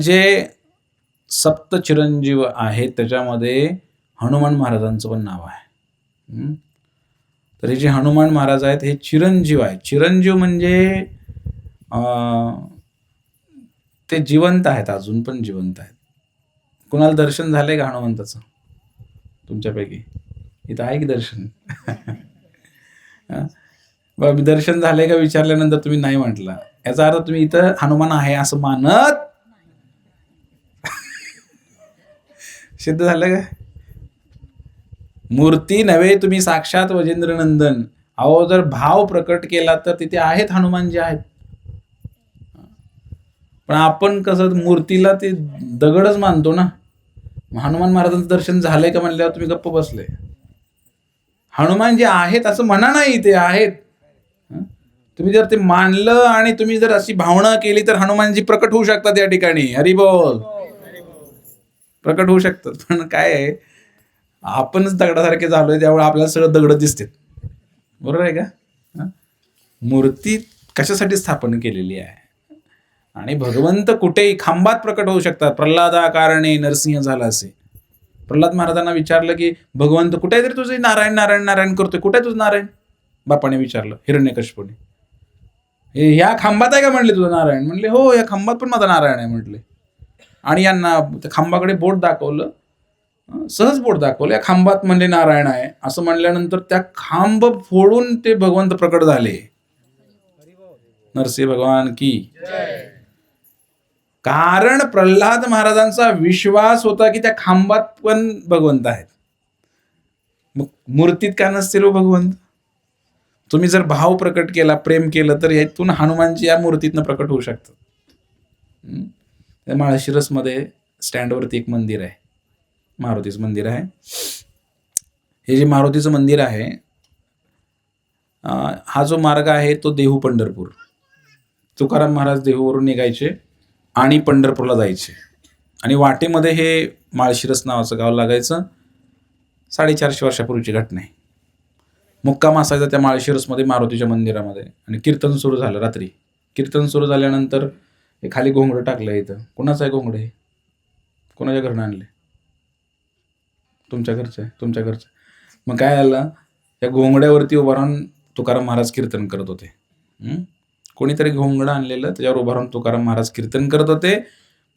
जे सप्त चिरंजीव आहेत त्याच्यामध्ये हनुमान महाराजांचं पण नाव आहे. तर हे जे हनुमान महाराज आहेत हे चिरंजीव आहेत. चिरंजीव म्हणजे ते जिवंत आहेत, अजून पण जिवंत आहेत. कुणाला दर्शन झालंय का हनुमंताचं तुमच्यापैकी? इथं आहे की दर्शन? दर्शन झालंय का विचारल्यानंतर तुम्ही नाही म्हटला, याचा अर्थ तुम्ही इथं हनुमान आहे असं मानत सिद्ध झालं का? मूर्ती नव्हे, तुम्ही साक्षात वजेंद्र नंदन. अहो जर भाव प्रकट केला तर तिथे आहेत हनुमान जे आहेत. पण आपण कसं मूर्तीला ते दगडच मानतो ना. हनुमान महाराजांचं दर्शन झालंय का म्हणल्यावर तुम्ही गप्प बसले. हनुमान जे आहेत असं म्हणा नाही, ते आहेत. तुम्ही जर ते मानलं आणि तुम्ही जर अशी भावना केली तर हनुमानजी प्रकट होऊ शकतात या ठिकाणी. हरी बोल. प्रकट होऊ शकतात. पण काय आहे, आपणच दगडासारखे झालोय त्यामुळे आपल्याला सगळं दगड दिसते. बरोबर आहे का? मूर्ती कशासाठी स्थापन केलेली आहे आणि भगवंत कुठेही खांबात प्रकट होऊ शकतात. प्रल्हादा कारणे नरसिंह झाला असे. प्रल्हाद महाराजांना विचारलं की भगवंत कुठे आहे, तरी तुझे नारायण नारायण नारायण करतोय, कुठे आहे तुझं नारायण? बापाने विचारलं हिरण्यकश्यपूने. ह्या खांबात आहे का म्हणले तुझं नारायण? म्हणले हो, या खांबात पण माझा नारायण आहे म्हटले. आणि यांना त्या खांबाकडे बोट दाखवलं, सहज बोट दाखवलं, या खांबात म्हणले नारायण आहे असं म्हणल्यानंतर त्या खांब फोडून ते भगवंत प्रकट झाले. नरसिंह भगवान की. कारण प्रल्हाद महाराजांचा विश्वास होता की त्या खांबात पण भगवंत आहेत. मग मूर्तीत का नसतील भगवंत? तुम्ही जर भाव प्रकट केला, प्रेम केलं, तर यातून हनुमानजी या मूर्तीतनं प्रकट होऊ शकतात. माळशिरसमध्ये स्टँडवरती एक मंदिर आहे, मारुतीचं मंदिर आहे. हे जे मारुतीचं मंदिर आहे, हा जो मार्ग आहे तो देहू पंढरपूर. तुकाराम महाराज देहूवरून निघायचे आणि पंढरपूरला जायचे आणि वाटेमध्ये हे माळशिरस नावाचं गाव लागायचं. 450 वर्षापूर्वीची घटना आहे. मुक्काम असायचा त्या माळशिरसमध्ये मारुतीच्या मंदिरामध्ये आणि कीर्तन सुरू झालं. रात्री कीर्तन सुरू झाल्यानंतर हे खाली घोंगडं टाकलं. इथं कोणाचं आहे घोंगडं? हे कोणाच्या घरनं आणले? तुमच्या घरचं आहे. तुमच्या घरचं. मग काय झालं, त्या घोंगड्यावरती उभा राहून तुकाराम महाराज कीर्तन करत होते. कोणीतरी घोंगडं आणलेलं, त्याच्यावर उभा राहून तुकाराम महाराज कीर्तन करत होते.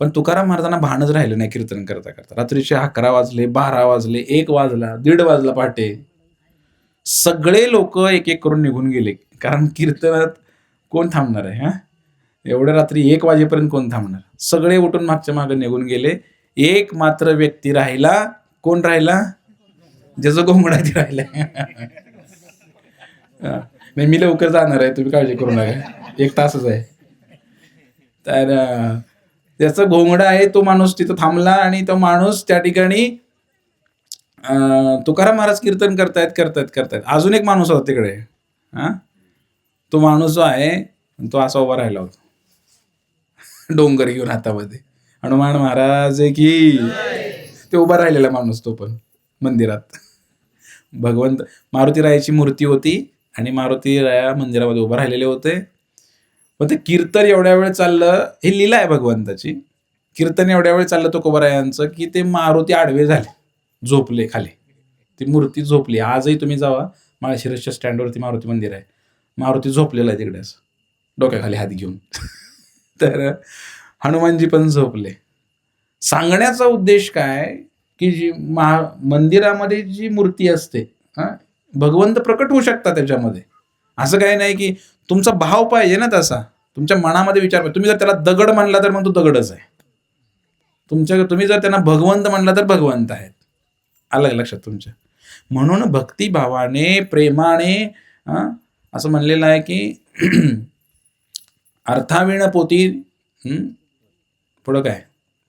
पण तुकाराम महाराजांना भानच राहिलं नाही कीर्तन करता करता. रात्रीचे 11 वाजले, 12 वाजले, 1 वाजला, 1:30 वाजला पहाटे. सगळे लोक एक एक करून निघून गेले. कारण कीर्तनात कोण थांबणार आहे? एवढ्या रात्री 1 वाजेपर्यंत कोण थांबणार? सगळे उठून मागच्या मागे निघून गेले. एक मात्र व्यक्ती राहिला. कोण राहिला? ज्याचं घोंगडा आहे ते राहिला. नाही, मी लवकर जाणार आहे, तुम्ही काळजी करू नका, 1 तासच आहे. तर त्याचं घोंगडा आहे तो माणूस तिथं थांबला आणि तो माणूस त्या ठिकाणी तुकाराम महाराज कीर्तन करतायत. अजून एक माणूस होता तिकडे. तो माणूस जो आहे तो असा उभा राहिला होता, डोंगर घेऊन हातामध्ये. हनुमान महाराज की. ते उभा राहिलेला माणूस तो पण मंदिरात. भगवंत मारुतीरायाची मूर्ती होती आणि मारुतीराया मंदिरामध्ये उभा राहिलेले होते. पण ते कीर्तन एवढ्या वेळ चाललं, ही लीला आहे भगवंताची. कीर्तन एवढ्या वेळ चाललं तुकोबारायांचं की ते मारुती आडवे झाले, झोपले खाली. ती मूर्ती झोपली. आजही तुम्ही जावा, माळशिरसच्या स्टँडवरती मारुती मंदिर आहे, मारुती झोपलेला आहे तिकडे असं डोक्याखाली हात घेऊन. तर हनुमानजी पण झोपले. सांगण्याचा उद्देश काय की जी मंदिरामध्ये जी मूर्ती असते, भगवंत प्रकट होऊ शकतात त्याच्यामध्ये. असं काही नाही की तुमचा भाव पाहिजे ना तसा, तुमच्या मनामध्ये विचार पाहिजे. तुम्ही जर त्याला दगड म्हणला तर मग तो दगडच आहे. तुम्ही जर त्यांना भगवंत म्हणला तर भगवंत आहेत. आलं लक्षात तुमच्या? म्हणून भक्तिभावाने, प्रेमाने असं म्हणलेलं आहे की अर्थाविण पोती, पुढं काय,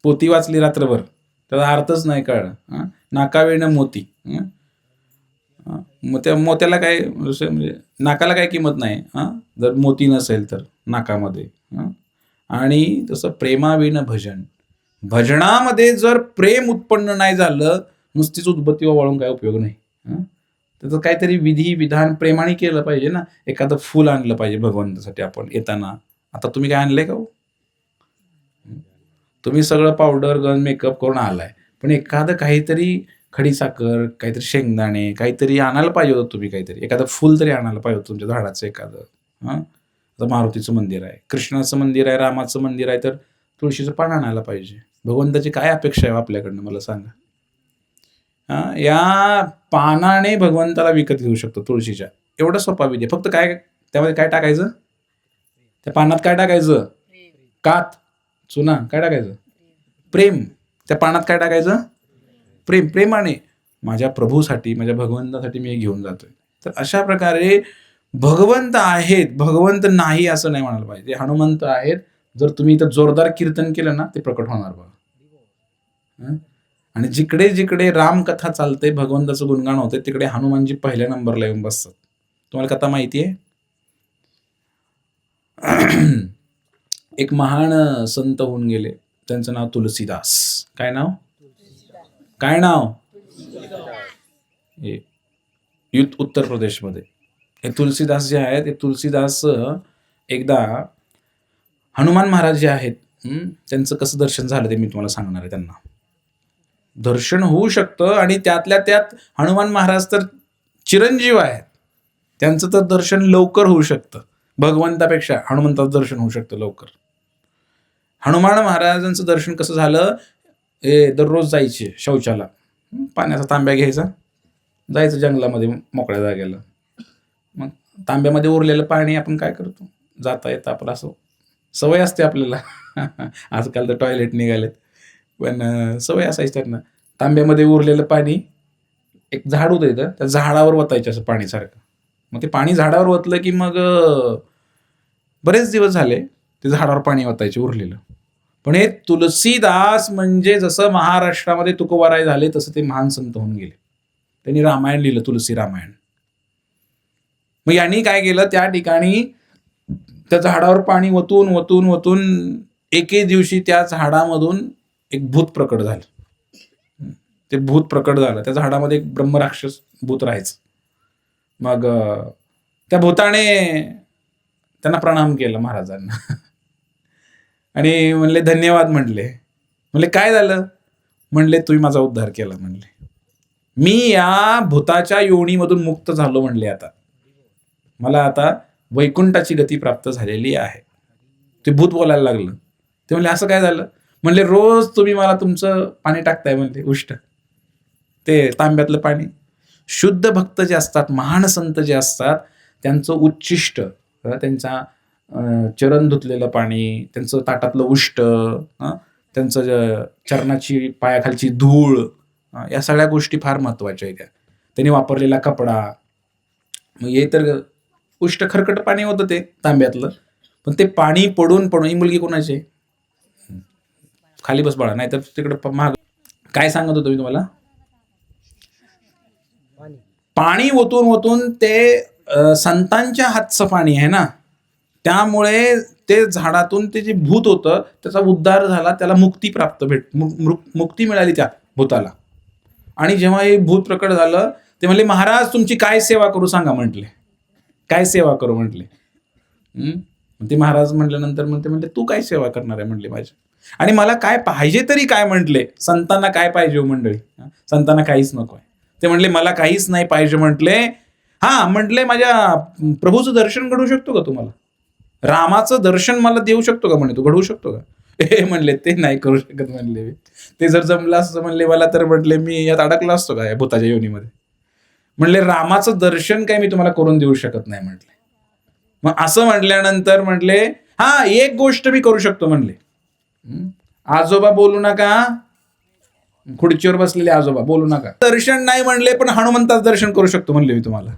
पोती वाचली रात्रभर त्याचा अर्थच नाही कळला. नाकाविण मोती, मोत्याला काय म्हणजे नाकाला काय किंमत नाही जर मोती नसेल तर नाकामध्ये. आणि तसं प्रेमाविण भजन, भजनामध्ये जर प्रेम उत्पन्न नाही झालं, नुसतीच उद्बत्ती वाळून काय उपयोग नाही. त्याचं काहीतरी विधी विधान प्रेमाने केलं पाहिजे ना. एखादं फुल आणलं पाहिजे भगवंतासाठी आपण येताना. आता तुम्ही काय आणलंय का? तुम्ही सगळं पावडर गन मेकअप करून आलाय, पण एखादं काहीतरी खडीसाखर, काहीतरी शेंगदाणे, काहीतरी आणायला पाहिजे होतं तुम्ही, काहीतरी एखादं फुल तरी आणायला पाहिजे होतं तुमच्या झाडाचं एखादं. हां, आता मारुतीचं मंदिर आहे, कृष्णाचं मंदिर आहे, रामाचं मंदिर आहे, तर तुळशीचं पान आणायला पाहिजे. भगवंताची काय अपेक्षा आहे आपल्याकडनं मला सांगा? हां, या पानाने भगवंताला विकत घेऊ शकतो तुळशीच्या. एवढा सोपा विधी आहे. फक्त काय त्यामध्ये काय टाकायचं? त्या पानात काय टाकायचं? कात, चुना, काय टाकायचं? प्रेम. त्या पानात काय टाकायचं? प्रेम. प्रेमाने माझ्या प्रभूसाठी, माझ्या भगवंतासाठी मी हे घेऊन जातोय. तर अशा प्रकारे भगवंत आहेत, भगवंत नाही असं नाही म्हणायला पाहिजे. हनुमंत आहेत. जर तुम्ही इथं जोरदार कीर्तन केलं ना, ते प्रकट होणार बघा. हं? आणि जिकडे जिकडे रामकथा चालते, भगवंताचं गुणगान होते, तिकडे हनुमानजी पहिल्या नंबरला येऊन बसतात. तुम्हाला कथा माहिती आहे? एक महान संत होऊन गेले, त्यांचं नाव तुलसीदास. काय नाव? काय नाव? हे उत्तर प्रदेशमध्ये हे तुलसीदास जे आहेत, ते तुलसीदास एकदा हनुमान महाराज जे आहेत, त्यांचं कसं दर्शन झालं ते मी तुम्हाला सांगणार आहे. त्यांना दर्शन होऊ शकतं, आणि त्यातल्या त्यात हनुमान महाराज तर चिरंजीव आहेत, त्यांचं तर दर्शन लवकर होऊ शकतं. भगवंतापेक्षा हनुमंताचं दर्शन होऊ शकतं लवकर. हनुमान महाराजांचं दर्शन कसं झालं? दररोज जायचे शौचाला, पाण्याचा तांब्या घ्यायचा, जायचं जंगलामध्ये मोकळ्या जागेला. मग तांब्यामध्ये उरलेलं पाणी आपण काय करतो? जाता येतं आपलं असं सवय असते आपल्याला. आजकाल तर टॉयलेट निघालेत, पण सवय असायची त्यांना. तांब्यामध्ये उरलेलं पाणी, एक झाड होतं इथं, त्या झाडावर वतायचं असं पाणी सारखं. मग ते पाणी झाडावर वतलं की मग बरेच दिवस झाले ते झाडावर पाणी वतायचे उरलेलं. पण हे तुलसीदास म्हणजे जसं महाराष्ट्रामध्ये तुकोबाराय झाले, तसं ते महान संत होऊन गेले. त्यांनी रामायण लिहिलं, तुलसी रामायण. मग यांनी काय केलं, त्या ठिकाणी त्या झाडावर पाणी वतून वतून वतून एके दिवशी त्या झाडामधून एक भूत प्रकट झालं. ते भूत प्रकट झालं, त्या झाडामध्ये एक ब्रह्मराक्षस भूत राहायचं. मग त्या भूताने त्यांना प्रणाम केला महाराजांना आणि म्हणले धन्यवाद. म्हणले काय झालं? म्हणले तुम्ही माझा उद्धार केला. म्हणले मी या भूताच्या योनीमधून मुक्त झालो. म्हणले आता मला आता वैकुंठाची गती प्राप्त झालेली आहे. ते भूत बोलायला लागलं. ते म्हणले असं काय झालं? म्हणले रोज तुम्ही मला तुमचं पाणी टाकताय, म्हणले उष्ट, ते तांब्यातलं पाणी. शुद्ध भक्त जे असतात, महान संत जे असतात, त्यांचं उच्छिष्ट, त्यांचा चरण धुतलेलं पाणी, त्यांचं ताटातलं उष्ट, त्यांचं चरणाची पायाखालची धूळ, या सगळ्या गोष्टी फार महत्वाच्या आहेत. त्यांनी वापरलेला कपडा, मग हे तर उष्ट खरकट पाणी होतं ते तांब्यातलं, पण ते पाणी पडून पडून. ही मुलगी कोणाची? खाली बस बाळा, नाहीतर तिकडे महाग. काय सांगत होतो मी तुम्हाला? पाणी ओतून ओतून ते संतांच्या हातचं पाणी आहे ना, त्यामुळे ते झाडातून ते जे भूत होतं त्याचा उद्धार झाला, त्याला मुक्ती प्राप्त मुक्ती मिळाली त्या भूताला. आणि जेव्हा हे भूत प्रकट झालं, ते म्हणले महाराज तुमची काय सेवा करू सांगा. म्हटले काय सेवा करू? म्हटले ते महाराज म्हटल्यानंतर म्हणते तू काय सेवा करणार आहे? म्हणले माझी. आणि मला काय पाहिजे तरी काय? म्हटले संतांना काय पाहिजे हो मंडळी? संतांना काहीच नको आहे. ते म्हणले मला काहीच नाही पाहिजे. म्हटले हा, म्हटले माझ्या प्रभूचं दर्शन घडवू शकतो का तुम्हाला? रामाचं दर्शन मला देऊ शकतो का? म्हणे तू घडवू शकतो का? हे म्हणले ते नाही करू शकत. म्हणले ते जर जमलं असतं म्हणले मला, तर म्हटले मी यात अडकलो असतो का या भूताच्या योनीमध्ये. म्हणले रामाचं दर्शन काय मी तुम्हाला करून देऊ शकत नाही. म्हटले मग असं म्हटल्यानंतर म्हटले हा, एक गोष्ट मी करू शकतो. म्हणले आजोबा बोलू नका, खुर्चीवर बसलेले आजोबा बोलू नका. दर्शन नाही म्हणले, पण हनुमंताचं दर्शन करू शकतो म्हणले मी तुम्हाला.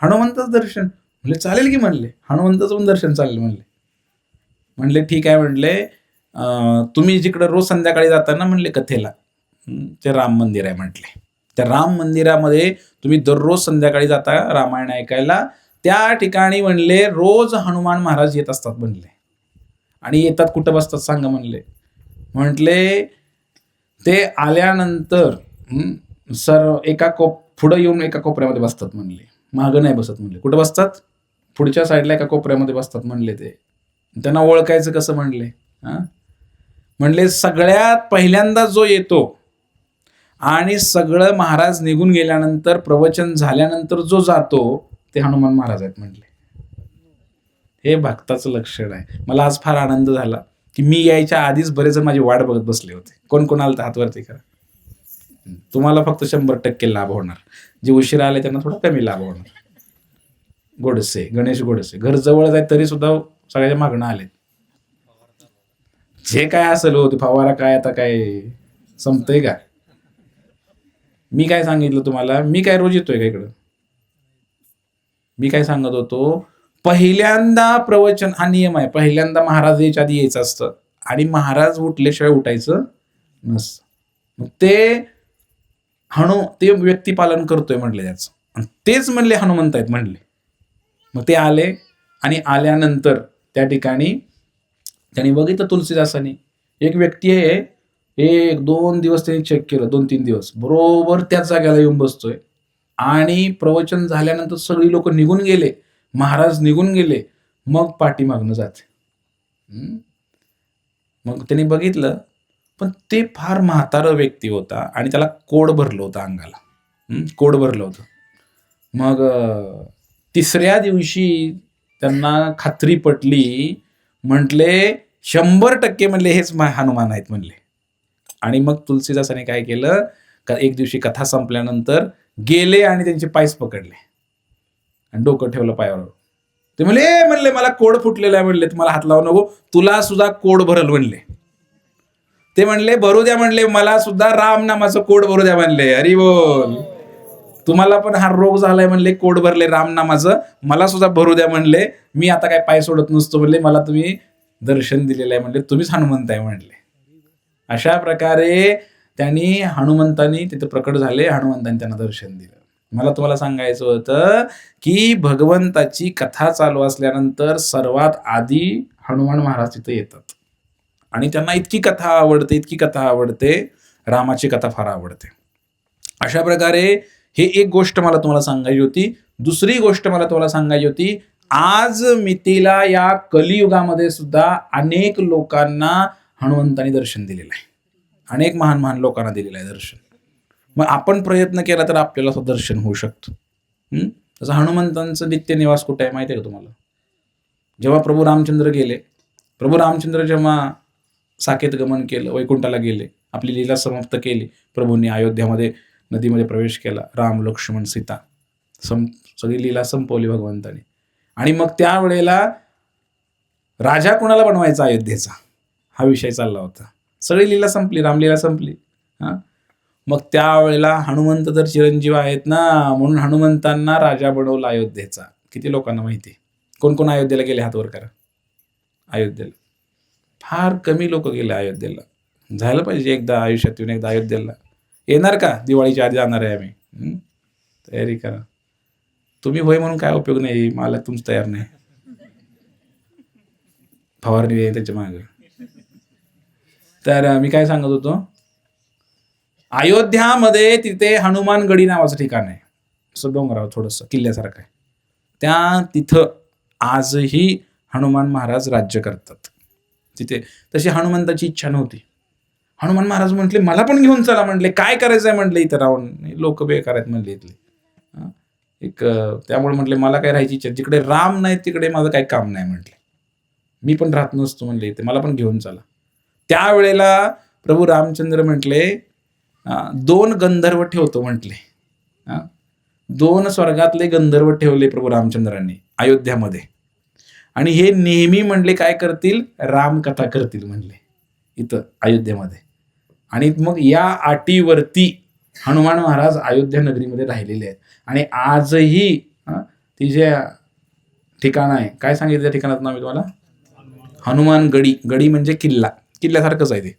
हनुमंताचं दर्शन? म्हणले चालेल की. म्हणले हनुमंताचं पण दर्शन चालेल. म्हणले ठीक आहे. म्हणले तुम्ही जिकडे रोज संध्याकाळी जाता ना, म्हणले कथेला, ते राम मंदिर आहे. म्हटले त्या राम मंदिरामध्ये तुम्ही दररोज संध्याकाळी जाता रामायण ऐकायला, त्या ठिकाणी म्हणले रोज हनुमान महाराज येत असतात. म्हणले आणि येतात कुठं बसतात सांगा? म्हटले ते आल्यानंतर एका पुढं येऊन एका कोपऱ्यामध्ये बसतात. म्हणले मागं नाही बसत. म्हणले कुठं बसतात? पुढच्या साईडला एका कोपऱ्यामध्ये बसतात. म्हणले ते त्यांना ओळखायचं कसं? म्हणले म्हणले सगळ्यात पहिल्यांदा जो येतो आणि सगळं महाराज निघून गेल्यानंतर प्रवचन झाल्यानंतर जो जातो ते हनुमान महाराज आहेत म्हणले. हे भक्ताचं लक्षण आहे. मला आज फार आनंद झाला की मी यायच्या आधीच बरेच जण माझी वाट बघत बसले होते. कोण कोण आलं तर हातवरती करा. तुम्हाला फक्त 100% लाभ होणार. जे उशिरा आले त्यांना थोडा कमी लाभ होणार. गोडसे, गणेश गोडसे, घर जवळच आहे तरी सुद्धा सगळ्याच्या मागणं आले. जे काय असेल होते फवारा काय आता काय संपतंय का? मी काय सांगितलं तुम्हाला, मी काय रोज येतोय का इकडं? मी काय सांगत होतो, पहिल्यांदा प्रवचन हा नियम आहे. पहिल्यांदा महाराज यायच्या आधी यायचं असतं आणि महाराज उठल्याशिवाय उठायचं नसतं. मग ते व्यक्ती पालन करतोय म्हणले त्याचं, आणि तेच म्हणले हनुमंत आहेत म्हणले. मग ते आले आणि आल्यानंतर त्या ठिकाणी त्यांनी बघितलं तुलसीदासांनी एक व्यक्ती आहे, 1-2 दिवस त्यांनी चेक केलं, 2-3 दिवस बरोबर त्याच जागेला येऊन बसतोय. आणि प्रवचन झाल्यानंतर सगळी लोक निघून गेले, महाराज निघून गेले, मग पाठीमागनं जाते. मग त्यांनी बघितलं, पण ते फार म्हातारं व्यक्ती होता आणि त्याला कोड भरलं होतं अंगाला, कोड भरलं होतं. मग तिसऱ्या दिवशी त्यांना खात्री पटली, म्हटले 100% म्हणले हेच हनुमान आहेत म्हणले. आणि मग तुलसीदासाने काय केलं, एक दिवशी कथा संपल्यानंतर गेले आणि त्यांचे पायच पकडले आणि डोकं ठेवलं पायावर. ते म्हणले मला कोड फुटलेला आहे म्हणले, तुम्हाला हात लावू नको, तुला सुद्धा कोड भरल म्हणले. ते म्हणले भरू द्या म्हणले, मला सुद्धा राम नामाचं कोड भरू द्या म्हणले. हरी बोल. तुम्हाला पण हा रोग झालाय म्हणले, कोड भरले राम नामाचं, मला सुद्धा भरू द्या म्हणले. मी आता काय पाय सोडत नसतो म्हणले, मला तुम्ही दर्शन दिलेलं आहे म्हणले, तुम्हीच हनुमंत आहे म्हणले. अशा प्रकारे त्यांनी हनुमंतांनी तिथे प्रकट झाले, हनुमंतांनी त्यांना दर्शन दिलं. मला तुम्हाला सांगायचं होतं की भगवंताची कथा चालू असल्यानंतर सर्वात आधी हनुमान महाराज तिथे येतात आणि त्यांना इतकी कथा आवडते, रामाची कथा फार आवडते. अशा प्रकारे हे एक गोष्ट मला तुम्हाला सांगायची होती. दुसरी गोष्ट मला तुम्हाला सांगायची होती, आज मितीला या कलियुगामध्ये सुद्धा अनेक लोकांना हनुमंतांनी दर्शन दिलेलं आहे, अनेक महान महान लोकांना दिलेलं आहे दर्शन. मग आपण प्रयत्न केला तर आपल्याला सुद्धा दर्शन होऊ शकतं. तसं हनुमंतांचं नित्य निवास कुठे आहे माहिती आहे का तुम्हाला? जेव्हा प्रभू रामचंद्र गेले, प्रभू रामचंद्र जेव्हा साकेत गमन केलं, वैकुंठाला गेले, आपली लीला समाप्त केली, प्रभूंनी अयोध्यामध्ये नदीमध्ये प्रवेश केला, राम लक्ष्मण सीता सगळी लीला संपवली भगवंताने. आणि मग त्यावेळेला राजा कोणाला बनवायचा अयोध्येचा हा विषय चालला होता. सगळी लीला संपली, रामलीला संपली. मग त्यावेळेला हनुमंत तर चिरंजीव आहेत ना, म्हणून हनुमंतांना राजा बनवला अयोध्येचा. किती लोकांना माहिती? कोण कोण अयोध्येला गेले हात वर करा. अयोध्येला फार कमी लोक गेले अयोध्येला. झालं पाहिजे एकदा आयुष्यात येऊन एकदा अयोध्येला. येणार का? दिवाळीच्या आधी जाणार आहे आम्ही. तयारी करा. तुम्ही होय म्हणून काय उपयोग नाही, मला तुमचं तयार नाही. फवारणी आहे त्याच्या मागे. तर मी काय सांगत होतो, अयोध्यामध्ये तिथे हनुमानगडी नावाचं ठिकाण आहे, असं डोंगरावर थोडंसं किल्ल्यासारखं आहे. तिथं आजही हनुमान महाराज राज्य करतात तिथे. तशी हनुमंताची इच्छा नव्हती. हनुमान महाराज म्हटले मला पण घेऊन चला म्हणले, काय करायचंय म्हणले इथं राहून, लोक बेकार आहेत म्हणले इथले. त्यामुळे म्हटले मला काय राहायची इच्छा, जिकडे राम नाही तिकडे माझं काही काम नाही म्हटले, मी पण राहत नसतो म्हणले इथे, मला पण घेऊन चला. त्यावेळेला प्रभू रामचंद्र म्हटले 2 गंधर्व ठेवतो म्हटले. 2 स्वर्गातले गंधर्व ठेवले प्रभू रामचंद्रांनी अयोध्यामध्ये, आणि हे नेहमी म्हणले काय करतील, रामकथा करतील म्हणले इथं अयोध्येमध्ये. आणि मग या अटीवरती हनुमान महाराज अयोध्या नगरीमध्ये राहिलेले आहेत. आणि आजही ती जे ठिकाण आहे, काय सांगितलं त्या ठिकाणाचं नाव आहे तुम्हाला? हनुमान गडी. गडी म्हणजे किल्ला, किल्ल्यासारखंच आहे ते.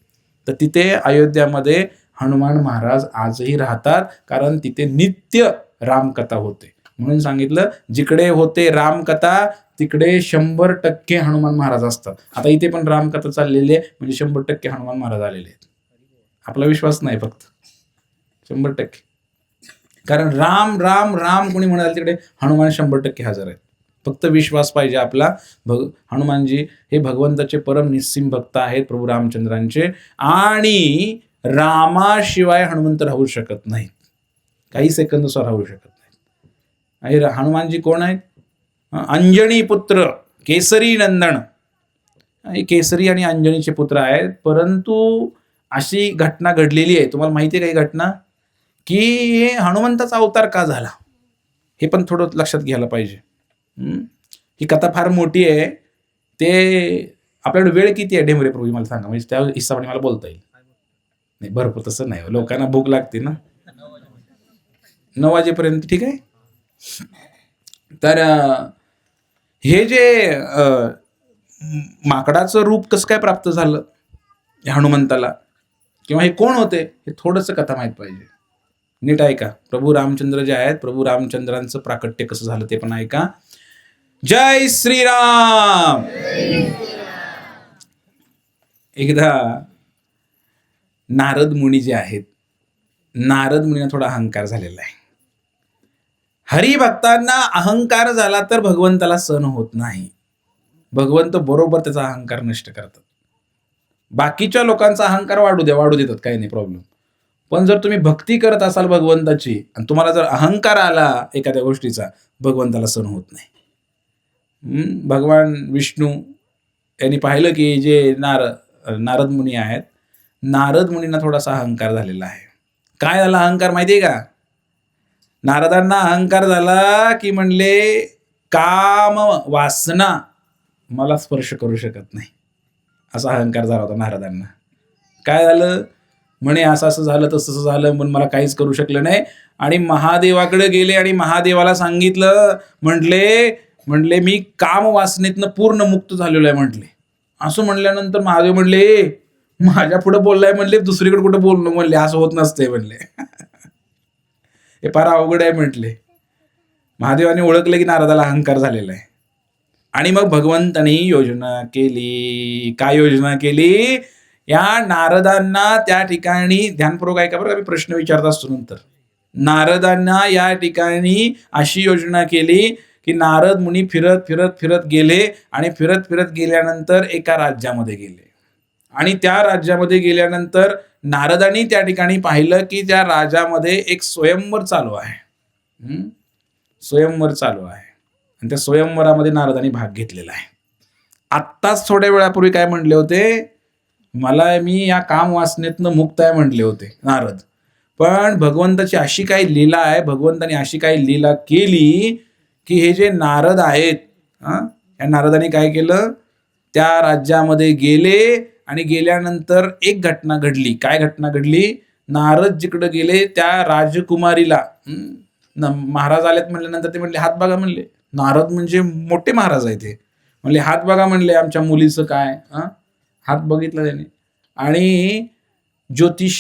तर तिथे अयोध्यामध्ये हनुमान महाराज आजही राहतात, कारण तिथे नित्य रामकथा होते. म्हणून सांगितलं जिकडे होते रामकथा तिकडे 100% हनुमान महाराज असतात. आता इथे पण रामकथा चाललेली आहे, म्हणजे 100% हनुमान महाराज आलेले आहेत. आपला विश्वास नाही फक्त 100%, कारण राम राम राम कोणी म्हणाल तिकडे हनुमान 100% हजर आहेत. फक्त विश्वास पाहिजे आपला. हनुमानजी हे भगवंताचे परम निस्सीम भक्त आहेत, प्रभू रामचंद्रांचे. आणि रामाशिवाय हनुमंत राहू शकत नाहीत, काही सेकंद सुद्धा राहू शकत नाहीत. आणि हनुमानजी कोण आहेत? अंजनी पुत्र, केसरी नंदन. केसरी आणि अंजनीचे पुत्र आहेत. परंतु अशी घटना घडलेली आहे, तुम्हाला माहिती आहे काही घटना, की हनुमंताचा अवतार का झाला हे पण थोडं लक्षात घ्यायला पाहिजे. ही कथा फार मोठी आहे. ते आपल्याकडे वेळ किती आहे ढेमरे प्रभू मला सांगा, म्हणजे त्या हिसाबाने मला बोलता येईल. नाही भरपूर तसं नाही, लोकांना भूक लागते ना. 9 वाजेपर्यंत ठीक आहे. तर हे जे माकडाचं रूप कसं काय प्राप्त झालं हनुमंताला, किंवा हे कोण होते हे थोडंसं कथा माहीत पाहिजे. नीट ऐका. प्रभू रामचंद्र जे आहेत, प्रभू रामचंद्रांचं प्राकट्य कसं झालं ते पण ऐका. जय श्रीराम. एकदा नारद मुनी जे आहेत, नारद मुनींना थोडा अहंकार झालेला आहे. हरिभक्तांना अहंकार झाला तर भगवंताला सहन होत नाही. भगवंत बरोबर त्याचा अहंकार नष्ट करतात. बाकीच्या लोकांचा अहंकार वाढू देतात, काही नाही प्रॉब्लेम. पण जर तुम्ही भक्ती करत असाल भगवंताची आणि तुम्हाला जर अहंकार आला एखाद्या गोष्टीचा, भगवंताला सहन होत नाही. भगवान विष्णू यांनी पाहिलं की जे नारद मुनी आहेत, नारद मुनींना थोडासा अहंकार झालेला आहे. काय झाला अहंकार माहिती आहे का? नारदांना अहंकार झाला की म्हणले काम वासना मला स्पर्श करू शकत नाही, असा अहंकार झाला होता नारदांना. काय झालं म्हणे, असं झालं तसं झालं, पण मला काहीच करू शकलं नाही. आणि महादेवाकडे गेले आणि महादेवाला सांगितलं, म्हटले मी काम वासनेतनं पूर्ण मुक्त झालेलो आहे म्हटले. असं म्हणल्यानंतर महादेव म्हणले, माझ्या पुढे बोललाय म्हणले, दुसरीकडे कुठं बोलणं म्हणले, असं होत नसतंय म्हणले. हे फार अवघड आहे म्हटले. महादेवाने ओळखलं की नारदाला अहंकार झालेला आहे. आणि मग भगवंतानी योजना केली. काय योजना केली? या नारदांना त्या ठिकाणी, ध्यानपूर्वक ऐका बरं, मी प्रश्न विचारत असतो नंतर. नारदांना या ठिकाणी अशी योजना केली की नारद मुनी फिरत फिरत फिरत गेले आणि फिरत फिरत गेल्यानंतर एका राज्यामध्ये गेले. आणि त्या राज्यामध्ये गेल्यानंतर नारदांनी त्या ठिकाणी पाहिलं की त्या राज्यामध्ये एक स्वयंवर चालू आहे. स्वयंवर चालू आहे आणि त्या स्वयंवरामध्ये नारदांनी भाग घेतलेला आहे. आत्ताच थोड्या वेळापूर्वी काय म्हणले होते, मी या काम वासनेतनं मुक्त आहे म्हणले होते नारद. पण भगवंताची अशी काही लीला आहे, भगवंतानी अशी काही लीला केली की हे जे नारद आहेत, या नारदांनी काय केलं, त्या राज्यामध्ये गेले आणि गेल्यानंतर एक घटना घडली. काय घटना घडली? नारद जिकडे गेले त्या राजकुमारीला महाराज आलेत म्हणल्यानंतर ते म्हणले हात बघा म्हणले. नारद म्हणजे मोठे महाराज आहे ते. म्हणले हात बघा म्हणले आमच्या मुलीचं काय. हात बघितला त्याने. आणि ज्योतिष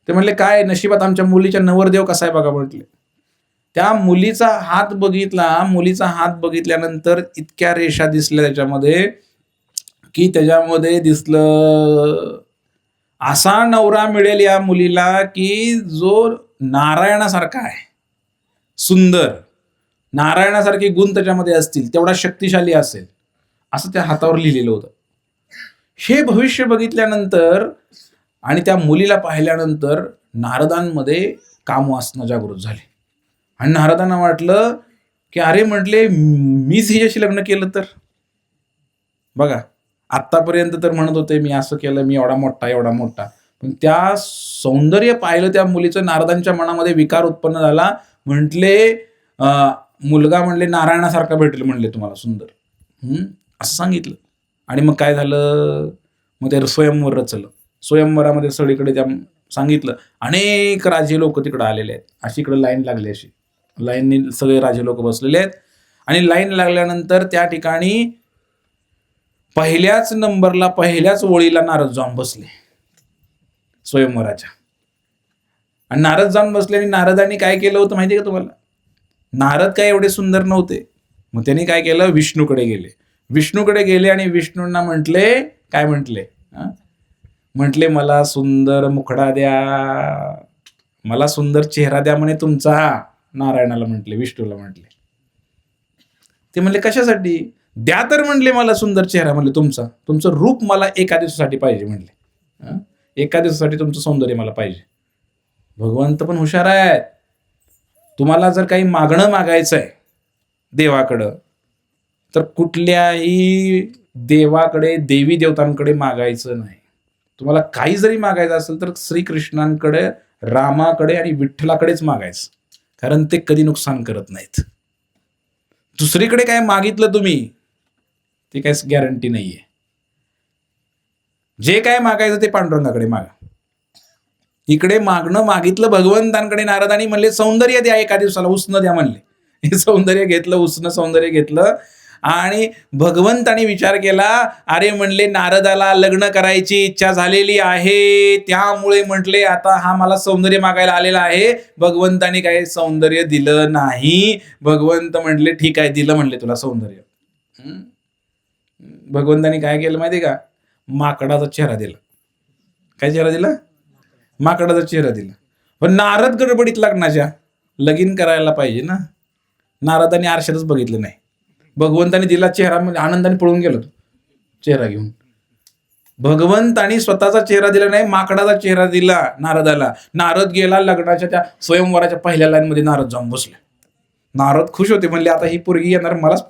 ते म्हणले काय नशिबात आमच्या मुलीच्या नवरदेव कसा आहे बघा म्हटले. त्या मुलीचा हात बघितला. मुलीचा हात बघितल्यानंतर इतक्या रेषा दिसल्या त्याच्यामध्ये की त्याच्यामध्ये दिसलं असा नवरा मिळेल या मुलीला की जो नारायणासारखा आहे, सुंदर, नारायणासारखे गुण त्याच्यामध्ये असतील, तेवढा शक्तिशाली असेल, असं त्या हातावर लिहिलेलं होतं. हे भविष्य बघितल्यानंतर आणि त्या मुलीला पाहिल्यानंतर नारदांमध्ये कामवासना जागृत झाली. आणि नारदांना वाटलं की अरे म्हटले मीच हिच्याशी लग्न केलं तर. बघा आत्तापर्यंत तर म्हणत होते मी असं केलं, मी एवढा मोठा. पण त्या सौंदर्य पाहिलं त्या मुलीचं, नारदांच्या मनामध्ये विकार उत्पन्न झाला. म्हटले मुलगा म्हणले नारायणासारखा भेटेल म्हणले तुम्हाला सुंदर, असं सांगितलं. आणि मग काय झालं, मग ते स्वयंवर रचलं. स्वयंवरामध्ये सगळीकडे त्या सांगितलं. अनेक राजे लोक तिकडे आलेले आहेत. अशी इकडे लाईन लागली, अशी लाईननी सगळे राजे लोक बसलेले आहेत. आणि लाईन लागल्यानंतर त्या ठिकाणी पहिल्याच नंबरला, पहिल्याच ओळीला नारद जाऊन बसले स्वयंवराच्या. आणि नारद जाऊन बसले. आणि नारदांनी काय केलं होतं माहिती आहे का तुम्हाला? नारद काय एवढे सुंदर नव्हते. मग त्यांनी काय केलं, विष्णूकडे गेले आणि विष्णूंना म्हटले, काय म्हटले मला सुंदर मुखडा द्या, मला सुंदर चेहरा द्या म्हणे तुमचा. नारायणाला म्हटले, विष्णूला म्हटले. ते म्हणले कशासाठी? द्या तर म्हणले मला सुंदर चेहरा, म्हणले तुमचं रूप मला एका दिवसासाठी पाहिजे म्हणले. एका दिवसासाठी तुमचं सौंदर्य मला पाहिजे. भगवंत पण हुशार आहे. तुम्हाला जर काही मागणं मागायचं आहे देवाकडं, तर कुठल्याही देवाकडे, देवी देवतांकडे मागायचं नाही. तुम्हाला काही जरी मागायचं असेल तर श्रीकृष्णांकडे, रामाकडे आणि विठ्ठलाकडेच मागायचं, कारण ते कधी नुकसान करत नाहीत. दुसरीकडे काय मागितलं तुम्ही, ते काय गॅरंटी नाहीये. जे काय मागायचं ते पांडुरंगाकडे मागा. इकडे मागितलं भगवंतांकडे. नारदांनी म्हणले सौंदर्य द्या एका दिवसाला, उसनं द्या म्हणले. हे सौंदर्य घेतलं, उसनं सौंदर्य घेतलं. आणि भगवंतांनी विचार केला, अरे म्हणले नारदाला लग्न करायची इच्छा झालेली आहे, त्यामुळे म्हटले आता हा मला सौंदर्य मागायला आलेला आहे. भगवंतांनी काही सौंदर्य दिलं नाही. भगवंत म्हटले ठीक आहे, दिलं म्हणले तुला सौंदर्य. भगवंतांनी काय केलं माहिती का? माकडाचा चेहरा दिला. काय चेहरा दिला? माकडाचा चेहरा दिला. पण नारद गडबडीत लग्नाच्या, लगीन करायला पाहिजे ना. नारदांनी आरशातच बघितलं नाही. भगवंतांनी दिला चेहरा, म्हणजे आनंदाने पळून गेलो चेहरा घेऊन. भगवंतांनी स्वतःचा चेहरा दिला नाही, माकडाचा चेहरा दिला नारदाला. नारद गेला लग्नाच्या त्या स्वयंवराच्या पहिल्या लाईन मध्ये, नारद जाऊन बसले. नारद खुश होते, म्हणले आता ही पोरगी येणार मलाच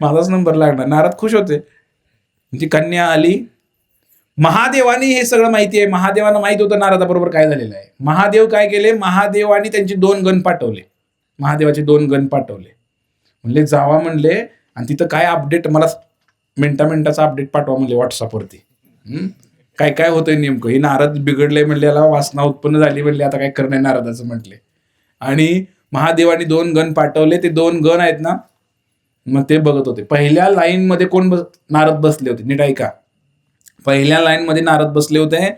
माझाच नंबर लागणार. नारद खुश होते. ती कन्या आली. महादेवानी हे सगळं माहिती आहे. महादेवांना माहित होतं नारदाबरोबर काय झालेलं आहे. महादेव काय केले, महादेवानी त्यांचे 2 गण पाठवले. महादेवाचे 2 गण पाठवले. म्हणले जावा म्हणले, आणि तिथं काय अपडेट मला मिनिटाचा अपडेट पाठवा म्हणले व्हॉट्सअपवरती. काय काय होतंय नेमकं. हे नारद बिघडले म्हणले, याला वासना उत्पन्न झाली म्हणले, आता काय करणार नारदाचं म्हटले. आणि महादेवानी 2 गण पाठवले. ते 2 गण आहेत ना, मग ते बघत होते. पहिल्या लाईन मध्ये कोण नारद बसले होते, नीट ऐका. पहिल्या लाईन मध्ये नारद बसले होते.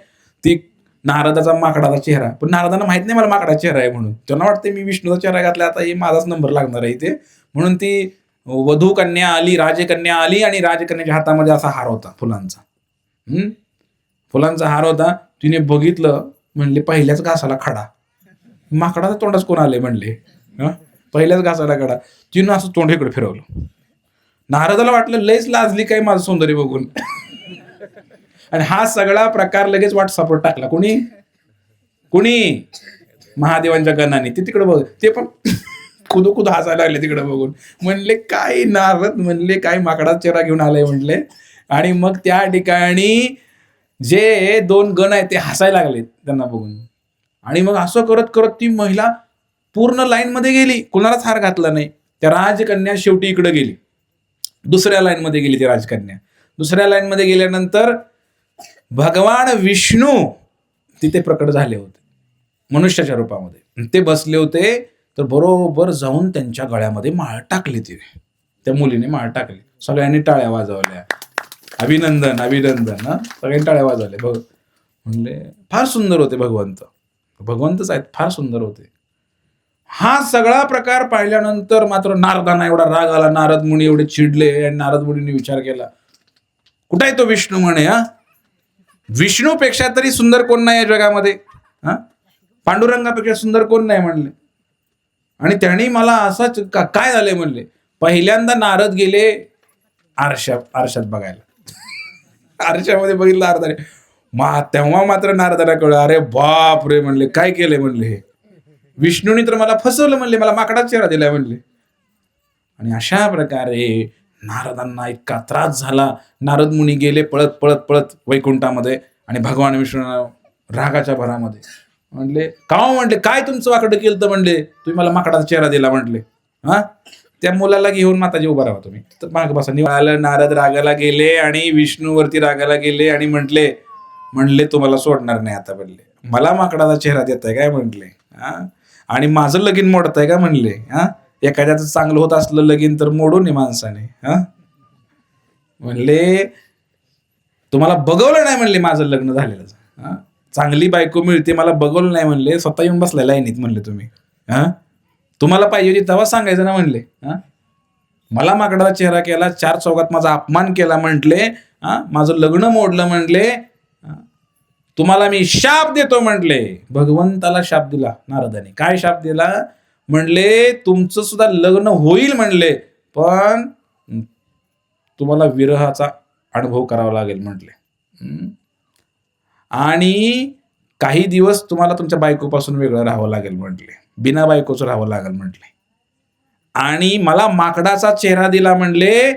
ती नारदाचा माकडाचा चेहरा, पण नारदांना माहित नाही मला माकडाचा चेहरा आहे म्हणून. त्यांना वाटते मी विष्णूचा चेहरा घातला, आता हे माझाच नंबर लागणार आहे इथे. म्हणून ती वधू कन्या आली, राजकन्या आली, आणि राजकन्याच्या हातामध्ये असा हार होता फुलांचा. फुलांचा हार होता. तिने बघितलं, म्हणले पहिल्याच घासाला खडा. माकडाचा तोंडाच कोण आले म्हणले, पहिल्याच घासाला खडा. तिनं असं तोंड इकडे फिरवलं. नारदाला वाटलं लयच लाजली काय माझं सौंदर्य बघून. आणि हा सगळा प्रकार लगेच व्हॉट्सअपवर टाकला. कुणी महादेवांच्या गणाने. ते तिकडे बघ, ते पण खुद हसायला लागले तिकडे बघून. म्हणले काय नारद, म्हणले काय माकडाचा चेहरा घेऊन आलाय म्हणले. आणि मग त्या ठिकाणी जे 2 गण आहेत ते हसायला लागले त्यांना बघून. आणि मग असं करत करत ती महिला पूर्ण लाईन मध्ये गेली, कुणालाच हार घातला नाही. त्या राजकन्या शेवटी इकडे गेली, दुसऱ्या लाईन मध्ये गेली ती राजकन्या. दुसऱ्या लाईन मध्ये गेल्यानंतर भगवान विष्णू तिथे प्रकट झाले होते मनुष्याच्या रूपामध्ये. ते बसले होते. तर बरोबर जाऊन त्यांच्या गळ्यामध्ये माळ टाकली. त्या मुलीने माळ टाकली. सगळ्यांनी टाळ्या वाजवल्या. अभिनंदन अभिनंदन. सगळ्यांनी टाळ्या वाजवल्या. म्हणले फार सुंदर होते भगवंतच आहेत, फार सुंदर होते. हा सगळा प्रकार पाहिल्यानंतर मात्र नारदांना एवढा राग आला. नारद मुनी एवढे चिडले. आणि नारद मुनींनी विचार केला, कुठे आहे तो विष्णू म्हणे. विष्णूपेक्षा तरी सुंदर कोण नाही या जगामध्ये. पांडुरंगापेक्षा सुंदर कोण नाही म्हणले. आणि त्यांनी मला असंच काय झाले म्हणले. पहिल्यांदा नारद गेले आरशात बघायला. आरशामध्ये बघितलं नारदाने. तेव्हा मात्र नारदाला कळलं, अरे बाप रे म्हणले, काय केलंय म्हणले हे. विष्णूने तर मला फसवलं म्हणले, मला माकडाचा चेहरा दिलाय म्हणले. आणि अशा प्रकारे नारदांना इतका त्रास झाला. नारद मुनी गेले पळत पळत पळत वैकुंठामध्ये. आणि भगवान विष्णू रागाच्या भरामध्ये म्हणले, का म्हणले, काय तुमचं वाकडं केलं तर म्हणले, तुम्ही मला माकडाचा चेहरा दिला म्हटले. त्या मुलाला घेऊन माताजी उभा राहा तुम्ही. तर माग बसा. नारद रागाला गेले आणि विष्णूवरती रागाला गेले आणि म्हणले तुम्हाला सोडणार नाही आता म्हणले. मला माकडाचा चेहरा देताय काय म्हणले. आणि माझं लगीन मोडताय का म्हणले. एखाद्याचं चांगलं होत असलं लगीन तर मोडू नये माणसाने. म्हणले तुम्हाला बघवलं नाही म्हणले माझं लग्न झालेलं. चांगली बायको मिळते मला बघवलं नाही म्हणले. स्वतः येऊन बसलाय लाईनीत म्हणले तुम्ही. तुम्हाला पाहिजे होती तेव्हा सांगायचं ना म्हणले. मला माकडाचा चेहरा केला, 4 चौघात माझा अपमान केला म्हटले. माझं लग्न मोडलं म्हणले. तुम्हाला मी शाप देतो म्हटले. भगवंताला शाप दिला नारदाने. काय शाप दिला म्हणले तुमचं सुद्धा लग्न होईल म्हणले, पण तुम्हाला विरहाचा अनुभव करावा लागेल म्हटले. आणि काही दिवस तुम्हाला तुमच्या बायकोपासून वेगळं राहावं लागेल म्हटले, बिना बायकोचं राहावं लागेल म्हटले. आणि मला माकडाचा चेहरा दिला म्हणले,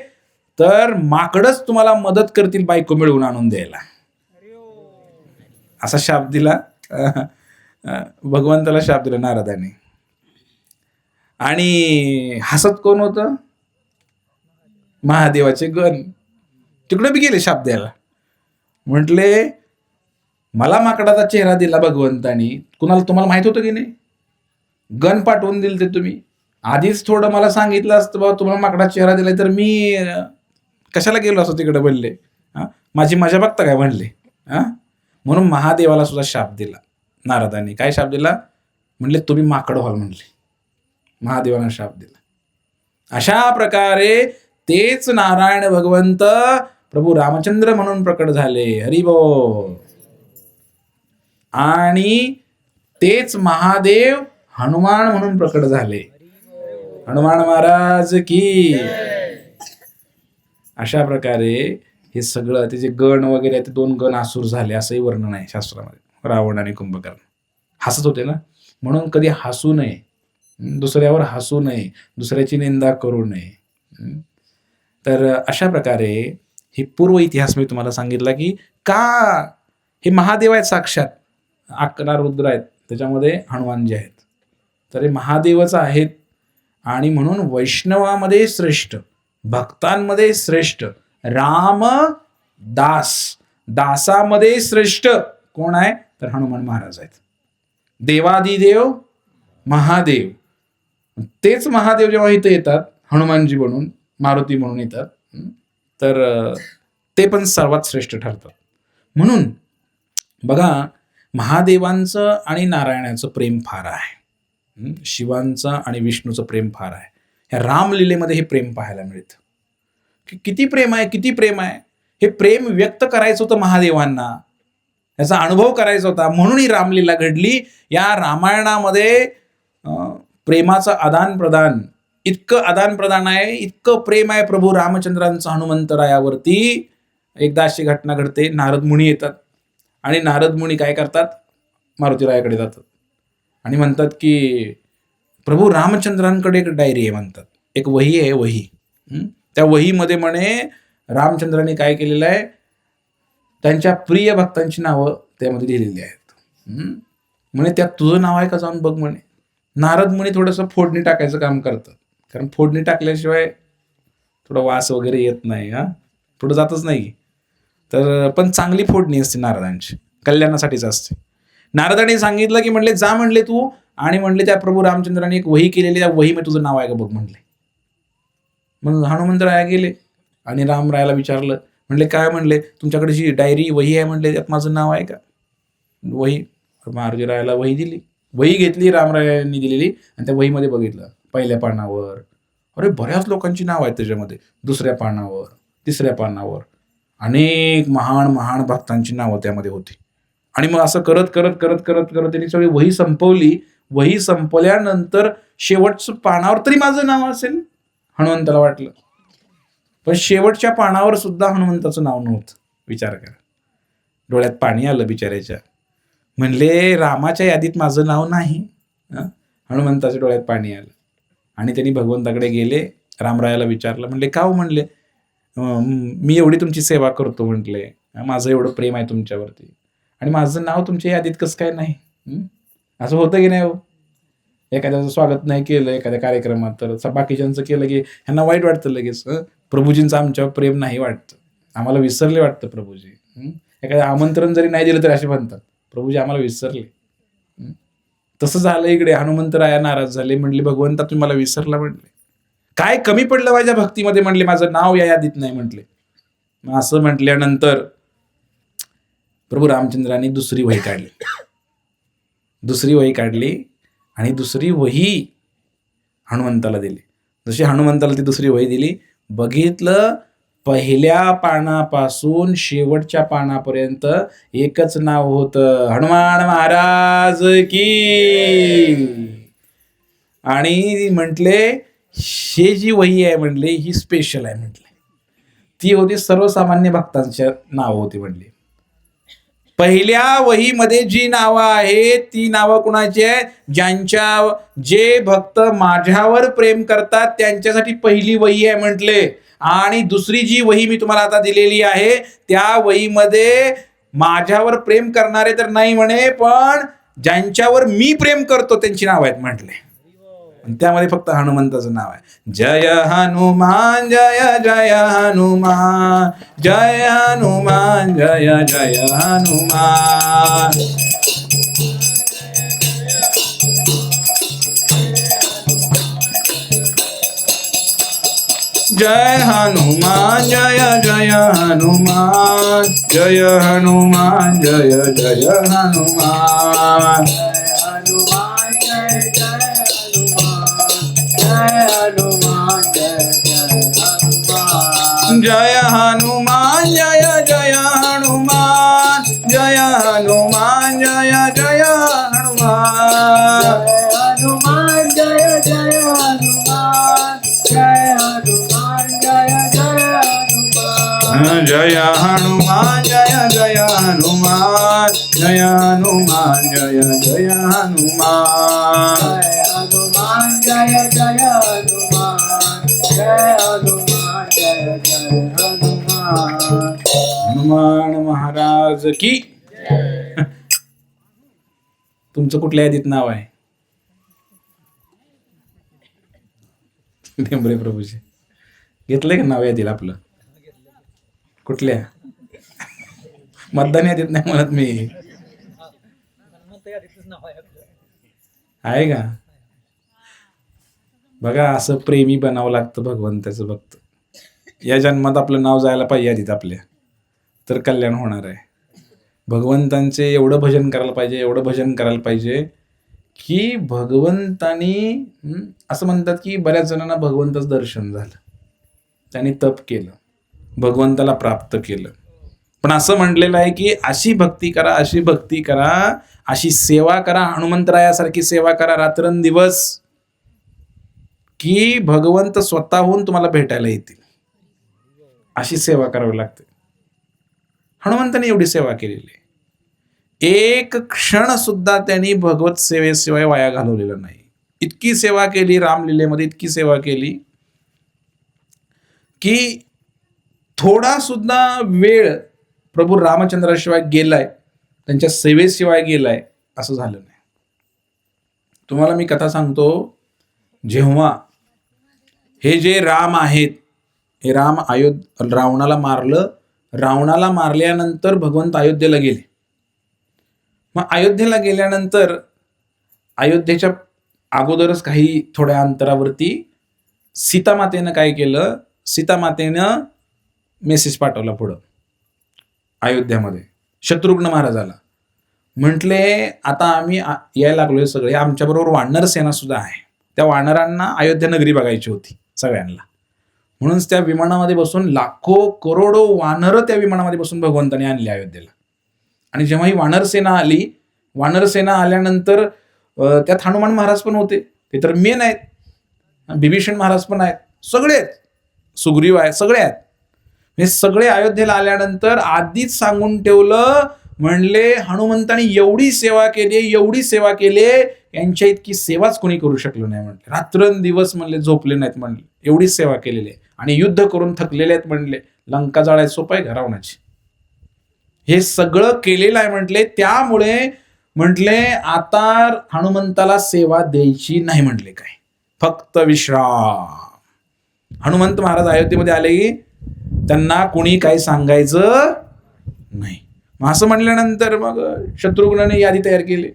तर माकडच तुम्हाला मदत करतील बायको मिळवून आणून द्यायला. असा शाप दिला भगवंताला, शाप दिला नारदाने. आणि हसत कोण होतं? महादेवाचे गण. तिकडे बी गेले शाप द्यायला. म्हटले मला माकडाचा चेहरा दिला भगवंतानी, कुणाला तुम्हाला माहित होतं की नाही? गण पाठवून दिले ते तुम्ही. आधीच थोडं मला सांगितलं असतं बाबा तुम्हाला माकडाचा चेहरा दिलाय, तर मी कशाला गेलो असतो तिकडे म्हणले. माझी मजा बघता काय म्हणले. म्हणून महादेवाला सुद्धा शाप दिला नारदांनी. काय शाप दिला? म्हणले तुम्ही माकड व्हाल म्हणले. महादेवाला शाप दिला. अशा प्रकारे तेच नारायण भगवंत प्रभू रामचंद्र म्हणून प्रकट झाले. हरिबोल. आणि तेच महादेव हनुमान म्हणून प्रकट झाले. हनुमान महाराज की. अशा प्रकारे हे सगळं, त्याचे गण वगैरे ते 2 गण असुर झाले असंही वर्णन आहे शास्त्रामध्ये. रावण आणि कुंभकर्ण हसत होते ना, म्हणून कधी हसू नये, दुसऱ्यावर हसू नये, दुसऱ्याची निंदा करू नये. तर अशा प्रकारे हे पूर्व इतिहास मी तुम्हाला सांगितला की का हे महादेव आहेत साक्षात. 11 रुद्र आहेत, त्याच्यामध्ये हनुमानजी आहेत. तर हे महादेवच आहेत. आणि म्हणून वैष्णवामध्ये श्रेष्ठ, भक्तांमध्ये श्रेष्ठ राम दास, दासामध्ये श्रेष्ठ कोण आहे? तर हनुमान महाराज आहेत. देवादिदेव महादेव. तेच महादेव जेव्हा इथे येतात हनुमानजी म्हणून, मारुती म्हणून येतात, तर ते पण सर्वात श्रेष्ठ ठरतात. म्हणून बघा, महादेवांचं आणि नारायणाचं प्रेम फार आहे, शिवांचं आणि विष्णूचं प्रेम फार आहे. ह्या रामलीलेमध्ये हे प्रेम पाहायला मिळतं की किती प्रेम आहे, किती प्रेम आहे. हे प्रेम व्यक्त करायचं होतं महादेवांना, याचा अनुभव करायचा होता, म्हणून ही रामलीला घडली. या रामायणामध्ये प्रेमाचं आदान प्रदान, इतकं आदान प्रदान आहे, इतकं प्रेम आहे प्रभू रामचंद्रांचं हनुमंतरायावरती. एकदा अशी घटना घडते, नारद मुनी येतात आणि नारद मुनी काय करतात? मारुतीरायाकडे जातात आणि म्हणतात की प्रभू रामचंद्रांकडे एक डायरी आहे म्हणतात, एक वही आहे, वही. त्या वहीमध्ये म्हणे रामचंद्रांनी काय केलेलं आहे, त्यांच्या प्रिय भक्तांची नावं त्यामध्ये लिहिलेली आहेत. म्हणे त्यात तुझं नाव आहे का, जाऊन बघ म्हणे. नारद मुनी थोडंसं फोडणी टाकायचं काम करतात, कारण फोडणी टाकल्याशिवाय थोडं वास वगैरे येत नाही, थोडं जातच नाही. तर पण चांगली फोडणी असते नारदांची, कल्याणासाठीच असते. नारदांनी सांगितलं की म्हणले जा म्हणले तू, आणि म्हणले त्या प्रभू रामचंद्रांनी एक वही केलेली, त्या वहीमध्ये तुझं नाव आहे का बघ म्हणले. मग हनुमंतराया गेले आणि रामरायाला विचारलं, म्हणले काय? म्हणले तुमच्याकडे जी डायरी वही आहे म्हणले, त्यात माझं नाव आहे का? वही. मारुतीरायाला वही दिली, वही घेतली रामरायांनी दिलेली, आणि त्या वहीमध्ये बघितलं पहिल्या पानावर अरे बऱ्याच लोकांची नाव आहेत त्याच्यामध्ये, दुसऱ्या पानावर, तिसऱ्या पानावर अनेक महान महान भक्तांची नावं त्यामध्ये होती. आणि मग असं करत करत करत करत करत त्यांनी सगळी वही संपवली. वही संपल्यानंतर शेवटच्या पानावर तरी माझं नाव असेल, हनुमंताला वाटलं. पण शेवटच्या पानावर सुद्धा हनुमंताचं नाव नव्हतं. विचार करा, डोळ्यात पाणी आलं बिचाऱ्याच्या. म्हणले रामाच्या यादीत माझं नाव नाही. हनुमंताच्या डोळ्यात पाणी आलं आणि त्यांनी भगवंताकडे गेले, रामरायाला विचारलं. म्हणले का हो? म्हणले मी एवढी तुमची सेवा करतो, म्हटले माझं एवढं प्रेम आहे तुमच्यावरती, आणि माझं नाव तुमच्या यादीत कसं काय नाही? असं होतं की नाही हो? एखाद्याचं स्वागत नाही केलं एखाद्या कार्यक्रमात, तर बाकीच्यांचं केलं की ह्यांना वाईट वाटतं लगेच. प्रभूजींचं आमच्यावर प्रेम नाही वाटतं, आम्हाला विसरले वाटतं प्रभूजी. एखाद्या आमंत्रण जरी नाही दिलं तरी असे म्हणतात प्रभूजी आम्हाला विसरले. तसं झालं इकडे. हनुमंतराया नाराज झाले, म्हणले भगवंता तुम्ही मला विसरला. म्हणले काय कमी पडलं माझ्या भक्तीमध्ये? म्हणले माझं नाव या यादीत नाही. म्हटले असं म्हटल्यानंतर प्रभू रामचंद्रांनी दुसरी वही काढली, दुसरी वही काढली आणि दुसरी वही हनुमंताला दिली. जशी हनुमंताला ती दुसरी वही दिली, बघितलं पहिल्या पानापासून शेवटच्या पानापर्यंत एकच नाव होतं, हनुमान महाराज की. आणि म्हटले हे जी वही आहे म्हटले ही स्पेशल आहे म्हटले. ती होती सर्वसामान्य भक्तांच्या नाव होती म्हटली. पहिल्या वहीमध्ये जी नावं आहेत ती नावं कुणाची आहे? जे भक्त माझ्यावर प्रेम करतात त्यांच्यासाठी पहिली वही आहे म्हटले. आणि दुसरी जी वही मी तुम्हाला आता दिलेली आहे त्या वहीमध्ये माझ्यावर प्रेम करणारे तर नाही म्हणे, पण ज्यांच्यावर मी प्रेम करतो त्यांची नाव आहेत म्हटले. त्यामध्ये फक्त हनुमंताचं नाव आहे. जय हनुमान जय जय हनुमान, जय हनुमान जय जय हनुमान. जय हनुमान जय जय हनुमान, जय हनुमान जय जय हनुमान. जय हनुमान जय जय हनुमान, जय हनुमान जय जय हनुमान. हनुमान जय जय हनुमान, जय हनुमान जय जय हनुमान. जय हनुमान जय जय हनुमान, जय हनुमान जय जय हनुमान. हनुमान जय जय हनुमान, जय हनुमान जय जय हनुमान. हनुमान महाराज की. तुमचं कुठल्या यादीत नाव आहे? ढेंबरे प्रभूचे घेतलंय का नाव यादीला आपलं? कुठल्या मतदान यादीत नाही म्हणत मी, आहे का? बघा असं प्रेमी बनावं लागतं भगवंताचं भक्त. या जन्मात आपलं नाव जायला पाहिजे यादीत आपल्या, तर कल्याण होणार आहे. भगवंतांचे एवढं भजन करायला पाहिजे, एवढं भजन करायला पाहिजे की भगवंतानी असं म्हणतात की बऱ्याच जणांना भगवंताचं दर्शन झालं, त्यांनी तप केलं, भगवंताला प्राप्त केलं. पण असं म्हटलेलं आहे की अशी भक्ती करा, अशी भक्ती करा, अशी सेवा करा, हनुमंतरायासारखी सेवा करा रात्रंदिवस, की भगवंत स्वतःहून तुम्हाला भेटायला येतील. अशी सेवा करावी लागते. हनुमंताने एवढी सेवा केलेली आहे. एक क्षण सुद्धा त्यांनी भगवत सेवेशिवाय वाया घालवलेला नाही. इतकी सेवा केली रामलीलेमध्ये, इतकी सेवा केली की थोडा सुद्धा वेळ प्रभू रामचंद्राशिवाय गेलाय, त्यांच्या सेवेशिवाय गेलाय असं झालं नाही. तुम्हाला मी कथा सांगतो. जेव्हा हे जे राम आहेत, हे राम रावणाला मारलं. रावणाला मारल्यानंतर भगवंत अयोध्येला गेले. मग अयोध्येला गेल्यानंतर अयोध्येच्या अगोदरच काही थोड्या अंतरावरती सीतामातेनं काय केलं, सीतामातेनं मेसेज पाठवला पुढं अयोध्यामध्ये शत्रुघ्न महाराजाला. म्हटले आता आम्ही यायला लागलोय सगळे, आमच्याबरोबर वानर सेना सुद्धा आहे. त्या वानरांना अयोध्या नगरी बघायची होती सगळ्यांना. म्हणून त्या विमानामध्ये बसून लाखो करोडो वानर त्या विमानामध्ये बसून भगवंताने आणले अयोध्येला. आणि जेव्हा ही वानरसेना आली, वानरसेना आल्यानंतर त्यात हनुमान महाराज पण होते, ते तर मेन आहेत. बिभीषण महाराज पण आहेत, सगळे आहेत, सुग्रीव आहेत, सगळे आहेत. हे सगळे अयोध्येला आल्यानंतर आधीच सांगून ठेवलं, म्हणले हनुमंताने एवढी सेवा केली, एवढी सेवा केली, यांच्या इतकी सेवाच कोणी करू शकलो नाही. म्हणले रात्रंदिवस म्हणले झोपले नाहीत, म्हणले एवढी सेवा केलेली आहे. आणि युद्ध करून थकलेले आहेत म्हणले, लंका जाळायला सोपं आहे घरावण्याची. हे सगळं केलेलं आहे म्हटले. त्यामुळे म्हटले आता हनुमंताला सेवा द्यायची नाही म्हटले, काय फक्त विश्राम. हनुमंत महाराज अयोध्येमध्ये आले की त्यांना कोणी काही सांगायचं नाही. मग असं म्हणल्यानंतर मग शत्रुघ्नाने यादी तयार केली.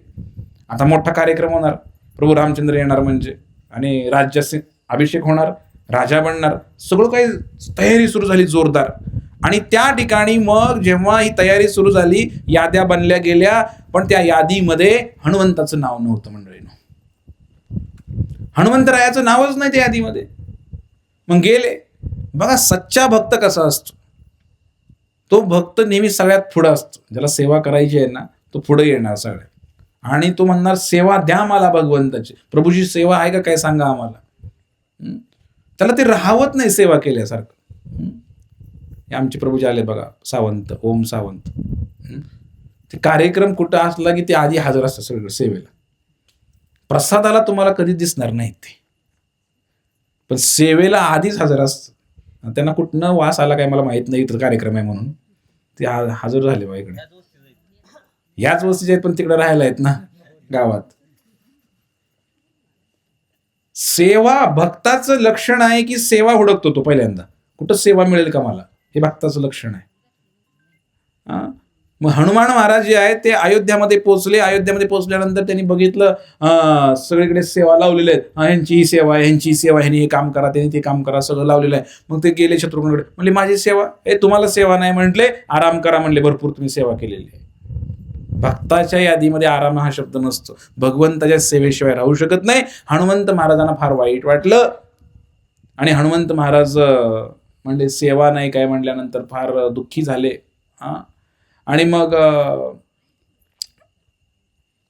आता मोठा कार्यक्रम होणार, प्रभू रामचंद्र येणार म्हणजे, आणि राज्याचे अभिषेक होणार, राजा बनणार, सगळं काही तयारी सुरू झाली जोरदार. आणि त्या ठिकाणी मग जेव्हा ही तयारी सुरू झाली, याद्या बनल्या गेल्या, पण त्या यादीमध्ये हनुमंताचं नाव नव्हतं मंडळीनं. हनुमंतरायाचं नावच नाही त्या यादीमध्ये. मग गेले. बघा सच्चा भक्त कसा असतो, तो भक्त नेहमी सगळ्यात पुढं असतो. ज्याला सेवा करायची आहे ना, तो पुढे येणार सगळ्यात. आणि तो म्हणणार सेवा द्या मला भगवंताची. प्रभूची सेवा आहे का काय सांगा आम्हाला. त्याला ते राहवत नाही सेवा केल्यासारखं. हे आमचे प्रभूजी आले बघा, सावंत, ओम सावंत. ते कार्यक्रम कुठं असला की ते आधी हजर असतात सगळं सेवेला. प्रसादाला तुम्हाला कधी दिसणार नाही ते, पण सेवेला आधीच हजर असतं. त्यांना कुठनं वास आला काय मला माहित नाही, इथं कार्यक्रम आहे म्हणून ते हजर झाले बा इकडे. याच वस्तीचे आहेत पण तिकडे राहायला आहेत ना गावात. सेवा भक्ताचं लक्षण आहे की सेवा हुडकतो तो पहिल्यांदा. कुठं सेवा मिळेल का मला, हे भक्ताचं लक्षण आहे. मग हनुमान महाराज जे आहेत ते अयोध्यामध्ये पोहोचले. अयोध्यामध्ये पोहोचल्यानंतर त्यांनी बघितलं सगळीकडे सेवा लावलेल्या आहेत. ह्यांची ही सेवा, ह्यांची सेवा, ह्यांनी हे काम करा, त्यांनी ते काम करा, सगळं लावलेलं आहे. मग ते गेले शत्रुघ्नकडे, म्हणले माझी सेवा, तुम्हाला सेवा नाही म्हटले, आराम करा म्हणले, भरपूर तुम्ही सेवा केलेली आहे. भक्ताच्या यादीमध्ये आराम हा शब्द नसतो. भगवंताच्या सेवेशिवाय राहू शकत नाही. हनुमंत महाराजांना फार वाईट वाटलं आणि हनुमंत महाराज म्हणले सेवा नाही काय म्हटल्यानंतर फार दुःखी झाले. आणि मग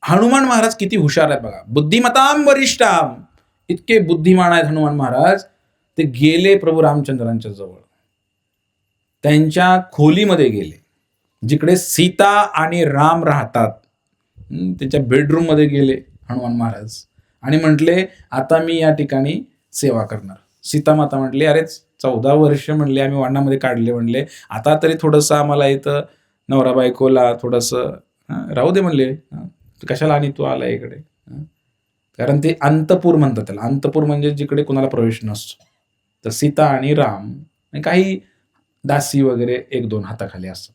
हनुमान महाराज किती हुशार आहेत बघा. बुद्धिमताम वरिष्ठाम, इतके बुद्धिमान आहेत हनुमान महाराज. ते गेले प्रभू रामचंद्रांच्या जवळ, त्यांच्या खोलीमध्ये गेले जिकडे सीता आणि राम राहतात. त्यांच्या बेडरूम मध्ये गेले हनुमान महाराज आणि म्हटले आता मी या ठिकाणी सेवा करणार. सीता माता म्हटली अरे 14 वर्ष म्हणले आम्ही वाणामध्ये काढले, म्हणले आता तरी थोडंसं आम्हाला इथं नवरा बायकोला थोडंसं राहू दे म्हणले, कशाला आणि तू आला इकडे. कारण ते अंतपूर म्हणतात त्याला. अंतपूर म्हणजे जिकडे कोणाला प्रवेश नसतो. तर सीता आणि राम आणि काही दासी वगैरे 1-2 हाताखाली असतात.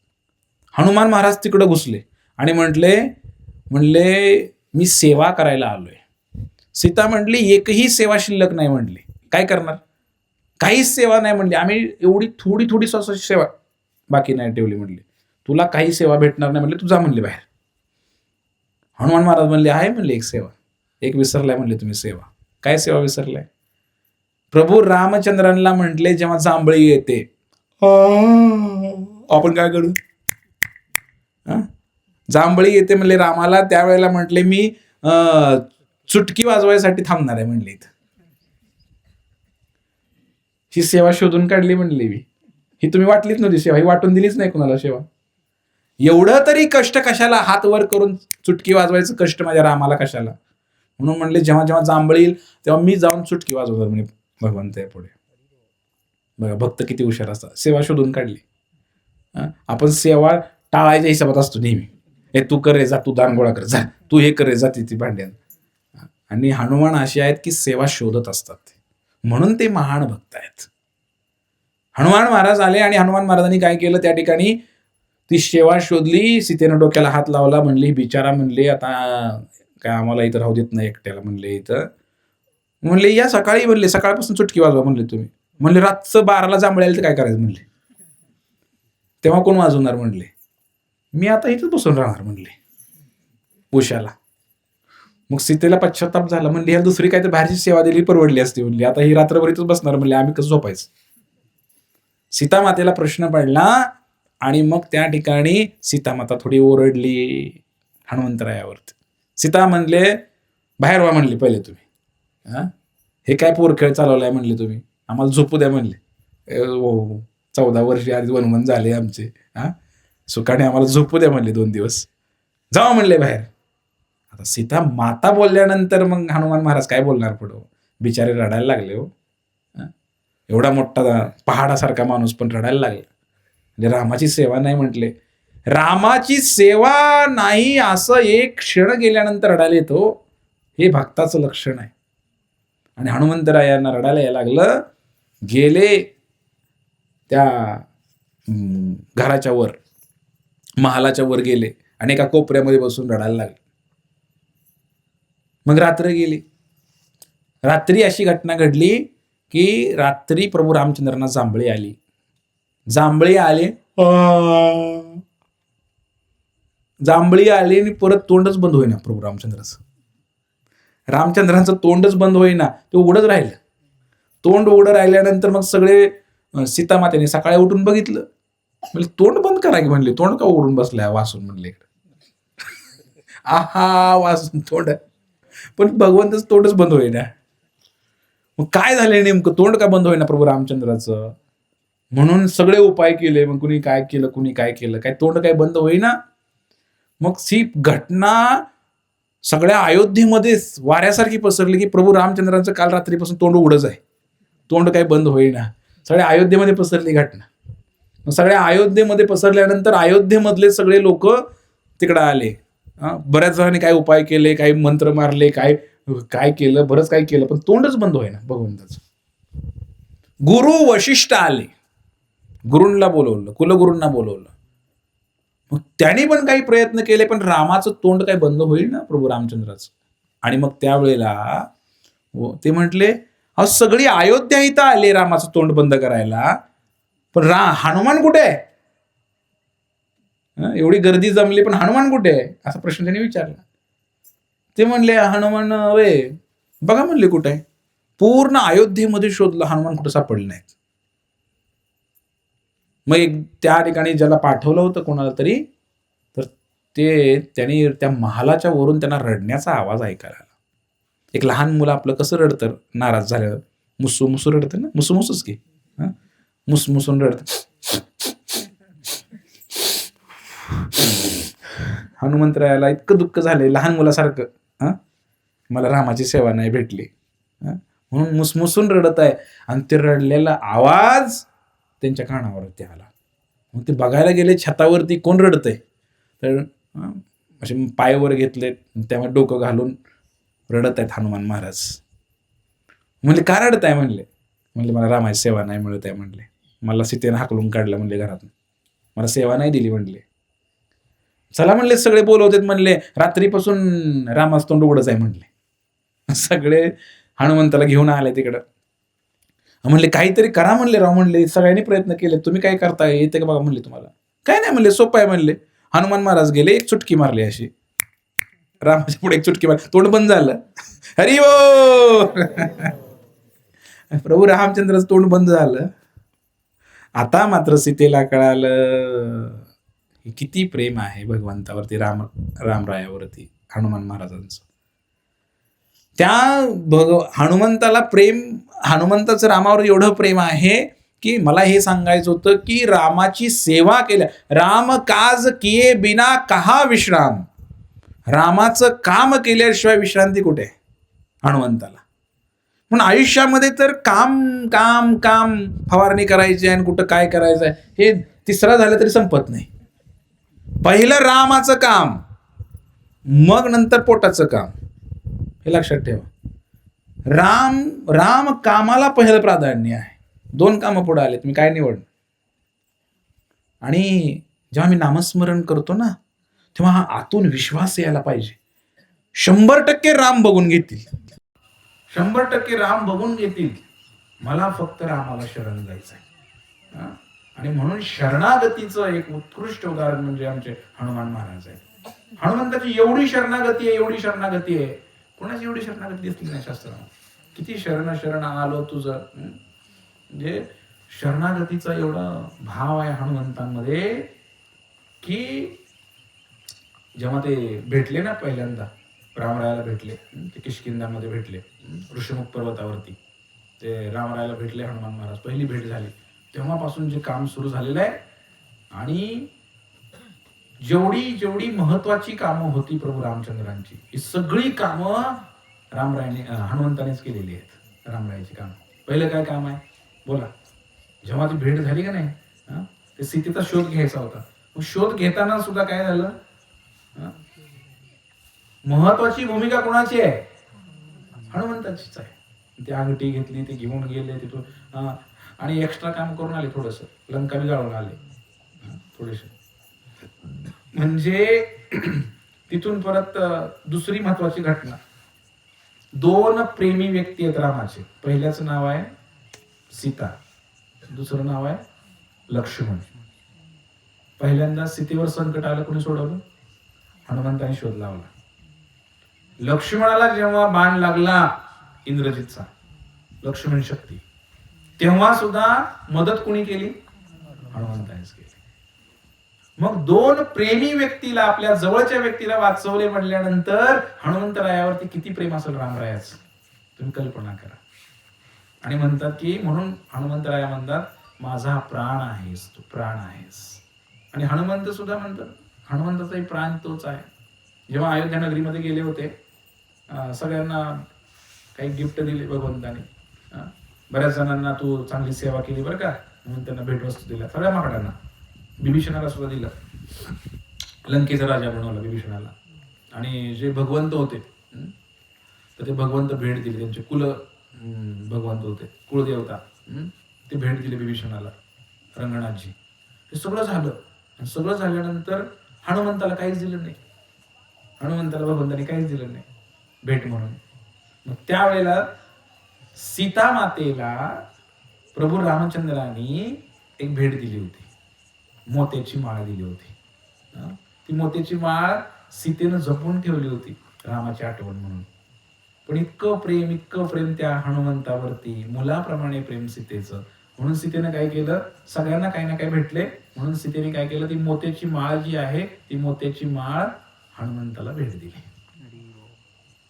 हनुमान महाराज तिकडे घुसले आणि म्हणले मी सेवा करायला आलोय. सीता म्हटली एकही सेवा शिल्लक नाही म्हणली. काय करणार, काहीच सेवा नाही म्हणली. आम्ही एवढी थोडी स्वतःची सेवा बाकी नाही ठेवली म्हणली. तुला काही सेवा भेटणार नाही म्हणले, तू जा म्हणले बाहेर. हनुमान महाराज म्हणले आहे म्हणले एक सेवा, एक विसरलाय म्हणले तुम्ही सेवा. काय सेवा विसरलाय. प्रभू रामचंद्रांना म्हटले जेव्हा जांभळी येते आपण काय करू, जांभळी येते म्हणले रामाला, त्यावेळेला म्हटले मी चुटकी वाजवायसाठी थांबणार आहे म्हणले. इथं ही सेवा शोधून काढली म्हणली मी. ही तुम्ही वाटलीच नव्हती सेवा, ही वाटून दिलीच नाही कुणाला सेवा. एवढं तरी कष्ट कशाला, हात वर करून चुटकी वाजवायचं कष्ट माझ्या रामाला कशाला. म्हणून म्हणले जेव्हा जेव्हा जांभळी येईल तेव्हा मी जाऊन चुटकी वाजवणार म्हणे भगवंत आहे पुढे. बघा भक्त किती हुशार असतात, सेवा शोधून काढली. आपण सेवा टाळायच्या हिशोबात असतो नेहमी. हे तू करे जा, तू दान गोळा कर जा, तू हे करे जा ती भांड्यान. आणि हनुमान असे आहेत की सेवा शोधत असतात, म्हणून ते महान भक्त आहेत. हनुमान महाराज आले आणि हनुमान महाराजांनी काय केलं, त्या ठिकाणी ती सेवा शोधली. सीतेनं डोक्याला हात लावला, म्हणली बिचारा म्हणले आता काय आम्हाला इथं राहू देत नाही एकट्याला म्हणले इथं. म्हणले या सकाळी म्हणले सकाळपासून चुटकी वाजवा म्हणले तुम्ही. म्हणले रातचं 12ला जांभळी आली तर काय करायचं म्हणले, तेव्हा कोण वाजवणार म्हणले. मी आता इथंच बसून राहणार म्हणले उशाला. मग सीतेला पश्चाताप झाला, म्हणली ह्या दुसरी काय तर बाहेरची सेवा दिली परवडली असती म्हणली, आता ही रात्रभर इथंच बसणार म्हणले, आम्ही कसं झोपायचं. सीता मातेला प्रश्न पडला आणि मग त्या ठिकाणी सीता माता थोडी ओरडली हनुमंतरायावरती. सीता म्हणले बाहेर व्हा म्हणली पहिले तुम्ही, हे काय पोरखेळ चालवलाय म्हणले तुम्ही, आम्हाला झोपू द्या म्हणले. 14 वर्ष आधी वनवन झाले आमचे, सुखाने आम्हाला झोपू द्या म्हणले 2 दिवस, जावा म्हणले बाहेर. आता सीता माता बोलल्यानंतर मग हनुमान महाराज काय बोलणार पुढं, बिचारे रडायला लागले. हो एवढा मोठा पहाडासारखा माणूस पण रडायला लागला. म्हणजे रामाची सेवा नाही म्हटले, रामाची सेवा नाही असं एक क्षण गेल्यानंतर रडायला येतो, हे भक्ताचं लक्षण आहे. आणि हनुमंतरायांना रडायला यायला लागलं. गेले त्या घराच्या वर, महालाच्या वर गेले आणि एका कोपऱ्यामध्ये बसून रडायला लागले. मग रात्र गेली. रात्री अशी घटना घडली की रात्री प्रभू रामचंद्रांना जांभळी आली. जांभळी आली आणि परत तोंडच बंद होईना प्रभू रामचंद्राचं. रामचंद्रांचं तोंडच बंद होईना, ते उघडच राहिलं. तोंड उघडं राहिल्यानंतर मग सगळे सीतामातेने सकाळी उठून बघितलं, म्हणजे तोंड बंद करा की म्हणले, तोंड का उघडून बसलाय वासून म्हणले. आहा वाजून तोंड, पण भगवंतच तोंडच बंद होईना. मग काय झालंय नेमकं, तोंड का बंद होईना प्रभू रामचंद्राचं? म्हणून सगळे उपाय केले, मग कुणी काय केलं, कुणी काय केलं, काय तोंड काय बंद होईना. मग ती घटना सगळ्या अयोध्येमध्ये वाऱ्यासारखी पसरली की प्रभू रामचंद्रांचं काल रात्रीपासून तोंड उघडच आहे, तोंड काही बंद होईना. सगळ्या अयोध्येमध्ये पसरली घटना. मग सगळ्या अयोध्येमध्ये पसरल्यानंतर अयोध्येमधले सगळे लोक तिकडे आले. बऱ्याच जणांनी काय उपाय केले, काही मंत्र मारले, काय काय केलं, बरंच काय केलं, पण तोंडच बंद होईना भगवंताचं. गुरु वशिष्ठ आले, गुरूंना बोलवलं, कुलगुरूंना बोलवलं. मग त्यांनी पण काही प्रयत्न केले, पण रामाचं तोंड काही बंद होईल ना प्रभू रामचंद्राचं. आणि मग त्यावेळेला ते म्हटले, अहो सगळी अयोध्या इथं आले रामाचं तोंड बंद करायला, पण हनुमान कुठे आहे? एवढी गर्दी जमली, पण हनुमान कुठे आहे, असा प्रश्न त्यांनी विचारला. ते म्हणले, हनुमान वे बघा म्हणले कुठे आहे. पूर्ण अयोध्येमध्ये शोधलं, हनुमान कुठं सापडले नाहीत. मग एक त्या ठिकाणी ज्याला पाठवलं होतं कोणाला तरी, तर त्यांनी त्या महालाच्या वरून त्यांना रडण्याचा आवाज ऐकायला आला. एक लहान मुलं आपलं कसं रडतं नाराज झाल्यावर, मुसू मुसू रडतं ना, मुसू मुसूच की, मुसमुसून रडत. हनुमंतरायाला इतकं दुःख झालंय लहान मुलासारखं, मला रामाची सेवा नाही भेटली म्हणून मुसमुसून रडत आहे. आणि ते रडलेला आवाज त्यांच्या कानावरती आला. मग ते बघायला गेले छतावरती कोण रडतंय, तर असे पायावर घेतले, त्यामुळे डोकं घालून रडत आहेत हनुमान महाराज. म्हणले का रडत आहे? म्हणले मला रामाची सेवा नाही मिळत आहे. म्हणले मला सीतेनं हाकलून काढलं, म्हणले घरातून, मला सेवा नाही दिली. म्हणले चला म्हणले सगळे बोलवतेत, म्हणले रात्रीपासून रामाचं तोंड उघडच आहे. म्हणले सगळे हनुमंताला घेऊन आले तिकडं. म्हणले काहीतरी करा म्हणले, राव म्हणले सगळ्यांनी प्रयत्न केले, तुम्ही काय करताय, येते का बघा म्हणले तुम्हाला. काय नाही म्हणले, सोपं आहे म्हणले. हनुमान महाराज गेले, एक चुटकी मारली अशी रामाच्या पुढे, एक चुटकी मारली, तोंड बंद झालं. हरी ओ प्रभू रामचंद्राचं तोंड बंद झालं. आता मात्र सीतेला कळालं किती प्रेम आहे भगवंतावरती, रामरायावरती हनुमान महाराजांचं. त्या हनुमंताला प्रेम, हनुमंताचं रामावर एवढं प्रेम आहे की मला हे सांगायचं होतं की रामाची सेवा केल्या, राम काज किए बिना कहा विश्राम, रामाचं काम केल्याशिवाय विश्रांती कुठे हनुमंताला. म्हणून आयुष्यामध्ये तर काम काम काम, फवारणी करायची आणि कुठं काय करायचं आहे हे तिसरा झालं तरी संपत नाही. पहिलं रामाचं काम, मग नंतर पोटाचं काम, हे लक्षात ठेवा. राम कामाला पहिलं प्राधान्य आहे. 2 कामं पुढे आले, तुम्ही काय निवड. आणि जेव्हा मी नामस्मरण करतो ना, तेव्हा हा आतून विश्वास यायला पाहिजे, 100% राम बघून घेतील, 100% राम बघून घेतील, मला फक्त रामाला शरण जायचंय. आणि म्हणून शरणागतीचं एक उत्कृष्ट उदाहरण म्हणजे आमचे हनुमान महाराज आहेत. हनुमंताची एवढी शरणागती आहे, एवढी शरणागती आहे, कोणाची एवढी शरणागती असली नाही शास्त्रात. किती शरण आलो तुझं, म्हणजे शरणागतीचा एवढा भाव आहे हनुमंतांमध्ये की जेव्हा ते भेटले ना पहिल्यांदा रामरायाला भेटले, ते किष्किंधामध्ये भेटले, ऋषमुख पर्वतावरती ते रामरायाला भेटले हनुमान महाराज, पहिली भेट झाली तेव्हापासून जे काम सुरू झालेलं आहे. आणि जेवढी महत्वाची कामं होती प्रभू रामचंद्रांची, ही सगळी कामं हनुमंतानेच केलेली आहेत. रामरायाची काम, पहिलं काय काम आहे बोला. जेव्हा ती भेट झाली का नाही, ते सीतेचा शोध घ्यायचा होता. मग शोध घेताना सुद्धा काय झालं, महत्वाची भूमिका कोणाची आहे, हनुमंताचीच आहे. ती अंगठी घेतली, ती घेऊन गेले तिथून, आणि एक्स्ट्रा काम करून आले, थोडस लंका बी जाळून आले थोडेसे. म्हणजे तिथून परत दुसरी महत्वाची घटना, 2 प्रेमी व्यक्ती आहेत रामाचे. पहिल्याचं नाव आहे सीता, दुसरं नाव आहे लक्ष्मण. पहिल्यांदा सीतेवर संकट आलं, कोणी सोडवलं, हनुमंताने शोध लावला. लक्ष्मणाला जेव्हा बाण लागला इंद्रजितचा, लक्ष्मण शक्ती, तेव्हा सुद्धा मदत कोणी केली, हनुमंतानेच केली. मग दोन प्रेमी व्यक्तीला, आपल्या जवळच्या व्यक्तीला वाचवले म्हणल्यानंतर हनुमंतरायावरती किती प्रेम असेल रामरायाचं, तुम्ही कल्पना करा. आणि म्हणतात की, म्हणून हनुमंतराया म्हणतात, माझा प्राण आहेस तू, प्राण आहेस. आणि हनुमंत सुद्धा म्हणतात, हनुमंताचाही प्राण तोच आहे. जेव्हा अयोध्या नगरीमध्ये गेले होते, सगळ्यांना काही गिफ्ट दिले भगवंताने. बऱ्याच जणांना तू चांगली सेवा केली बरं का, म्हणून त्यांना भेटवस्तू दिल्या, सगळ्या माकडांना. बिभीषणाला सुद्धा दिलं, लंकेचा राजा बनवला बिभीषणाला. आणि जे भगवंत होते तर ते भगवंत भेट दिली, त्यांचे कुल भगवंत होते, कुळदेवता, ते भेट दिली बिभीषणाला, रंगनाथजी. हे सगळं झालं. आणि सगळं झाल्यानंतर हनुमंताला काहीच दिलं नाही, हनुमंताला भगवंताने काहीच दिलं नाही भेट म्हणून. मग त्यावेळेला सीता मातेला प्रभू रामचंद्रांनी एक भेट दिली होती, मोत्याची माळ दिली होती. ती मोत्याची माळ सीतेनं जपून ठेवली होती रामाची आठवण म्हणून. पण इतकं प्रेम त्या हनुमंतावरती, मुलाप्रमाणे प्रेम सीतेचं. म्हणून सीतेनं काय केलं, सगळ्यांना काही ना काही भेटले म्हणून सीतेने काय केलं, ती मोत्याची माळ जी आहे, ती मोत्याची माळ हनुमंताला भेट दिली.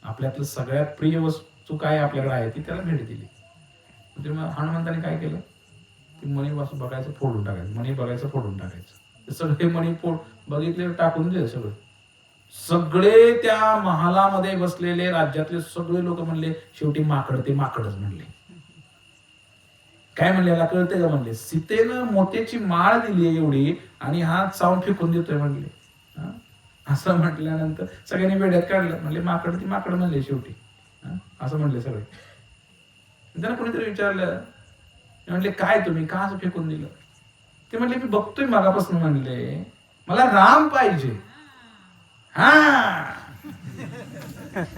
आपल्यातलं सगळ्यात प्रिय वस्तू काय आपल्याकडे आहे ती त्याला भेट दिली. हनुमंताने काय केलं, ती मणी बघायचं फोडून टाकायचं, मणी बघायचं फोडून टाकायचं. सगळे मणी बघितले टाकून दिले सगळं. सगळे त्या महालामध्ये बसलेले राज्यातले सगळे लोक म्हणले, शेवटी माकड ते माकडच म्हणले. काय म्हणले, याला कळते का म्हणले, सीतेनं मोत्याची माळ दिली एवढी आणि हा चावून फेकून देतोय म्हणले. असं म्हटल्यानंतर सगळ्यांनी वेड्यात काढलं, म्हणले माकड ती माकड म्हणले शेवटी, असं म्हणले सगळे. त्यांना कोणीतरी विचारलं, म्हणले काय तुम्ही का असं फेकून दिलं. ते म्हणले मी बघतोय मागापासून, म्हणले मला राम पाहिजे.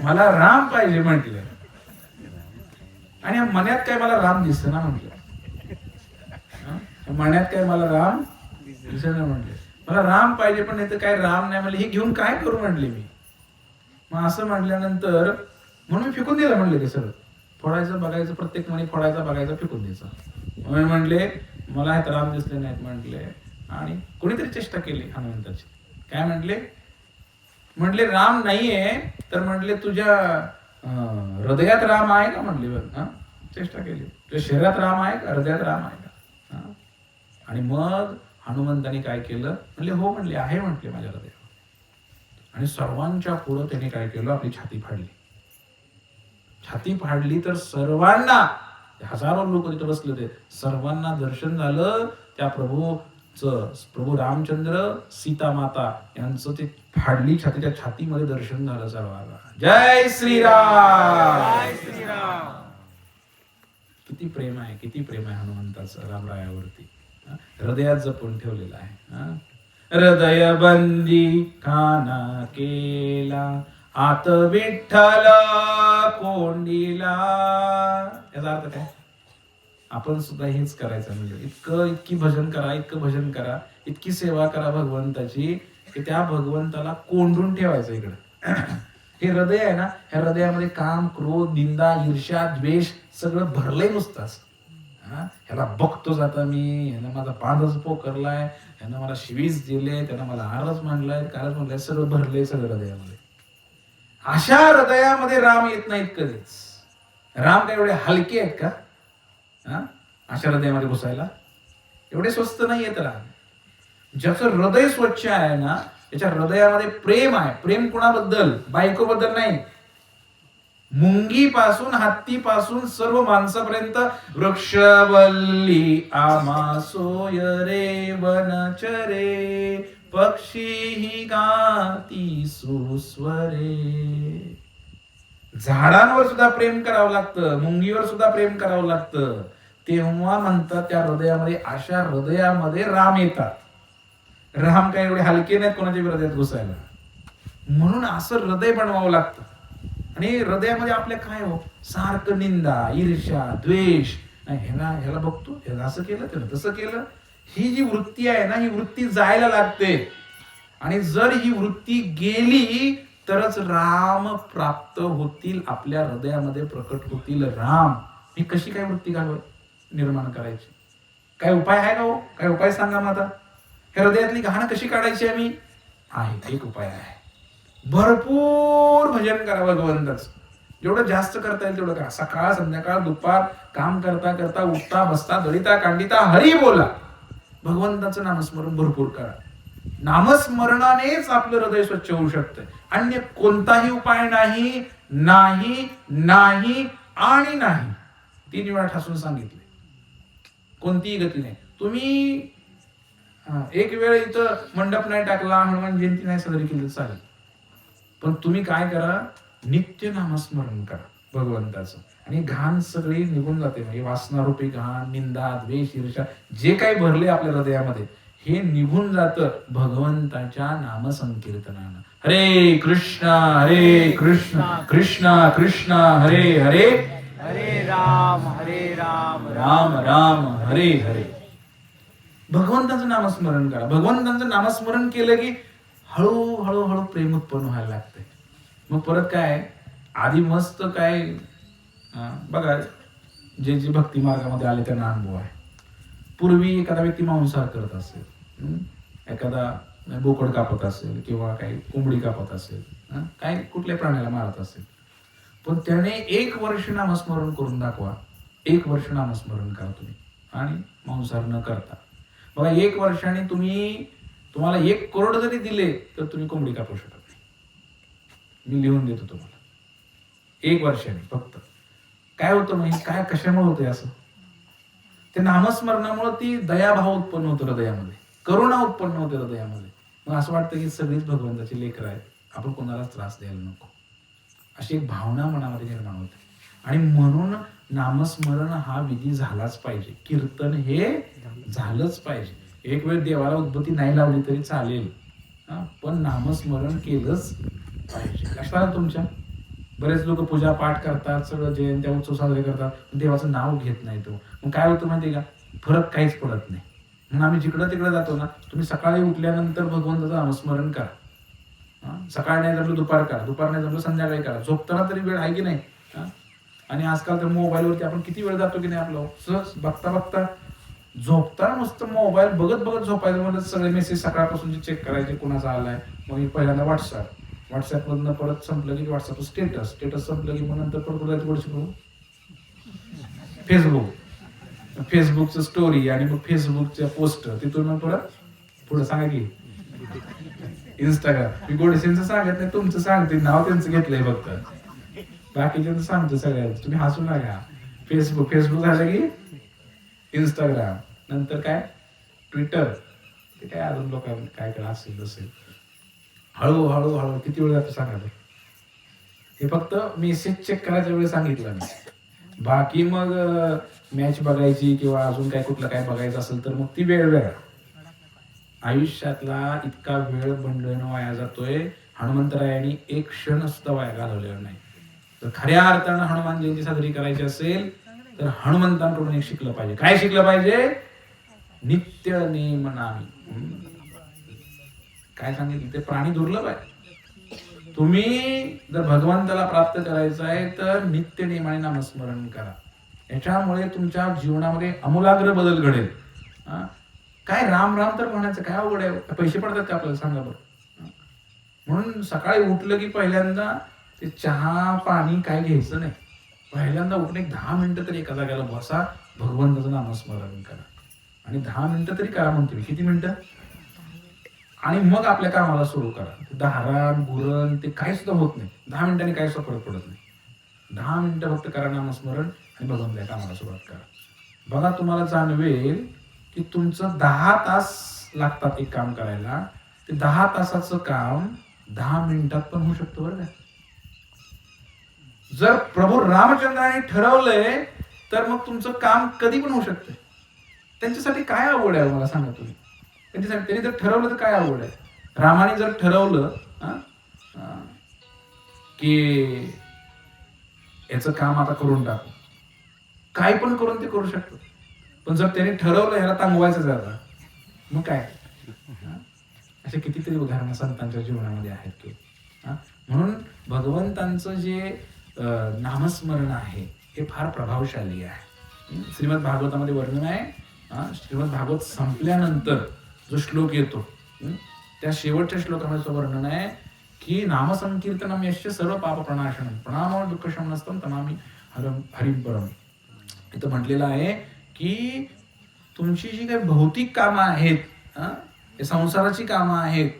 मला राम पाहिजे म्हटलं. आणि मण्यात काय मला राम दिसत ना म्हटलं, मण्यात काय मला राम दिसत ना म्हटले. मला राम पाहिजे पण नाही तर काय राम नाही म्हणले, हे घेऊन काय करू म्हटले मी. मग असं म्हटल्यानंतर म्हणून मी फेकून दिलं म्हणले, ते सगळं फोडायचं बघायचं, प्रत्येक मणी फोडायचा बघायचा फेकून द्यायचा. म्हणून म्हणले मला ह्यात राम दिसले नाहीत म्हटले. आणि कोणीतरी चेष्टा केली हनुमंताची, काय म्हटले राम नाहीये तर म्हटले तुझ्या हृदयात राम आहे का म्हणले. चेष्टा केली, तुझ्या शरीरात राम आहे का, हृदयात राम आहे का. आणि मग हनुमंताने काय केलं, म्हणले हो म्हणले आहे म्हटले माझ्या हृदयात. आणि सर्वांच्या पुढं त्याने काय केलं, आपली छाती फाडली. छाती फाडली तर सर्वांना, हजारो लोक तिथे बसले होते, सर्वांना दर्शन झालं त्या प्रभू रामचंद्र सीता माता यांचं ते फाडली छाती, त्या छातीमध्ये दर्शन झालं सर्वांना. जय श्रीराम. किती प्रेम आहे, किती प्रेम आहे हनुमंताचं रामरायावरती. हृदयात जपून ठेवलेलं आहे. हृदय बंदी खाना केला, आत विठ्ठल कोंडीला. याचा अर्थ काय, आपण सुद्धा हेच करायचं. म्हणजे इतकी भजन करा, इतकं भजन करा, इतकी सेवा करा भगवंताची की त्या भगवंताला कोंडून ठेवायचं इकडं. हे हृदय आहे ना, ह्या हृदयामध्ये काम, क्रोध, निंदा, ईर्ष्या, द्वेष सगळं भरलंय नुसताच. ह्याला बघतो जाता मी, ह्यानं माझा पादच पोकरलाय, ह्यानं मला शिवीच दिले, त्यानं मला आरच मांडलाय, कारच मांडलाय, सगळं भरलंय सगळं हृदयामध्ये. अशा हृदयामध्ये राम येत नाहीत कधीच. राम काय एवढे हलके आहेत का अशा हृदयामध्ये घुसायला? एवढे स्वस्त नाही येत राम. ज्याचं हृदय स्वच्छ आहे ना, त्याच्या हृदयामध्ये प्रेम आहे. प्रेम कुणाबद्दल? बायकोबद्दल नाही. मुंगीपासून हत्तीपासून सर्व माणसापर्यंत. वृक्षवल्ली आमा सोय रे वनचरे, पक्षी गाती सुस्वरे. झाडांवर सुद्धा प्रेम करावं लागतं, मुंगीवर सुद्धा प्रेम करावं लागतं. तेव्हा म्हणतात त्या हृदयामध्ये, अशा हृदयामध्ये राम येतात. राम काय एवढे हलके नाहीत कोणाच्या हृदयात घुसायला. म्हणून असं हृदय बनवावं लागतं. आणि हृदयामध्ये आपल्या काय हो, सारखं निंदा, ईर्ष्या, द्वेष, ह्याला बघतो, ह्याला असं केलं, त्याला तसं केलं. ही जी वृत्ती आहे ना, ही वृत्ती जायला लागते. आणि जर ही वृत्ती गेली तरच राम प्राप्त होतील, आपल्या हृदयामध्ये प्रकट होतील राम. ही कशी काय वृत्ती निर्माण करायची? काय उपाय आहे का हो? काय उपाय सांगा मला. हे हृदयातली घाण कशी काढायची आम्ही? आहे एक उपाय आहे, भरपूर भजन करा भगवंताचं. जेवढं जास्त करता येईल तेवढं करा. सकाळ संध्याकाळ दुपार काम करता करता, उठता बसता दळीता कांडिता हरी बोला, भगवंताचं नामस्मरण भरपूर करा. नामस्मरणानेच आपलं हृदय स्वच्छ होऊ शकतं. अन्य कोणताही उपाय नाही, नाही नाही आणि नाही. 3 वेळा ठासून सांगितले. कोणतीही गती नाही. तुम्ही एक वेळ इथं मंडप नाही टाकला, हनुमान जयंती नाही साजरी केली चालेल, पण तुम्ही काय करा, नित्य नामस्मरण करा भगवंताचं, आणि घाण सगळी निघून जाते. म्हणजे वासनारूपी घाण, निंदा, द्वेष, ईर्ष्या जे काही भरले आपल्या हृदयामध्ये, हे निघून जातं भगवंताच्या नामसंकीर्तनानं. हरे कृष्ण कृष्ण कृष्ण हरे हरे, हरे राम राम राम हरे हरे. भगवंताचं नामस्मरण करा. भगवंताचं नामस्मरण केलं की हळूहळू हळू प्रेम उत्पन्न व्हायला लागते. मग परत काय, आधी मस्त काय बघा, जे जे भक्ती मार्गामध्ये आले त्यांना अनुभव आहे. पूर्वी एखादा व्यक्ती मांसाहार करत असेल, एखादा बोकड कापत असेल किंवा काही कोंबडी कापत असेल, काय कुठल्या प्राण्याला मारत असेल, पण त्याने 1 वर्ष नामस्मरण करून दाखवा. 1 वर्ष नामस्मरण करा तुम्ही आणि मांसाहार न करता. बघा 1 वर्षाने तुम्हाला 1 करोड जरी दिले तर तुम्ही कोंबडी कापू शकत नाही. मी लिहून देतो तुम्हाला. 1 वर्षाने फक्त. काय होतं म्हणजे काय, कशामुळे होतंय असं? ते नामस्मरणामुळे ती दयाभाव उत्पन्न होतो हृदयामध्ये, करुणा उत्पन्न होते हृदयामध्ये. मग असं वाटतं की सगळीच भगवंताची लेकरं आहेत, आपण कोणालाच त्रास द्यायला नको, अशी एक भावना मनामध्ये निर्माण होते. आणि म्हणून नामस्मरण हा विधी झालाच पाहिजे. कीर्तन हे झालंच पाहिजे. एक वेळ देवाला उद्बत्ती नाही लावली तरी चालेल, पण नामस्मरण केलंच पाहिजे. लक्षात तुमच्या बरेच लोक पूजा पाठ करतात, सगळं जयंत्या उत्सव साजरे करतात, देवाचं नाव घेत नाही. तो मग काय होतं माहितीये का, फरक काहीच पडत नाही. म्हणून आम्ही जिकडं तिकडे जातो ना, तुम्ही सकाळी उठल्यानंतर भगवंताचं नामस्मरण करा. सकाळ नाही जमलं दुपार करा, दुपार नाही जमलं संध्याकाळी करा. झोपताना तरी वेळ आहे की नाही? आणि आजकाल तर मोबाईलवरती आपण किती वेळ जातो की नाही, आपलं सहज बघता बघता झोपताना नुसतं मोबाईल बघत बघत झोपायचं. म्हणजे सगळे मेसेज सकाळपासूनचे चेक करायचे, कुणाचा आलाय. मग पहिल्यांदा व्हॉट्सअपमधनं परत संपलं की व्हॉट्सअप स्टेटस संपलं की मग नंतर परत व्हॉट्सअप फेसबुकचं स्टोरी, आणि मग फेसबुकच्या पोस्ट, तिथून मग परत पुढे सांगा की इंस्टाग्राम. मी गोडसेंचं सांगत नाही, तुमचं सांगते, नाव त्यांचं घेतलंय फक्त, बाकीच्यांचं सांगतो सगळ्यांचं. तुम्ही हसू नका. फेसबुक झालं की इंस्टाग्राम, नंतर काय ट्विटर, ते काय अजून लोकांना काय काय असेल तसेल. हळूहळू किती वेळ जातो सांगा. हे फक्त मेसेज चेक करायच्या वेळी सांगितलं मी. बाकी मग मॅच बघायची किंवा अजून काय कुठलं काय बघायचं असेल तर मग ती वेळ वेगळा. आयुष्यातला इतका वेळ बंडनं वाया जातोय, हनुमंतरायांनी 1 क्षण सुद्धा वाया घालवलेला नाही. तर खऱ्या अर्थानं हनुमान जयंती साजरी करायची असेल तर हनुमंतांकडून एक शिकलं पाहिजे. काय शिकलं पाहिजे? नित्य नेम नामी. काय सांगितलं ते? प्राणी दुर्लभ आहे. तुम्ही जर भगवंताला प्राप्त करायचं आहे तर नित्य नेमाने नामस्मरण करा. याच्यामुळे तुमच्या जीवनामध्ये आमूलाग्र बदल घडेल. काय राम राम तर म्हणायचं काय अवघड आहे? पैसे पडतात का आपल्याला? सांगा बरं. म्हणून सकाळी उठलं की पहिल्यांदा ते चहा पाणी काय घ्यायचं नाही. पहिल्यांदा उठून 10 मिनिटं तरी एका जागेला बसा, भगवंताचं नामस्मरण करा. आणि 10 मिनिटं तरी करा म्हणतो. किती मिनिटं? आणि मग आपल्या कामाला सुरू करा. धारण गुरण ते काही सुद्धा होत नाही. 10 मिनिटांनी काही सुद्धा फरक पडत नाही. 10 मिनिटं फक्त करा नामस्मरण आणि भगवंताच्या कामाला सुरुवात करा. बघा तुम्हाला जाणवेल की तुमचं 10 तास लागतात एक काम करायला, ते 10 तासाचं काम 10 मिनिटात पण होऊ शकतं बरं का. जर प्रभू रामचंद्राने ठरवलंय तर मग तुमचं काम कधी पण होऊ शकतं. त्यांच्यासाठी काय आवड आहे मला सांगा तुम्ही? त्यांनी जर ठरवलं तर काय आवड आहे? रामाने जर ठरवलं की याचं काम आता करून टाकू, काय पण करून ते करू शकतो. पण जर त्यांनी ठरवलं ह्याला तांगवायचं आता, मग काय? असे कितीतरी उदाहरणं संतांच्या जीवनामध्ये आहेत की. म्हणून भगवंतांचं जे नामस्मरण आहे हे फार प्रभावशाली आहे. श्रीमद भागवतामध्ये वर्णन आहे. श्रीमद भागवत संपल्यानंतर जो श्लोक येतो त्या शेवटच्या श्लोकामध्ये वर्णन आहे की नामसंकीर्तनम यश्च सर्व पाप प्रणाशनम प्रणाम दुःखशमनस्तम तमामी हरिम परम. इथं म्हटलेलं आहे की तुमची जी काही भौतिक कामं आहेत, हे संसाराची कामं आहेत,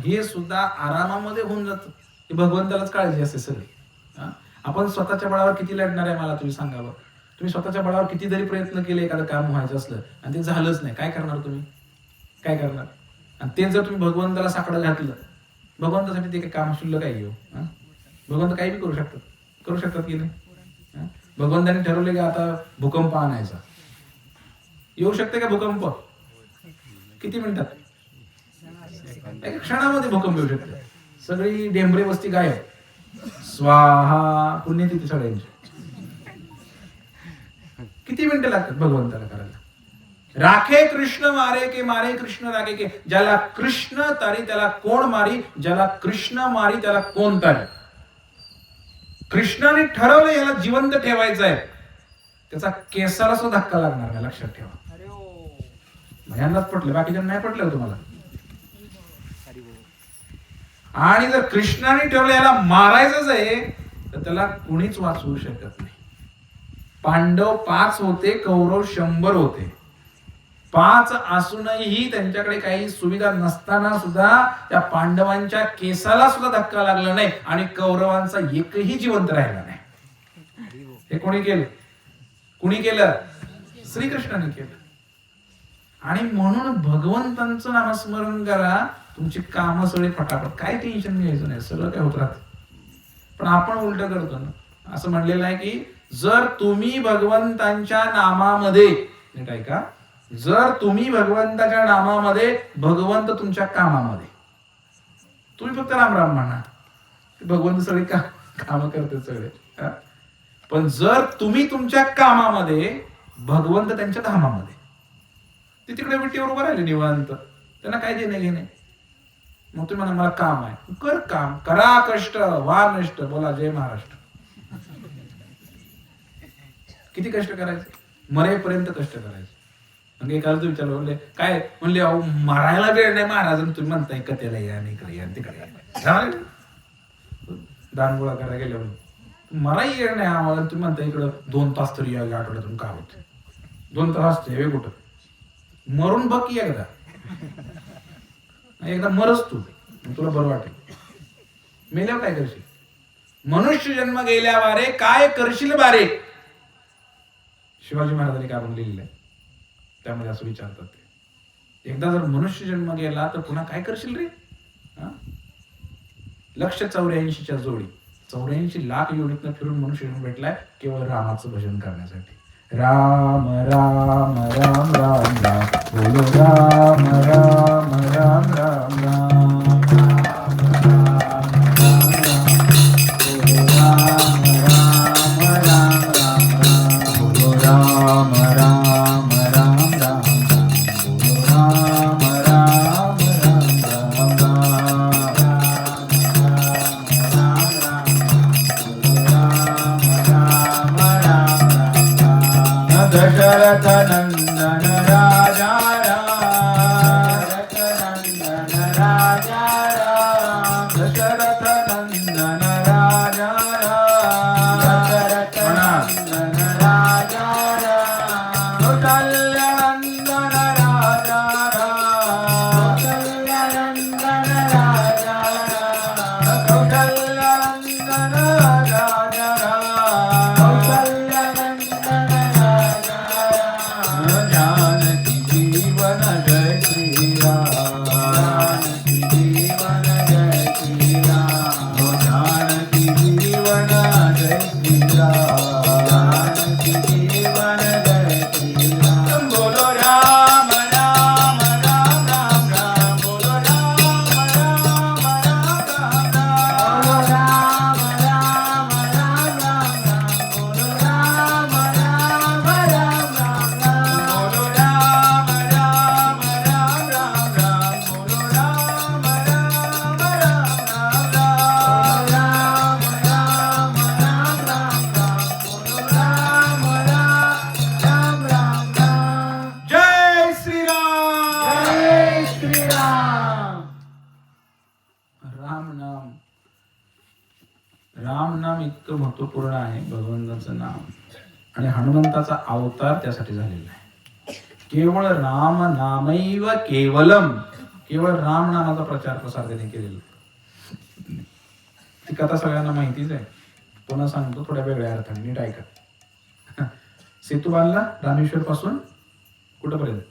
हे सुद्धा आरामामध्ये होऊन जातं. हे भगवंतालाच काळजी असते सगळी. आपण स्वतःच्या बळावर किती लढणार आहे मला तुम्ही सांगावं. तुम्ही स्वतःच्या बळावर किती जरी प्रयत्न केले एखादं काम व्हायचं असलं आणि ते झालंच नाही, काय करणार तुम्ही? काय करणार? आणि ते जर तुम्ही भगवंताला साकडं घातलं, भगवंतासाठी ते काही काम शुल्लक काय घेऊ? भगवंत काही बी करू शकतात की नाही? भगवंताने ठरवले की आता भूकंप आणायचा. येऊ शकते का भूकंप? किती मिनिटात? एका क्षणामध्ये भूकंप येऊ शकते. सगळी डेंबरे वस्ती गायब. स्वाहा पुण्यतिथी सगळ्यांची. किती मिनिटं लागतात भगवंताला करायला? राखे कृष्ण मारे के मारे कृष्ण राखे के. ज्याला कृष्ण तारी त्याला कोण मारी, ज्याला कृष्ण मारी त्याला कोण तारी. कृष्णाने ठरवलं याला जिवंत ठेवायचं आहे, त्याचा केसाला सुद्धा धक्का लागणार नाही, लक्षात ठेवा. भयांनाच पटलं, बाकीच्यांना नाही पटलं तुम्हाला. आणि जर कृष्णाने ठरवलं याला मारायचंच आहे तर त्याला कुणीच वाचवू शकत नाही. पांडव 5 होते, कौरव 100 होते. 5 असूनही त्यांच्याकडे काही सुविधा नसताना सुद्धा त्या पांडवांच्या केसाला सुद्धा धक्का लागला नाही आणि कौरवांचा एकही जिवंत राहिला नाही. हे कोणी केलं? कुणी केलं? श्रीकृष्णाने केलं. आणि म्हणून भगवंतांचं नामस्मरण करा, तुमची कामं सगळे फटाफट, काय टेन्शन घ्यायचं नाही, सगळं काय होत राहत. पण आपण उलट करतो ना. असं म्हणलेलं आहे की जर तुम्ही भगवंतांच्या नामामध्ये, नीट ऐका, जर तुम्ही भगवंताच्या नामामध्ये, भगवंत तुमच्या कामामध्ये. तुम्ही फक्त राम राम म्हणा, भगवंत सगळे काम करते सगळे. पण जर तुम्ही तुमच्या कामामध्ये, भगवंत त्यांच्या धामामध्ये. ते तिकडे विटीवर उभं राहिले निवांत, त्यांना काय देणे घेणे. मग तुम्ही म्हणा मला काम आहे, कर काम, करा कष्ट, वा नष्ट, बोला जय महाराष्ट्र. किती कष्ट करायचे? मरेपर्यंत कष्ट करायचे. म्हणजे एकाला तू विचारलं, म्हणले काय? म्हणले अहो मारायला वेळ नाही महाराज, तुम्ही म्हणताय कथेला या आणि इकडे या तिकडे या. दान गोळा करायला गेल्यावर मराही वेळ नाही आम्हाला, तुम्ही म्हणताय इकडं 2 तास तरी या आठवड्यातून का होत? 2 तास असते हे कुठं? मरून बघ की एकदा मरच तू, तुला बरं वाटेल. मेल्यावर काय करशील? मनुष्य जन्म गेल्या वारे काय करशील बारे. शिवाजी महाराजांनी काय म्हणून लिहिलेलं आहे, त्यामध्ये असं विचारतात ते. एकदा जर मनुष्य जन्म गेला तर पुन्हा काय करशील रे? 184च्या जोडी, 84 लाख योनीतनं फिरून मनुष्य जन्म भेटलाय केवळ रामाचं भजन करण्यासाठी. राम राम राम राम राम बोलो, राम राम राम राम राम. दशरथ नंदन राजा राम, दशरथ नंदन राजा राम, दशरथ नंदन राजा राम, कौशल्य नंदन राजा राम, कौशल्य नंदन राजा राम, कौशल्य नंदन राजा राम, कौशल्य नंदन राजा राम. जानकी जीवन जय श्री राम, जानकी जीवन जय श्री राम. नाम. राम नाम इतकं महत्वपूर्ण आहे, भगवंताचं नाम. आणि हनुमंताचा अवतार त्यासाठी झालेला आहे. केवळ राम नामैव केवलम, केवळ राम नामाचा प्रचार प्रसार त्याने केलेला. ती कथा सगळ्यांना माहितीच आहे, पुन्हा सांगतो थोड्या वेगळ्या अर्थाने, नीट ऐका. सेतू बांधला रामेश्वर पासून कुठपर्यंत?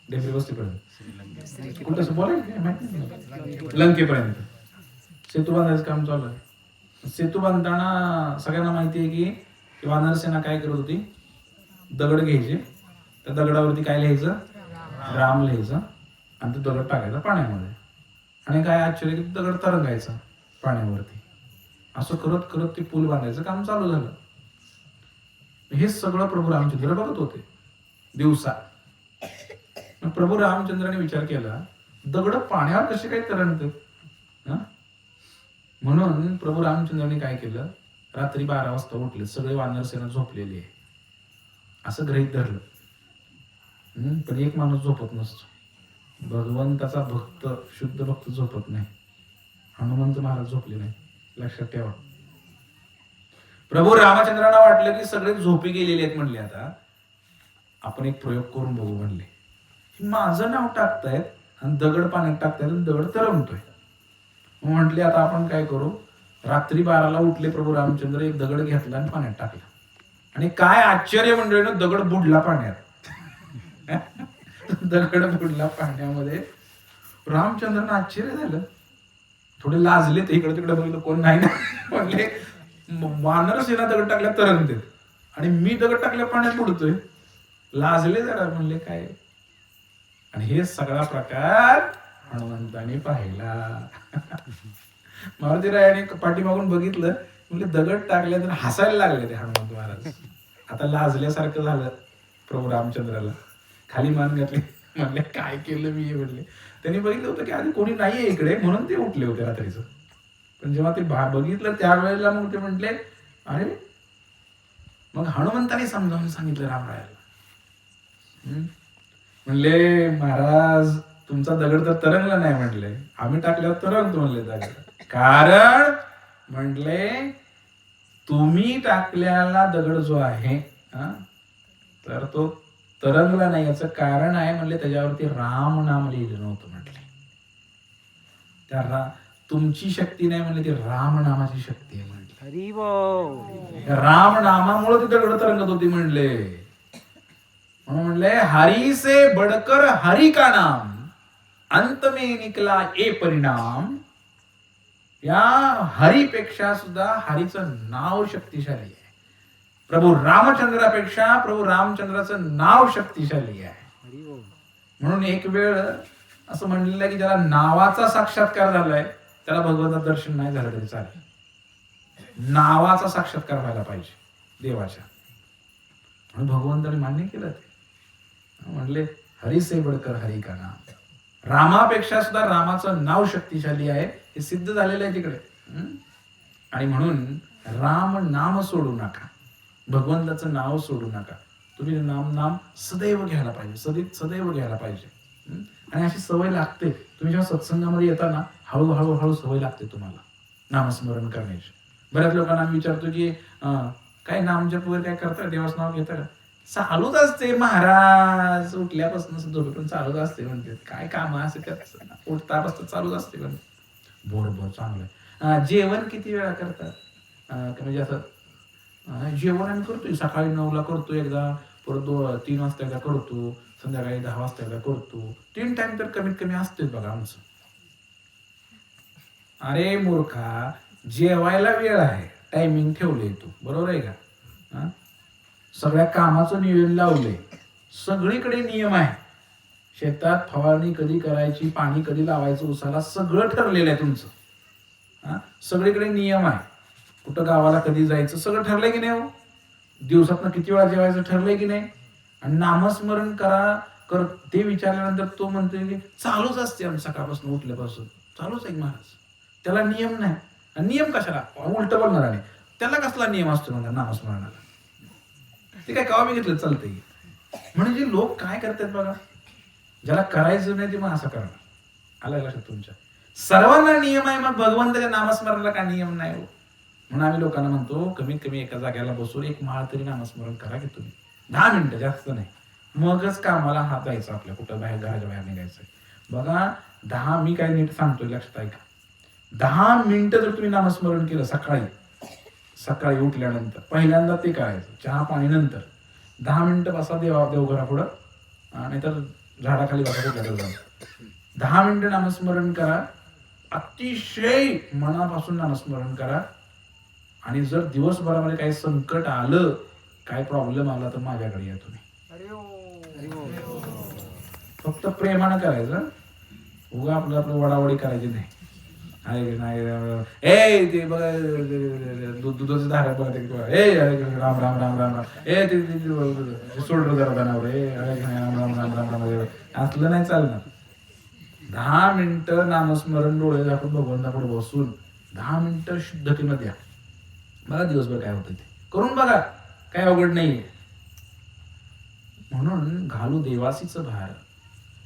डेबरी वस्तीपर्यंत. कुठं बोलायचं माहिती, लंकेपर्यंत सेतू बांधायचं काम चालू आहे. सेतू बांधताना सगळ्यांना माहिती आहे की वानर सेना काय करत होती? दगड घ्यायचे, त्या दगडावरती काय लिहायचं? राम लिहायचं, आणि तो दगड टाकायचा पाण्यामध्ये. आणि काय आश्चर्य की दगड तरंगायचा पाण्यावरती. असं करत करत ते पूल बांधायचं काम चालू झालं. हे सगळं प्रभू रामचंद्र बघत होते दिवसा. प्रभू रामचंद्राने विचार केला, दगड पाण्यावर कसे काय तरंगतात? म्हणून प्रभू रामचंद्राने काय केलं, रात्री 12 वाजता उठले, सगळे वानरसेना झोपलेली आहे असं गृहीत धरलं. पण एक माणूस झोपत नसतो, भगवंताचा भक्त, शुद्ध भक्त झोपत नाही. हनुमंत महाराज झोपले नाही, लक्षात ठेवा. प्रभू रामचंद्रांना वाटलं की सगळे झोपी गेलेले आहेत, म्हणले आता आपण एक प्रयोग करून बघू. म्हणले माझं नाव टाकतायत आणि दगड पाण्यात टाकतायत आणि दगड तरंगतोय. म्हटले आता आपण काय करू, रात्री 12ला उठले प्रभू रामचंद्र, एक दगड घेतला आणि पाण्यात टाकला. आणि काय आश्चर्य मंडळीनं, दगड बुडला पाण्यात. दगड बुडला पाण्यामध्ये. रामचंद्रांना आश्चर्य झालं, थोडे लाजले, ते इकडे तिकडे बघितलं, कोण नाही ना. म्हणले वानर सेना दगड टाकल्या तरंगते आणि मी दगड टाकल्या पाण्यात बुडतोय. लाजले जरा, म्हणले काय. आणि हे सगळा प्रकार हनुमंताने पाहिला. मारुतीरायाने पाठीमागून बघितलं, म्हणजे दगड टाकले तर हसायला लागले ते हनुमंत महाराज. आता लाजल्यासारखं झालं प्रभू रामचंद्राला. खाली मान घातली, म्हणले काय केलं मी, म्हणले. त्यांनी बघितलं होतं की आधी कोणी नाहीये इकडे, म्हणून ते उठले होते रात्रीचं. पण जेव्हा ते बघितलं त्यावेळेला मग ते म्हटले अरे. मग हनुमंताने समजावून सांगितलं रामरायाला. म्हणले महाराज तुमचा दगड तर तरंगला नाही, म्हणले आम्ही टाकल्यावर तरंगतो, म्हणले दगड. कारण म्हणले तुम्ही टाकलेला दगड जो आहे तर तो तरंगला नाही, याचं कारण आहे म्हणले त्याच्यावरती राम नाम लिहिलं नव्हतं. म्हटले त्या तुमची शक्ती नाही, म्हणले ती राम नामाची शक्ती आहे. म्हटले राम नामामुळे ती दगड तरंगत होती. म्हणले म्हणून म्हणले हरी से बडकर हरी का नाम, अंत में निकला ए परिणाम. या हरीपेक्षा सुद्धा हरीचं नाव शक्तिशाली आहे. प्रभू रामचंद्रापेक्षा प्रभू रामचंद्राचं नाव शक्तिशाली आहे. म्हणून एक वेळ असं म्हणलेलं आहे की ज्याला नावाचा साक्षात्कार झालाय त्याला भगवंताचं दर्शन नाही झालं तरी चालेल. नावाचा साक्षात्कार व्हायला पाहिजे देवाच्या. म्हणून भगवंताने मान्य केलं ते. म्हणले हरी से बडकर हरी का नाम. रामापेक्षा सुद्धा रामाचं नाव शक्तिशाली आहे, हे सिद्ध झालेलं आहे तिकडे. आणि म्हणून राम नाम सोडू नका, भगवंताचं नाव सोडू नका. तुम्ही नाम सदैव घ्यायला पाहिजे, सदैव घ्यायला पाहिजे. आणि अशी सवय लागते. तुम्ही जेव्हा सत्संगामध्ये येता ना, हळूहळू सवय लागते तुम्हाला नामस्मरण करण्याची. बऱ्याच लोकांना आम्ही विचारतो की काय नामजप वगैरे काय करता, देवाचं नाव घेता का? चालूच असते महाराज, उठल्यापासून झोपेपर्यंत चालूच असते. म्हणते काय काम असं करत, उठता बसता चालूच असते. म्हणते बरोबर, चांगलं. जेवण किती वेळा करतात? म्हणजे असं जेवण आम्ही करतोय, सकाळी 9ला करतो एकदा, परत 3 वाजता एकदा करतो, संध्याकाळी 10 वाजता एकदा करतो. 3 टाइम तर कमीत कमी असतेच बघा आमचं. अरे मूर्खा, जेवायला वेळ आहे, टायमिंग ठेवले तू, बरोबर आहे का? सगळ्या कामाचं नियोजन लावले, सगळीकडे नियम आहे. शेतात फवारणी कधी करायची, पाणी कधी लावायचं उसाला, सगळं ठरलेलं आहे तुमचं. सगळीकडे नियम आहे. कुठं गावाला कधी जायचं सगळं ठरलंय की नाही हो? दिवसातनं किती वेळा जेवायचं ठरलंय की नाही? आणि नामस्मरण कर ते विचारल्यानंतर तो म्हणतो की चालूच असते आम्ही सकाळपासून उठल्यापासून, चालूच आहे महाराज. त्याला नियम नाही. नियम कशाला? उलट बोलणार आहे. त्याला कसला नियम असतो म्हणा नामस्मरणाला? ते काय कावा घेतलं चालतंय. म्हणजे लोक काय करतात बघा, ज्याला करायचं नाही ते मग असं करणार. आलं लक्षात तुमच्या? सर्वांना नियम आहे, मग भगवंताच्या नामस्मरणाला का नियम नाही हो? म्हणून आम्ही लोकांना म्हणतो कमीत कमी एका जागेला बसून एक माळ तरी नामस्मरण करा की तुम्ही 10 मिनिटं, जास्त नाही. मगच कामाला हात जायचं, आपल्या कुठं बाहेर घराच्या बाहेर निघायचं. बघा 10, मी काय नीट सांगतोय लक्षात ऐका, 10 मिनिटं जर तुम्ही नामस्मरण केलं सकाळी उठल्यानंतर, पहिल्यांदा ते करायचं चहा पाणी नंतर 10 मिनिटं बसा देवघरा पुढं, आणि तर झाडाखाली बसा कुठल्या जाऊन 10 मिनिटं नामस्मरण करा. अतिशय मनापासून नामस्मरण करा. आणि जर दिवसभरामध्ये काही संकट आलं, काय प्रॉब्लेम आला, तर माझ्याकडे या तुम्ही. फक्त प्रेमानं करायचं, उगा आपलं वडावडी करायची नाही. अरे नाही ए ते बघा दुधाचं धारा बघा ते, ए राम राम राम राम राम, ए ते सोड जरा जनावर, ए राम राम राम राम राम, असलं नाही चालणार. 10 मिनिटं नामस्मरण डोळे झाकून भगवंतापुढे बसून 10 मिनिटं शुद्धतेनं द्या. बघा दिवसभर काय होतं ते करून बघा, काय अवघड नाहीये. म्हणून घालू देवासीचं भार,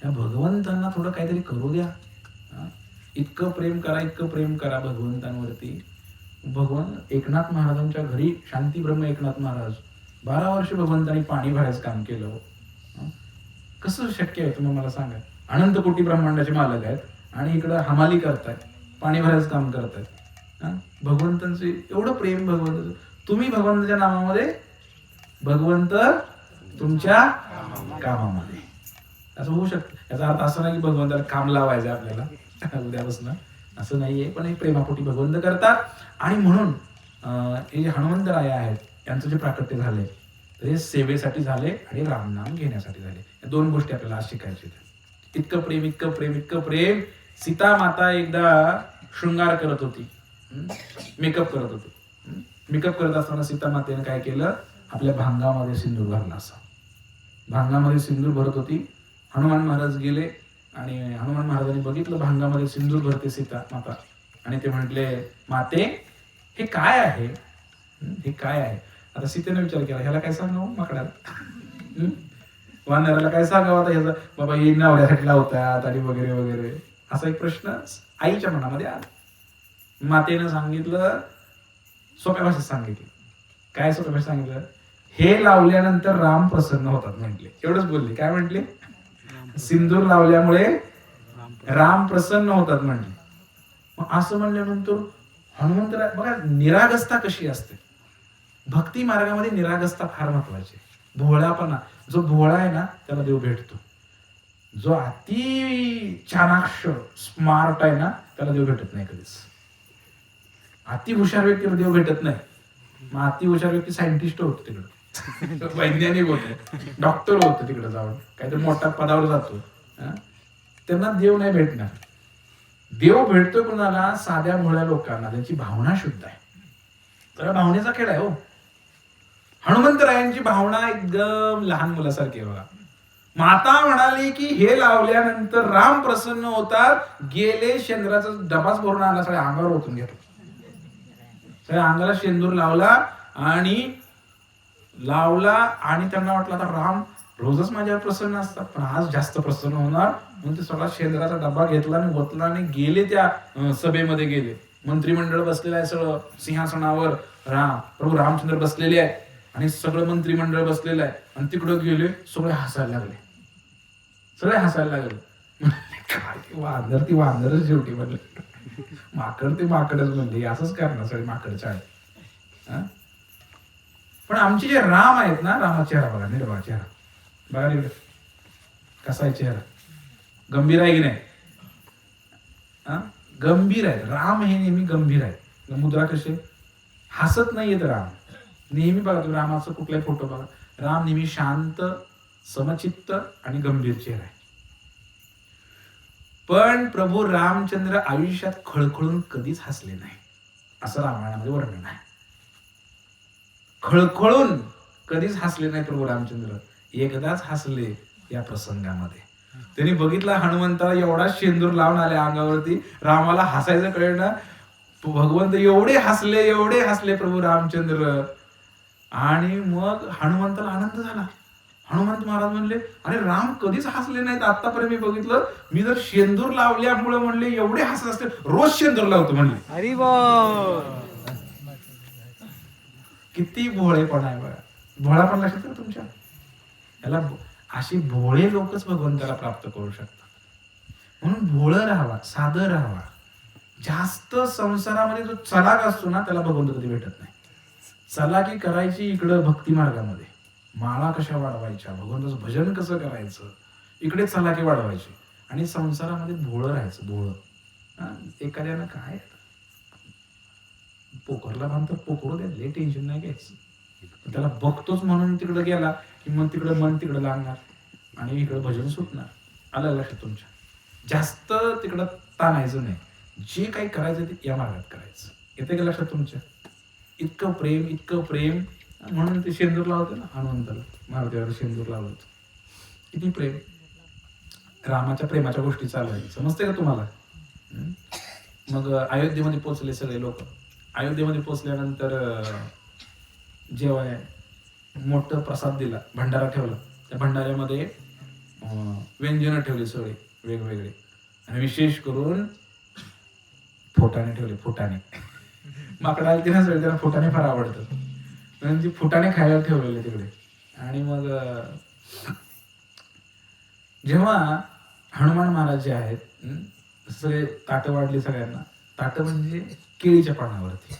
या भगवंतांना थोडं काहीतरी करू द्या. इतकं प्रेम करा भगवंतांवरती. भगवान एकनाथ महाराजांच्या घरी शांती ब्रह्म एकनाथ महाराज 12 वर्ष भगवंतांनी पाणी भरायचं काम केलं. कसं शक्य आहे तुम्ही मला सांगा? अनंत कोटी ब्रह्मांडाचे मालक आहेत आणि इकडं हमाली करतायत, पाणी भरायचं काम करतायत. भगवंतांचे एवढं प्रेम भगवंत, तुम्ही भगवंताच्या नामामध्ये, भगवंत तुमच्या कामामध्ये. असं होऊ शकतं. याचा अर्थ असं नाही की भगवंताला काम लावायचं आपल्याला उद्यापासून, असं नाहीये. पण हे प्रेमापोटी भगवंत करतात. आणि म्हणून हे जे हनुमंतराय आहेत यांचं जे प्राकट्य झाले, तर हे सेवेसाठी झाले आणि रामनाम घेण्यासाठी झाले. या 2 गोष्टी आपल्याला आज शिकायच्या. इतकं प्रेम. सीता माता एकदा शृंगार करत होती, मेकअप करत होती. मेकअप करत असताना सीता मातेने काय केलं, आपल्या भांगामध्ये सिंदूर भरला. असं भांगामध्ये सिंदूर भरत होती. हनुमान महाराज गेले आणि हनुमान महाराजांनी बघितलं भांगामध्ये सिंदूर भरते सीता माता, आणि ते म्हटले, माते हे काय आहे, हे काय आहे? आता सीतेने विचार केला, ह्याला काय सांगावं माकडाला, वानराला काय सांगावं आता ह्याचा, बाबा हे नवऱ्यासाठी लावतात आणि वगैरे वगैरे, असा एक प्रश्न आईच्या मनामध्ये आला. मातेनं सांगितलं, सोप्या भाषेत सांगितलं. काय सोप्या भाषेत सांगितलं? हे लावल्यानंतर राम प्रसन्न होतात म्हटले. एवढंच बोलले. काय म्हटले? सिंदूर लावल्यामुळे राम प्रसन्न होतात म्हटले. मग असं म्हणल्यानंतर हनुमंतराय बघा निरागसता कशी असते. भक्ती मार्गामध्ये निरागसता फार महत्वाची. भोळापणा, जो भोळा आहे ना त्याला देव भेटतो. जो अति चाणाक्ष स्मार्ट आहे ना त्याला देव भेटत नाही कधीच. अति हुशार व्यक्तीला देव भेटत नाही. मग अति हुशार व्यक्ती सायंटिस्ट होतो तिकडं, वैज्ञानिक होतो, डॉक्टर होतो तिकडे जाऊन, काहीतरी मोठ्या पदावर जातो, त्यांना देव नाही भेटणार. देव भेटतो कोणाला? साध्या भोळ्या लोकांना, त्यांची भावना शुद्ध आहे. तर भावनेचा खेळ आहे हो. हनुमंतरायांची भावना एकदम लहान मुलासारखी आहे बघा. माता म्हणाली की हे लावल्यानंतर राम प्रसन्न होतात. गेले शेंदुराचा डबाच भरून आणला, सगळ्या अंगावर ओतून घेतला, सगळ्या अंगाला शेंदूर लावला आणि त्यांना वाटलं आता राम रोजच माझ्यावर प्रसन्न असतात, पण आज जास्त प्रसन्न होणार. म्हणून ते सगळा शेंदराचा डबा घेतला आणि ओतला आणि गेले त्या सभेमध्ये गेले. मंत्रिमंडळ बसलेलं आहे, सगळं सिंहासनावर प्रभू रामचंद्र बसलेले आहे आणि सगळं मंत्रिमंडळ बसलेलं आहे. आणि तिकडं गेले, सगळे हसायला लागले. काय ती वांदरच शेवटी म्हणलं, माकड ते माकडच म्हणले, असंच करणार सगळे माकडच आहे. पण आमचे जे राम आहेत ना, रामाचा चेहरा बघा, निर्भा चेहरा बघा तिकडे कसा आहे चेहरा, गंभीर आहे की नाही? गंभीर आहे. राम हे नेहमी गंभीर आहे. मुद्रा कशी हसत नाहीये तर राम नेहमी बघा, तुम्ही रामाचं कुठलाही फोटो बघा, राम नेहमी शांत, समचित्त आणि गंभीर चेहरा आहे. पण प्रभू रामचंद्र आयुष्यात खळखळून कधीच हसले नाही, असं रामायणामध्ये वर्णन आहे. खळखळून कधीच हसले नाही प्रभू रामचंद्र. एकदाच हसले या प्रसंगामध्ये. त्यांनी बघितला हनुमंताला एवढा शेंदूर लावून आले अंगावरती, रामाला हसायचं कळलं. भगवंत एवढे हसले प्रभू रामचंद्र. आणि मग हनुमंताला आनंद झाला. हनुमंत महाराज म्हणले, अरे राम कधीच हसले नाहीत आतापर्यंत मी बघितलं. मी जर शेंदूर लावल्यामुळे म्हणले एवढे हसत असते, रोज शेंदूर लावतो म्हणले. हरी बोल. किती भोळेपणा आहे बघा. भोळापण लक्षात येतं तुमच्या? याला अशी भोळे लोकच भगवंताला प्राप्त करू शकतात. म्हणून भोळं राहावा, साधं राहावा. जास्त संसारामध्ये जो चलाक असतो ना त्याला भगवंत कधी भेटत नाही. चलाकी करायची इकडं भक्ती मार्गामध्ये, माळा कशा वाढवायच्या, भगवंताचं भजन कसं करायचं, इकडे चलाकी वाढवायची. आणि संसारामध्ये भोळं राहायचं. भोळं एखाद्यानं काय पोकरला बांधतात, पोकरू द्या, लय टेन्शन नाही घ्यायचं. त्याला बघतोच म्हणून तिकडे गेला की मग तिकडं मन तिकडं लागणार आणि इकडं भजन सुटणार. आलं लक्षात तुमच्या? जास्त तिकडं ताणायचं नाही. जे काही करायचं ते या मार्गात करायचं. येते का लक्षात तुमच्या? इतकं प्रेम म्हणून ते शेंदूर लावते ना हनुमंताला, मारुतीवर शेंदूर लावलं होतं. किती प्रेम. रामाच्या प्रेमाच्या गोष्टी चालू आहेत, समजते का तुम्हाला? मग अयोध्येमध्ये पोचले सगळे लोक. अयोध्येमध्ये पोचल्यानंतर जेव्हा मोठं प्रसाद दिला, भंडारा ठेवला. त्या भंडाऱ्यामध्ये व्यंजनं ठेवली सगळे वेगवेगळे, आणि विशेष करून फुटाणे ठेवले. फुटाणे माकडा आली ना सगळे, त्यांना फुटाणे फार आवडतात. म्हणजे फुटाणे खायला ठेवलेले तिकडे. आणि मग जेव्हा हनुमान महाराज जे आहेत, सगळे ताटं वाढली सगळ्यांना. ताटं म्हणजे केळीच्या पानावरती.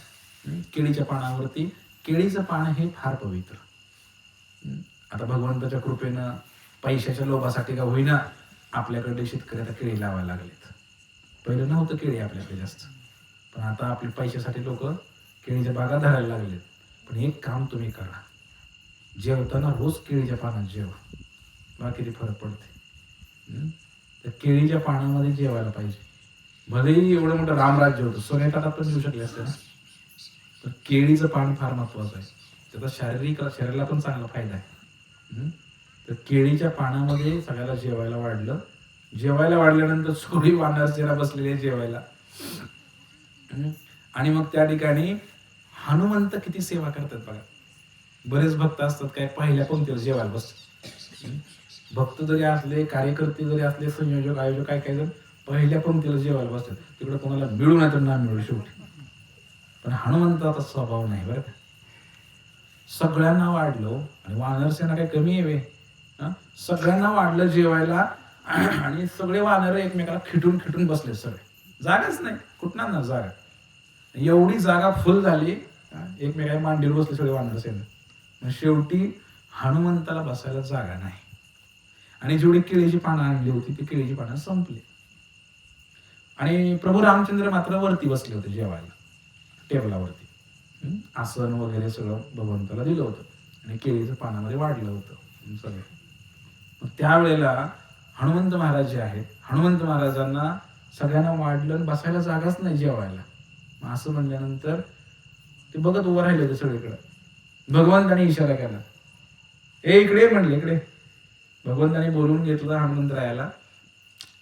केळीच्या पानावरती, केळीचं पान हे फार पवित्र. आता भगवंताच्या कृपेनं पैशाच्या लोभासाठी का होईना आपल्याकडे शेतकरी आता केळी लावायला लागलेत. पहिलं नव्हतं केळी आपल्याकडे जास्त, पण आता आपल्या पैशासाठी लोक केळीच्या बागा धरायला लागलेत. पण एक काम तुम्ही करा, जेवताना रोज केळीच्या पानात जेवा, बघा किती फरक पडते. तर केळीच्या पानामध्ये जेवायला पाहिजे. भलेही एवढं मोठं रामराज्य होतं, सोन्या ताटात पण जेवू शकले असते ना, तर केळीचं पान फार महत्वाचं आहे. त्याचा शरीराला पण चांगला फायदा आहे. तर केळीच्या पानामध्ये सगळ्याला जेवायला वाढलं. जेवायला वाढल्यानंतर सगळी वानरसेना बसलेली जेवायला. आणि मग त्या ठिकाणी हनुमंत किती सेवा करतात बघा. बरेच भक्त असतात काय पहिल्या पंक्तीवर जेवायला बसतात. भक्त जरी असले, कार्यकर्ते जरी असले, संयोजक आयोजक काय काय जण पहिल्या पंक्तीला जेवायला बसतात. तिकडे कोणाला मिळू नाही तर ना मिळू शेवटी. पण हनुमंताचा स्वभाव नाही बरं का. सगळ्यांना वाढलो, आणि वानरसेना काही कमी आहे. सगळ्यांना वाढलं जेवायला, आणि सगळे वानर एकमेकाला खिटून खिटून बसले. सगळे जागाच नाही, कुठणार ना जागा. एवढी जागा फुल झाली, एकमेकाला मांडीवर बसले सगळे वानरसेना. शेवटी हनुमंताला बसायला जागा नाही, आणि जेवढी केळीची पानं आणली होती ती केळीची पानं संपली. आणि प्रभू रामचंद्र मात्र वरती बसले होते जेवायला, टेबलावरती. आसन वगैरे सगळं भगवंताला दिलं होतं, आणि केळीचं पानामध्ये वाढलं होतं सगळं. मग त्यावेळेला हनुमंत महाराज जे आहेत, हनुमंत महाराजांना सगळ्यांना वाढलं आणि बसायला जागाच नाही जेवायला. मग असं म्हणल्यानंतर ते बघत उभं राहिले होते सगळीकडे. भगवंताने इशारा केला, ए इकडे म्हणले, इकडे. भगवंताने बोलवून घेतलं हनुमंतरायाला,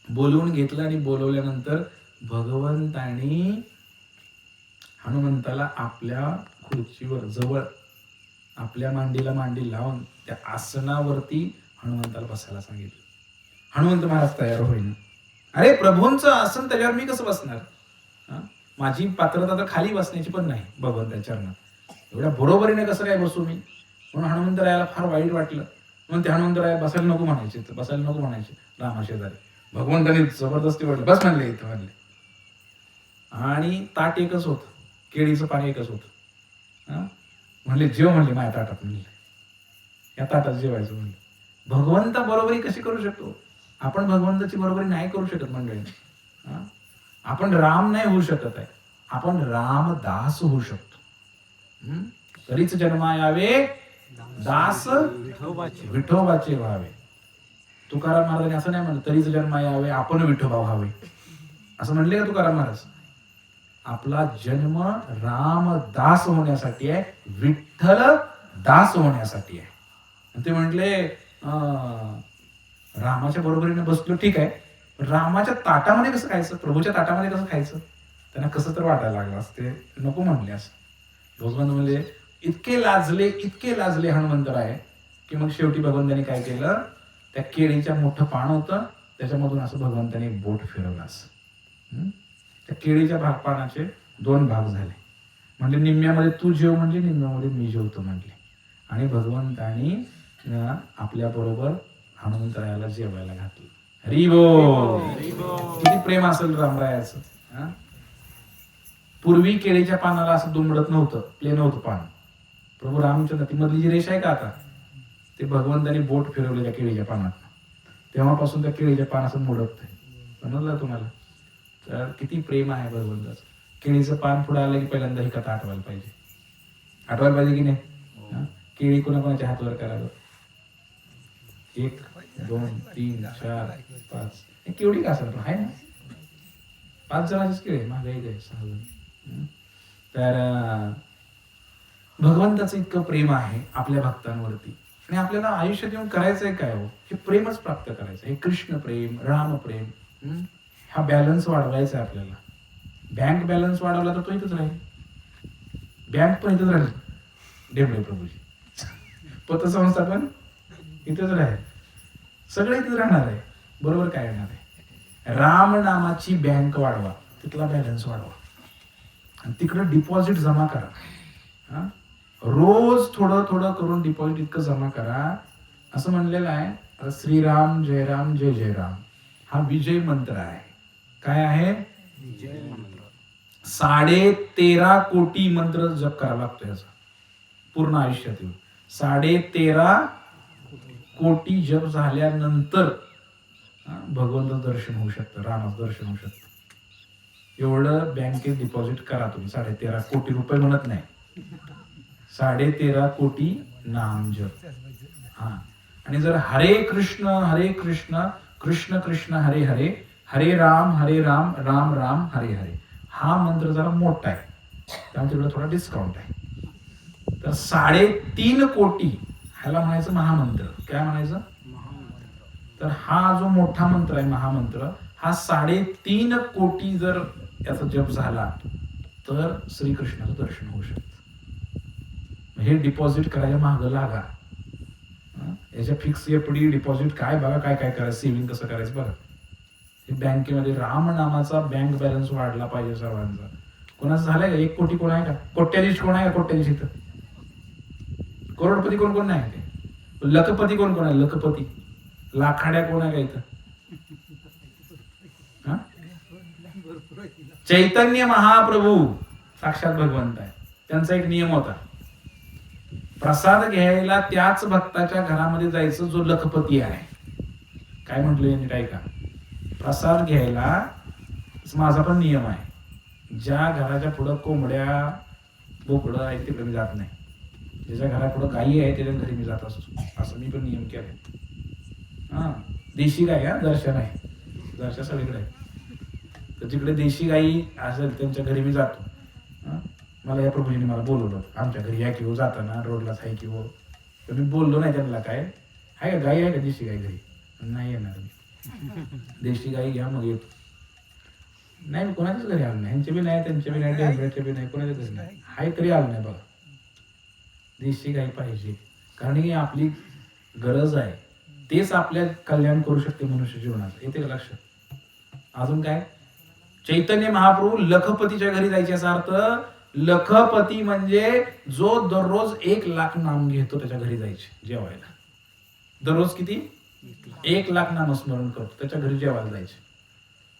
बोलवून घेतलं. आणि बोलवल्यानंतर भगवंतानी हनुमंताला आपल्या खुर्चीवर जवळ, आपल्या मांडीला मांडी लावून त्या आसनावरती हनुमंताला बसायला सांगितलं. हनुमंत महाराज तयार होईल. अरे प्रभूंचं आसन त्याच्यावर मी कसं बसणार? माझी पात्रता तर खाली बसण्याची पण नाही भगवंताच्या चरणात. एवढ्या बरोबरीने कसं काय बसू मी? म्हणून हनुमंतरायाला फार वाईट वाटलं. म्हणून ते हनुमंतराया बसायला नको म्हणायचे, बसायला नको म्हणायचे रामाशेजारी. भगवंताने जबरदस्ती वाटलं, बस म्हणले इथं म्हणले. आणि ताट एकच होतं, केळीचं पाणी एकच होतं. म्हणले जेव म्हणले माझ्या ताटात, म्हणले या ताटात जेवायचं म्हणले. भगवंता बरोबरी कशी करू शकतो आपण? भगवंताची बरोबरी नाही करू शकत मंडळी. आपण राम नाही होऊ शकत आहे, आपण रामदास होऊ शकतो. तरीच जन्मा यावे दास विठोबाचे व्हावे. तुकाराम महाराजांनी असं नाही म्हणलं तरीच जन्मा यावे आपण विठोबा व्हावे, असं म्हणले का तुकाराम महाराज? आपला जन्म रामदास होण्यासाठी आहे, विठ्ठल दास होण्यासाठी आहे. ते म्हटले रामाच्या बरोबरीने बसलो ठीक आहे, पण रामाच्या ताटामध्ये कसं खायचं, प्रभूच्या ताटामध्ये कसं खायचं? त्यांना कसं तर वाटायला लागलं असते, नको म्हणले असं. भगवान म्हणले, इतके लाजले हनुमंतराय की मग शेवटी भगवंतानी काय केलं, त्या केळीच्या मोठं पान होतं, त्याच्यामधून असं भगवंतानी बोट फिरवलं असं. त्या केळीच्या पानाचे 2 भाग झाले. म्हणजे निम्म्यामध्ये तू जेव म्हणजे, निम्म्यामध्ये मी जेवतो म्हटले. आणि भगवंतानी आपल्या बरोबर हनुमंतरायाला जेवायला घातलं. हरी बोल. किती प्रेम असेल रामरायाचं. पूर्वी केळीच्या पानाला असं दुमडत नव्हतं, प्लेन होतं पान. प्रभू रामचंद्र, ती मधली जी रेषा आहे का आता, ते भगवंतानी बोट फिरवले त्या केळीच्या पानात, तेव्हापासून त्या केळीच्या पान असं मोडत. समजलं तुम्हाला? तर किती प्रेम आहे भगवंताचं. केळीचं पान पुढे आलं की पहिल्यांदा ही कथा आठवायला पाहिजे. आठवायला पाहिजे की नाही? केळी कोणाकोणाच्या हातवर करावं? 1 2 3 4 5, केवढी का असेल आहे ना, 5 जणांचीच केळी, महागाई काय 6 जण. तर भगवंताचं इतकं प्रेम आहे आपल्या भक्तांवरती. आणि आपल्याला आयुष्यात येऊन करायचंय काय हो? हे प्रेमच प्राप्त करायचं. हे कृष्ण प्रेम, राम प्रेम, हा बॅलन्स वाढवायचा आहे आपल्याला. बँक बॅलन्स वाढवला तर तो इथंच राहील, बँक पण इथंच राहील, डेमळे प्रभूजी. पतसंस्था पण इथंच राहील, सगळं इथंच राहणार आहे. बरोबर काय येणार आहे? राम नामाची बँक वाढवा, तिथला बॅलन्स वाढवा, आणि तिकडं डिपॉझिट जमा करा. रोज थोडं थोडं करून डिपॉझिट इतकं जमा करा. असं म्हणलेलं आहे, श्रीराम जय राम जय जय राम हा विजय मंत्र आहे. काय आहे? 13.5 कोटी मंत्र जप करावा लागतो याचा पूर्ण आयुष्यात. 13.5 कोटी जप झाल्यानंतर भगवंत दर्शन होऊ शकतं, रामाचं दर्शन होऊ शकतं. एवढं बँकेत डिपॉझिट करा तुम्ही. 13.5 कोटी रुपये म्हणत नाही, 13.5 कोटी नाम जप. आणि जर हरे कृष्ण कृष्ण कृष्ण हरे हरे, हरे राम राम राम हरे हरे, हा मंत्र जरा मोठा आहे, त्यामुळे तिकडे थोडा डिस्काउंट आहे. तर 3.5 कोटी ह्याला म्हणायचं महामंत्र. काय म्हणायचं? तर हा जो मोठा मंत्र आहे महामंत्र, हा 3.5 कोटी जर याचा जप झाला तर श्रीकृष्णाचं दर्शन होऊ शकतं. हे डिपॉझिट करायला मागं लागा. याच्या फिक्स एफडी डिपॉझिट काय बघा, काय काय करायचं, सेव्हिंग कसं करायचं बघा. बँकेमध्ये राम नामाचा बँक बॅलन्स वाढला पाहिजे सर्वांचा. कोणाचं झालंय का? 1 कोटी कोण आहे का? कोट्याधीश कोण आहे का? कोट्याधीश इथं. करोडपती कोण कोण नाही ते? लखपती कोण कोण आहे? लखपती. लाखाड्या कोण आहे का इथं? चैतन्य महाप्रभू साक्षात भगवंत आहे. त्यांचा एक नियम होता, प्रसाद घ्यायला त्याच भक्ताच्या घरामध्ये जायचं जो लखपती आहे. काय म्हटलं यांनी? काय का? प्रसाद घ्यायला माझा पण नियम आहे, ज्या घराच्या पुढं कोंबड्या बोकडं आहेत तिकडे मी जात नाही, ज्याच्या घरापुढं गायी आहे त्याच्या घरी मी जात असतो. असं मी पण नियम केलाय. देशी गाय, दर्शन आहे, दर्शन सगळीकडे आहे, तर जिकडे देशी गायी असेल त्यांच्या घरी मी जातो. मला या प्रभूजीने मला बोलवलं, आमच्या घरी या की हो, जाताना रोडलाच आहे की हो. तर मी बोललो नाही त्यांना, काय आहे का गाई आहे का देशी गाय घरी? नाही येणार मी, देशी गाई घ्या मग येतो. नाही, मी कोणाच्याच घरी आलो नाही, ह्यांचे बी नाही, त्यांचे बी नाही, डेंगळ्याचे बी नाही, कोणाच्या घरी नाही, हाय तरी आलो नाही बघा. देशी गाई पाहिजे, कारण ही आपली गरज आहे, तेच आपल्या कल्याण करू शकते मनुष्य जीवनात. येते का लक्षात? अजून काय? चैतन्य महाप्रभू लखपतीच्या घरी जायचे, याचा अर्थ लखपती म्हणजे जो दररोज 1 लाख नाम घेतो त्याच्या घरी जायचे जेवायला. दररोज किती? 1 लाख नामस्मरण करतो, त्याच्या घरी जेवायला जायचे.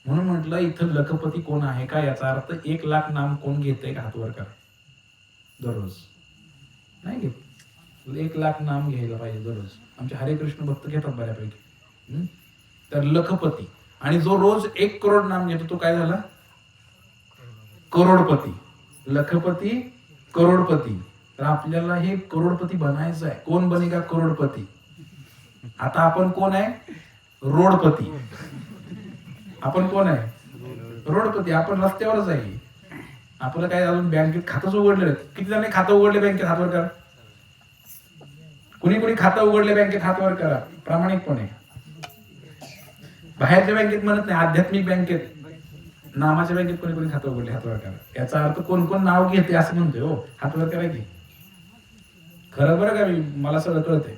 म्हणून म्हटलं इथं लखपती कोण आहे का, याचा अर्थ 1 लाख नाम कोण घेतंय का? हात वर करा. दररोज नाही घेत, 1 लाख नाम घ्यायला पाहिजे दररोज. आमचे हरे कृष्ण भक्त घेतात बऱ्यापैकी. तर लखपती. आणि जो रोज 1 करोड नाम घेतो तो काय झाला? करोडपती. लखपती, करोडपती. तर आपल्याला हे करोडपती बनायचं आहे. कोण बनेगा करोडपती? आता आपण कोण आहे? रोडपती. आपण कोण आहे? रोडपती. आपण रस्त्यावरच आहे. आपलं काय अजून बँकेत खातंच उघडलं? किती जणांनी खातं उघडले बँकेत? हातवर करा. कुणी कुणी खातं उघडले बँकेत? हातवर करा प्रामाणिकपणे. बाहेरच्या बँकेत म्हणत नाही, आध्यात्मिक बँकेत, नामाच्या बँकेत कोणी कोणी खातं उघडले? हातवर करा. याचा अर्थ कोण कोण नाव घेते असं म्हणतोय हो, हातवर करा की. खरं बरं का, मला सगळं कळतंय.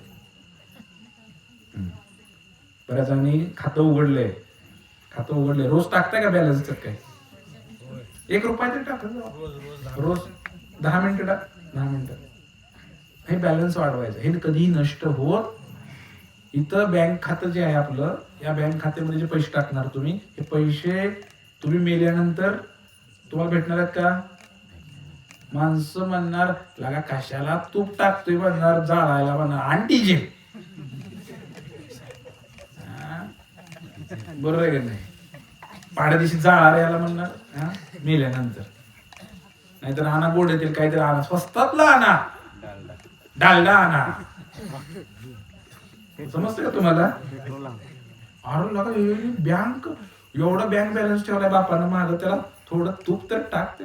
बऱ्याच जणांनी खातं उघडलंय, रोज टाकताय का बॅलन्स काय? 1 रुपया तरी टाकत रोज 10 मिनिटं टाक, 10 मिनिटं. हे बॅलन्स वाढवायचं, हे कधीही नष्ट होत. इथं बँक खातं जे आहे आपलं, या बँक खात्यामध्ये जे पैसे टाकणार तुम्ही, हे पैसे तुम्ही मेल्यानंतर तुम्हाला भेटणार आहेत का? माणसं म्हणणार लागा कशाला तूप टाकतोय, म्हणणार जाळायला, म्हणणार आंटीजे. बरोबर आहे का नाही? पाड्या दिवशी जाळायला याला म्हणणार मेल्यानंतर. नाहीतर आणा गोड येतील, काहीतरी आणा, स्वस्तातला आणा, डालडा आणा. समजतं का तुम्हाला? अरे लगा बँक एवढा बँक बॅलन्स ठेवलाय बापानं मागं, त्याला थोडं तूप तर टाकते,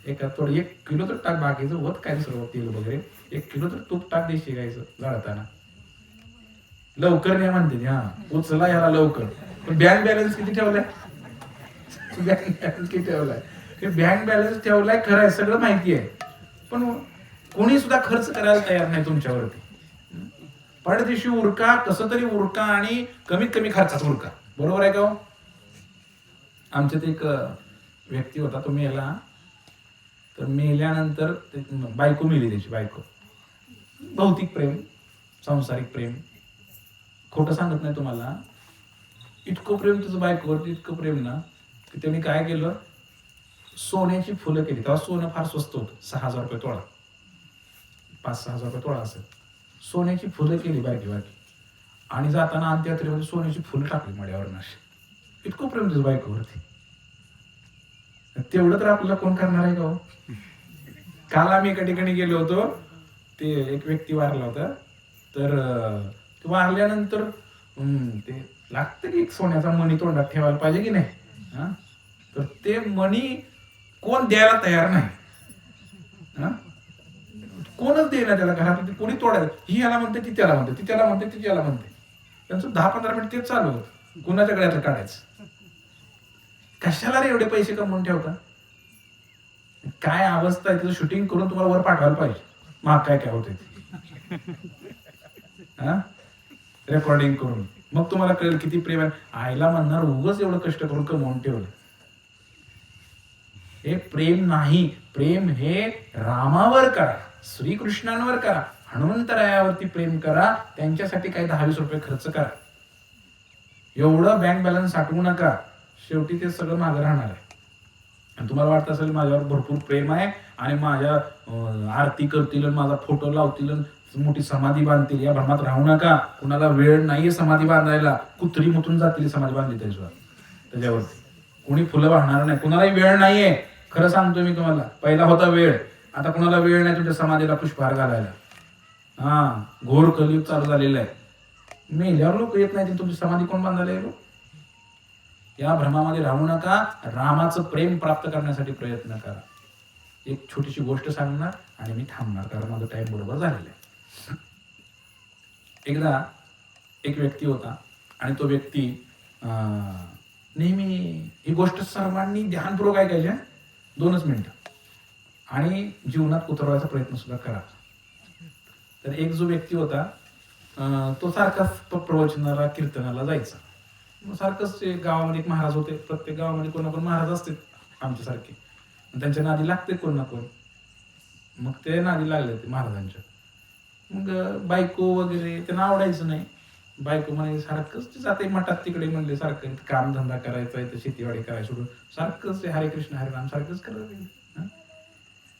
एका थोडं 1 किलो तर टाक, बाकीचं होत काय दुसरं तेल वगैरे, 1 किलो तर तूप टाक देशी गायचं जाळताना. लवकर नाही म्हणते, हा उचला याला लवकर. पण बँक बॅलन्स किती ठेवलाय? बँक बॅलन्स किती ठेवलाय? बँक बॅलन्स ठेवलाय खरं आहे, सगळं माहिती आहे, पण कोणी सुद्धा खर्च करायला तयार नाही तुमच्यावरती. पडदिशी उरका, कसं तरी उरका, आणि कमीत कमी खर्चात उरका. बरोबर आहे का? आमच्यात एक व्यक्ती होता, तो मेला. तर मेल्यानंतर बायको मेली, त्याची बायको. भौतिक प्रेम, सांसारिक प्रेम, खोटं सांगत नाही तुम्हाला. इतकं प्रेम त्याचं बायकोवरती, इतकं प्रेम ना, की त्यांनी काय केलं, सोन्याची फुलं केली. तेव्हा सोनं फार स्वस्त होतं, 6,000 रुपये तोळा, 5-6 हजार रुपये तोळा असेल. सोन्याची फुलं केली बारकी बारकी, आणि जाताना अंत्ययात्रेमध्ये सोन्याची फुलं टाकली मड्यावर अशी. इतकं प्रेम त्याचं बायकोवरती. तेवढं तर आपल्याला कोण करणार आहे का? काल आम्ही एका ठिकाणी गेलो होतो, ते एक व्यक्ती वारला होता. तर तो वारल्यानंतर ते लागतं की सोन्याचा मणी तोंडात ठेवायला पाहिजे की नाही, हा? तर ते मणी कोण द्यायला तयार नाही, हा? कोणच देणार त्याला घरात, कोणी तोडायला. ही याला म्हणते, ती त्याला म्हणते, ती त्याला म्हणते, ती त्याला म्हणते. त्यांचं 10-15 मिनिट तेच चालू होतं, कुणाच्या गळ्यातलं काढायचं. कशाला रे एवढे पैसे कमवून ठेवता? काय अवस्था आहे, तिथं शूटिंग करून तुम्हाला वर पाठवायला पाहिजे. मग काय काय होते रेकॉर्डिंग करून, मग तुम्हाला कळेल किती प्रेम आहे. आईला म्हणणार उगाच एवढं कष्ट करून कमवून ठेवलं. हे प्रेम नाही. प्रेम हे रामावर करा, श्रीकृष्णांवर करा, हनुमंतरायावरती प्रेम करा. त्यांच्यासाठी काही 10-20 रुपये खर्च करा. एवढं बँक बॅलन्स साठवू नका, शेवटी ते सगळं मागं राहणार आहे. आणि तुम्हाला वाटत असेल माझ्यावर भरपूर प्रेम आहे, आणि माझ्या आरती करतील, माझा फोटो लावतील, मोठी समाधी बांधतील. या भ्रमात राहू नका. कुणाला वेळ नाहीये समाधी बांधायला. कुत्री मुतून जातील समाधी बांधली त्याच्यावरती. कोणी फुलं वाहणार नाही, कुणालाही वेळ नाहीये. खरं सांगतो मी तुम्हाला, पहिला होता वेळ, आता कुणाला वेळ नाही तुमच्या समाधीला पुष्पहार घालायला. घोर कलियुग चालू झालेलं आहे. मेल्यावर लोक येत नाही, तुमची समाधी कोण बांधायला येतो? या भ्रमामध्ये राहू नका. रामाचं प्रेम प्राप्त करण्यासाठी प्रयत्न करा. एक छोटीशी गोष्ट सांगणार आणि मी थांबणार, कारण माझं टाइम बरोबर झालेलं आहे. एकदा एक व्यक्ती होता, आणि तो व्यक्ती नेहमी ही गोष्ट सर्वांनी ध्यानपूर्वक ऐकायची, 2च मिनिटं, आणि जीवनात उतरवायचा प्रयत्न सुद्धा करा. तर एक जो व्यक्ती होता, तो सारखाच प्रवचनाला, कीर्तनाला जायचा. सारखंच गावामध्ये एक महाराज होते. प्रत्येक गावामध्ये कोण ना कोण महाराज असते आमच्यासारखे, त्यांच्या नादी लागते कोण ना कोण. मग ते नादी लागले ते महाराजांच्या. मग बायको वगैरे त्यांना आवडायचं नाही. बायको म्हणे सारखंच जाते मठात तिकडे, म्हणले सारखं काम धंदा करायचा, इथं शेतीवाडी करायची सोडून सारखंच हरे कृष्ण हरे राम सारखंच करायचं.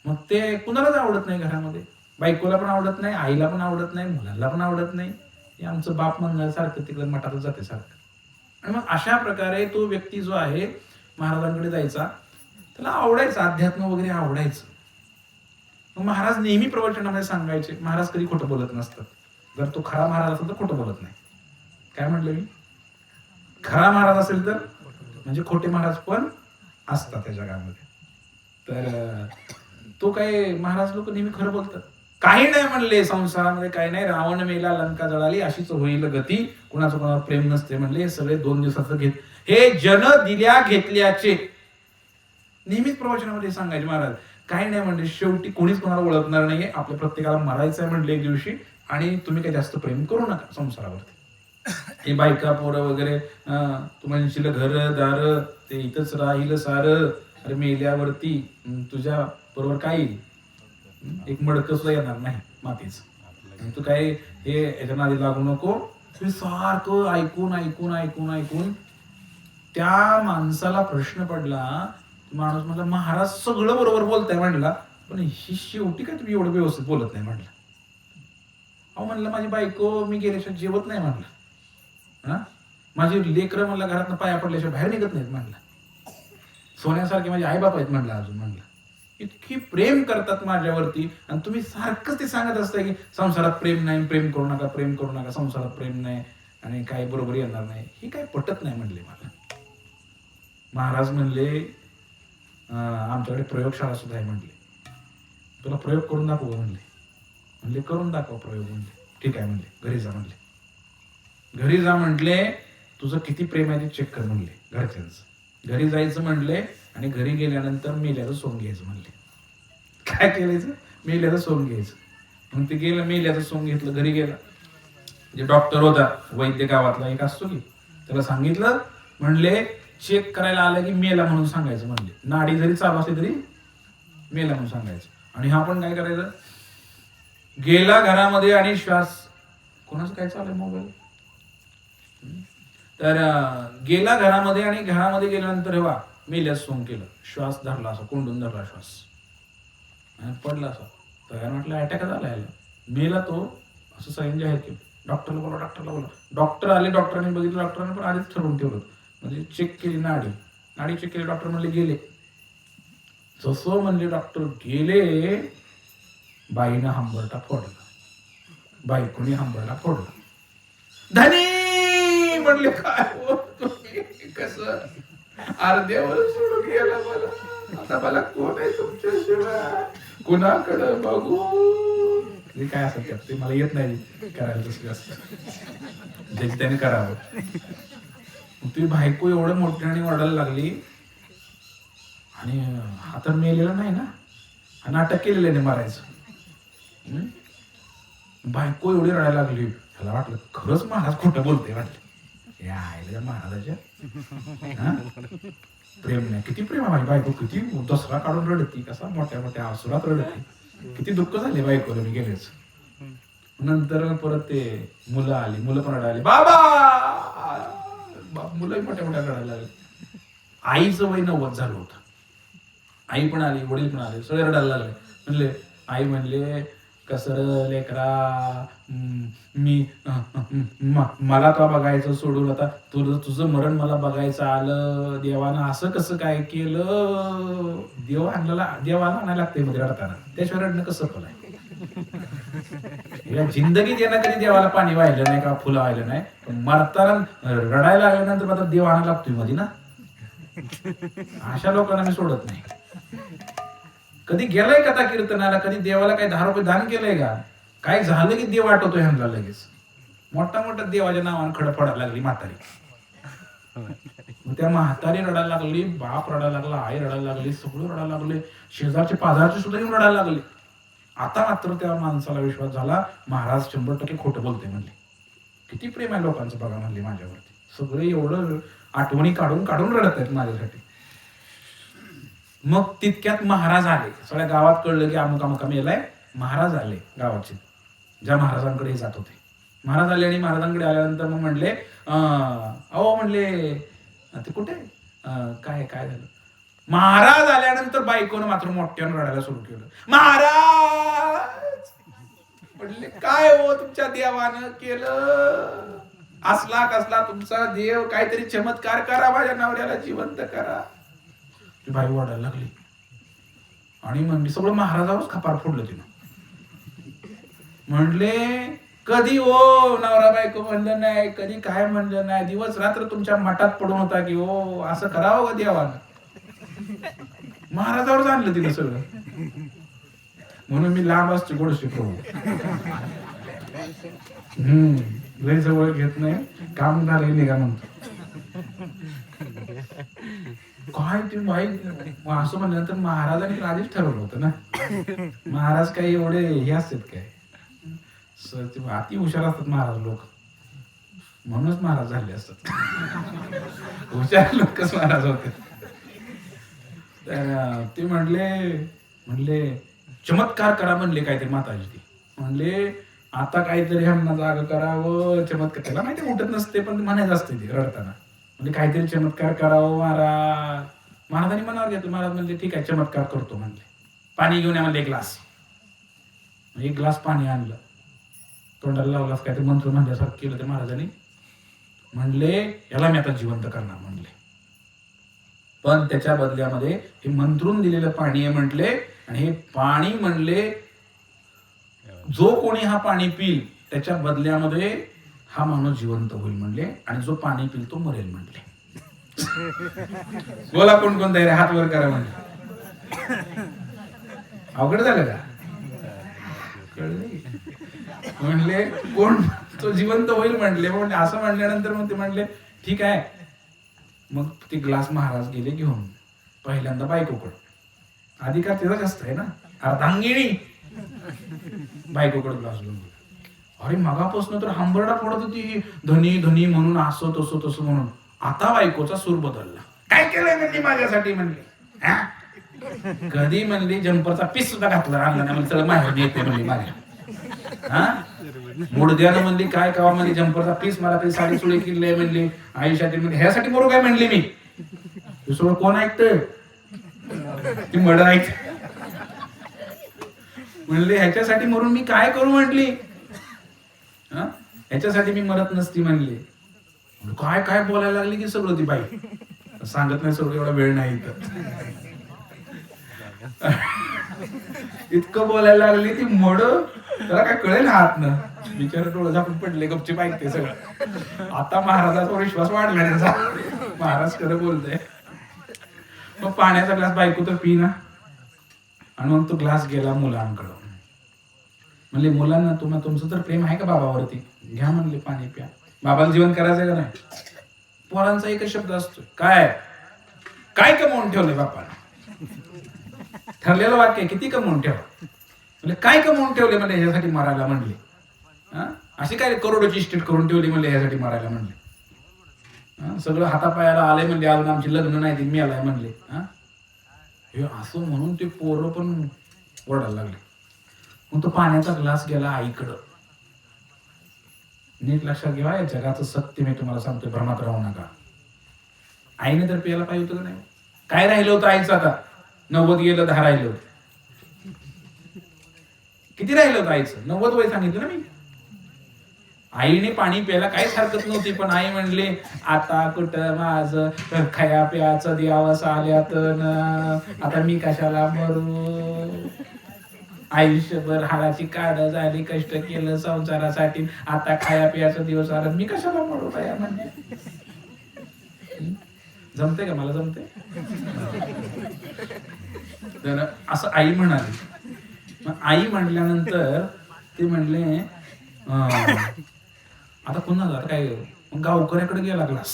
मग ते कुणालाच आवडत नाही घरामध्ये. बायकोला पण आवडत नाही, आईला पण आवडत नाही, मुलांना पण आवडत नाही. हे आमचं बाप म्हणणार सारखं तिकडे मठातच जाते सारखं. आणि मग अशा प्रकारे तो व्यक्ती जो आहे महाराजांकडे जायचा, त्याला आवडायचं अध्यात्म वगैरे आवडायचं. मग महाराज नेहमी प्रवचनामध्ये सांगायचे, महाराज कधी खोटं बोलत नसतात. जर तो खरा महाराज असेल तर खोटं बोलत नाही. काय म्हटलं मी? खरा महाराज असेल तर, म्हणजे खोटे महाराज पण असतात त्या जगामध्ये. तर तो काय महाराज लोक नेहमी खरं बोलतात. काही नाही म्हणले संसारामध्ये, काही नाही. रावण मेला, लंका जळाली, अशीच होईल गती. कुणाचं कोणावर प्रेम नसते म्हणले. हे सगळे 2 दिवसाचं घेत, हे जन दिल्या घेतल्याचे नेहमीच प्रवचनामध्ये सांगायचे महाराज. काही नाही म्हणले, शेवटी कोणीच कोणाला ओळखणार नाहीये. आपल्या प्रत्येकाला मरायचं आहे म्हणले एक दिवशी, आणि तुम्ही काही जास्त प्रेम करू नका संसारावरती. हे बायका पोरं वगैरे तू म्हणशील घर दार ते इथंच राहील सार, अरे मेल्यावरती तुझ्या बरोबर काय येईल? एक मडकं सुद्धा येणार नाही मातीचं. तू काय हे याच्या नादी लागू नको. ते सारखं ऐकून ऐकून ऐकून ऐकून त्या माणसाला प्रश्न पडला. माणूस म्हटला, महाराज सगळं बरोबर बोलताय म्हणला, पण ही शेवटी काय तुम्ही एवढं व्यवस्थित बोलत नाही म्हणला. अहो म्हणलं, माझी बायको मी गेल्याशिवाय जेवत नाही म्हणला. माझी लेकरं म्हणलं घरातनं पाया पडल्याशिवाय बाहेर निघत नाहीत म्हणला. सोन्यासारखे माझे आईबाप आहेत म्हणलं अजून म्हणलं. इतकी प्रेम करतात माझ्यावरती, आणि तुम्ही सारखंच ते सांगत असताय की संसारात प्रेम नाही, प्रेम करू नका, प्रेम करू नका, संसारात प्रेम नाही आणि काही बरोबर येणार नाही. ही काही पटत नाही म्हणले मला. महाराज म्हणले, आमच्याकडे प्रयोगशाळा सुद्धा आहे म्हणले, तुला प्रयोग करून दाखवू म्हणले. म्हणले करून दाखव प्रयोग. म्हणले ठीक आहे म्हणले, घरी जा म्हणले. घरी जा म्हटले, तुझं किती प्रेम आहे ते चेक कर म्हणले घरच्यांचं. घरी जायचं म्हणले आणि घरी गेल्यानंतर मेल्याचं सोंग घ्यायचं म्हणले. काय केलायचं? मेल्याचं सोंग घ्यायचं. मग ते गेलं, मेल्याचं सोंग घेतलं, घरी गेला. जे डॉक्टर होता वैद्य गावातला एक असतो की, त्याला सांगितलं म्हणले चेक करायला आलं की मेला म्हणून सांगायचं म्हणले. नाडी जरी चालू असली तरी मेला म्हणून सांगायचं. आणि हा पण काय करायचं, गेला घरामध्ये आणि श्वास, कोणाचं काय चालू आहे मोबाईल, तर गेला घरामध्ये आणि घरामध्ये गेल्यानंतर हेवा मेल्यास सोंग केलं, श्वास धरला, असा कोंडून धरला श्वास आणि पडला असा. तर म्हटलं अटॅक झाला याला, मेला तो, असं सगळ्यांनी जाहीर केलं. डॉक्टरला बोला, डॉक्टरला बोला. डॉक्टर आले, डॉक्टरांनी बघितलं, डॉक्टरांनी पण आधीच ठरवून ठेवलं, म्हणजे चेक केली नाडी, नाडी चेक केली. डॉक्टर म्हणले गेले. जसं म्हणले डॉक्टर गेले, बाईनं हंबरटा फोडला, बायकोनी हंबरटा फोडला. धनी म्हणले, काय हो कसं अर्ध्यावर सोडून गेला मला, आता मला कोण आहे तुमच्याशिवाय, कुणाकडं बघू. हे काय असं ते मला येत नाही करायला तसं जास्त, जे त्याने करावं. ती बायको एवढं मोठ्याने ओरडायला लागली, आणि हा तर मेलेला नाही ना, हा नाटक केलेलं नाही मारायचं. बायको एवढी रडायला लागली, त्याला वाटलं खरंच महाराज खोटं बोलते. वाटलं या आईला महाराजाच्या प्रेम नाही, किती प्रेम आहे माझी बायको, किती दसरा काढून रडती, कसा मोठ्या मोठ्या आसुरात रडती. किती दुःख झाले बायकोला मी गेलेच. नंतर परत ते मुलं आली, मुलं पण रडायला, बाबा मुलं मोठ्या मोठ्या रडायला लागले. आईचं वय 90 झालं होतं. आई पण आली, वडील पण आले, सगळे रडायला लागले. म्हणले, आई म्हणले, कसं लेकरा, मी मला तो बघायचं सोडून आता तुझं मरण मला बघायचं आलं, देवानं असं कसं काय केलं. देवाला आणायला लागते मध्ये रडताना, त्याशिवाय रडणं कसं फलाय. या जिंदगीत येणं कधी देवाला पाणी वाहिलं नाही का, फुलं वाहिलं नाही, पण मरताना रडायला लागल्यानंतर आता देव आणायला लागतोय मध्ये ना. अशा लोकांना मी सोडत नाही. कधी गेलाय कथा कीर्तनाला, कधी देवाला काही 10 रुपये दान केलंय का? काय झालं की देव आठवतो ह्यांना लगेच. मोठा मोठा देवाच्या नावाने खडं पडायला लागली म्हातारी. मग त्या म्हातारी रडायला लागली, बाप रडायला लागला, आई रडायला लागली, सगळं रडायला लागले, शेजारचे पाजारचे सुद्धा येऊन रडायला लागले. आता मात्र त्या माणसाला विश्वास झाला, महाराज 100% खोटं बोलते म्हणले. किती प्रेम आहे लोकांचं बघा म्हणले माझ्यावरती. सगळे एवढं आठवणी काढून काढून रडत आहेत माझ्यासाठी. मग तितक्यात महाराज आले. सगळ्या गावात कळलं की अमुक अमुक मेलाय. महाराज आले गावाचे, ज्या महाराजांकडे जात होते. महाराज आले आणि महाराजांकडे आल्यानंतर मग म्हणले, अहो म्हणले ते कुठे काय काय झालं. महाराज आल्यानंतर बायकोनं मात्र मोठ्यानं रडायला सुरू केलं. महाराज म्हणले, काय हो तुमच्या देवानं केलं, असला कसला तुमचा देव, काहीतरी चमत्कार करा, माझ्या नवऱ्याला जिवंत करा. ती बाई ओरडायला लागली आणि म्हणली, सगळं महाराजावरच खपार फोडलं तिनं. म्हणले, कधी हो नवरा बायको म्हणलं नाही, कधी काय म्हणलं नाही, दिवस रात्र तुमच्या मठात पडून होता की हो, असं करावं का देवानं. महाराजावरच आणलं तिनं सगळं. म्हणून मी लांब असतो गोडशी प्रभू. लय जवळ घेत नाही, काम झालं निघा म्हणतो. काय ते वाईट असं म्हणल्यानंतर महाराजांनी आधीच ठरवलं होतं ना. महाराज काही एवढे हे असतात काय, अति हुशार असतात महाराज लोक. म्हणूनच महाराज झाले असतात. हुशार लोकच महाराज होते. तर ते म्हणले चमत्कार करा म्हणले काहीतरी माताजी. ते म्हणले आता काहीतरी ह्यांना जाग करावं, चमत्कार. त्याला माहिती उठत नसते पण म्हणायचं असते ते रडताना. म्हणजे काहीतरी चमत्कार करावं महाराज. महाराजांनी मनावर घेतलं. महाराज म्हणले ठीक आहे चमत्कार करतो म्हणले. पाणी घेऊन या म्हणले एक ग्लास पाणी आणलं, तोंडाला लावलास काहीतरी मंत्र म्हणल्यासारखं केलं. ते महाराजांनी म्हणले याला मी आता जिवंत करणार म्हणले, पण त्याच्या बदल्यामध्ये हे मंत्रून दिलेलं पाणी आहे म्हटले. आणि हे पाणी म्हणले जो कोणी हा पाणी पिल त्याच्या बदल्यामध्ये हा माणूस जिवंत होईल म्हणले, आणि जो पाणी पिल तो मरेल म्हणले. बोला कोण कोण तयार, हात वर करा म्हणले. अवघड झालं का? म्हणले कोण तो जिवंत होईल म्हणले. म्हणले असं म्हणल्यानंतर मग ते म्हणले ठीक आहे. मग ते ग्लास महाराज गेले घेऊन पहिल्यांदा बायकोकडे. अधिकार तिचा जास्त आहे ना, अर्धांगिणी. बायकोकडे ग्लास घेऊन. अरे मगापासून तर हंबरडा पडत होती धनी धनी म्हणून, असं तसं तसं म्हणून. आता बायकोचा सूर बदलला. काय केलंय म्हणली माझ्यासाठी म्हणली. कधी म्हणली जम्परचा पीस सुद्धा घातला आणला नाही म्हणजे सगळं माहेर येते म्हणली माझ्या. हा मुडद्यानं म्हणली काय कावा म्हणली जम्परचा पीस मला तरी साडी सुळी किल्ले म्हणली आयुष्यात. म्हणजे ह्यासाठी मरू काय म्हणली मी. हे सगळं कोण ऐकतंय? ती मड ऐकते. म्हणले ह्याच्यासाठी मरून मी काय करू म्हटली. ह्याच्यासाठी मी मरत नसती म्हणली. काय काय बोलायला लागली की सगळं ती बाई सांगत नाही सगळं, एवढा वेळ नाही इथं. इतकं बोलायला लागली ती मड. त्याला काय कळेल हात न बिचारा डोळं झाकून पडले, गपची ऐकते सगळं. आता महाराजाचा विश्वास वाढला त्याचा. महाराज खरं बोलतोय. मग पाण्याचा ग्लास बायको तर पी ना. आणि मग तो ग्लास गेला मुलांकडं. म्हणले मुलांना तुमचं तर प्रेम आहे का बाबावरती, घ्या म्हणले पाणी प्या. बाबाला जीवन करायचंय का नाही. पोरांचा एकच शब्द असतो काय काय कमवून ठेवलंय बापाला. ठरलेलं वाक्य किती कमवून ठेवा. म्हणजे काय कमवून ठेवले म्हणजे ह्यासाठी मारायला म्हणले. अशी काय करोडोची इस्टेट करून ठेवली म्हणले ह्यासाठी मारायला म्हणले. सगळं हातापायाला आलंय म्हणले, अजून आमची लग्न नाही ती मी आलाय म्हणले. हे असं म्हणून ते पोरं पण ओरडायला लागले. मग तो पाण्याचा ग्लास गेला आईकडं. नीट लक्षात घ्या, या जगाचं सत्य मी तुम्हाला सांगतोय, भ्रमात राहू नका. आईने तर प्यायला पाहिजे होतं का नाही. काय राहिलं होतं आईचं आता. 90 गेलं 10 राहिलं होतं. किती राहिलं होतं आईचं. 90 वय सांगितलं ना मी. आईने पाणी प्यायला काहीच हरकत नव्हती, पण आई म्हणले आता कुठं माझं खाया प्याचं दिवस आल्यात ना, आता मी कशाला मरू. आयुष्यभर हाडाची काढ झाली, कष्ट केलं संसारासाठी, आता खाया प्याचा दिवस आला, मी कशाला मरू काय म्हणजे. जमते का मला, जमते. तर असं आई म्हणाली. मग आई म्हणल्यानंतर ते म्हणले आता पुन्हा जात काय. मग गावकऱ्याकडे गेला ग्लास.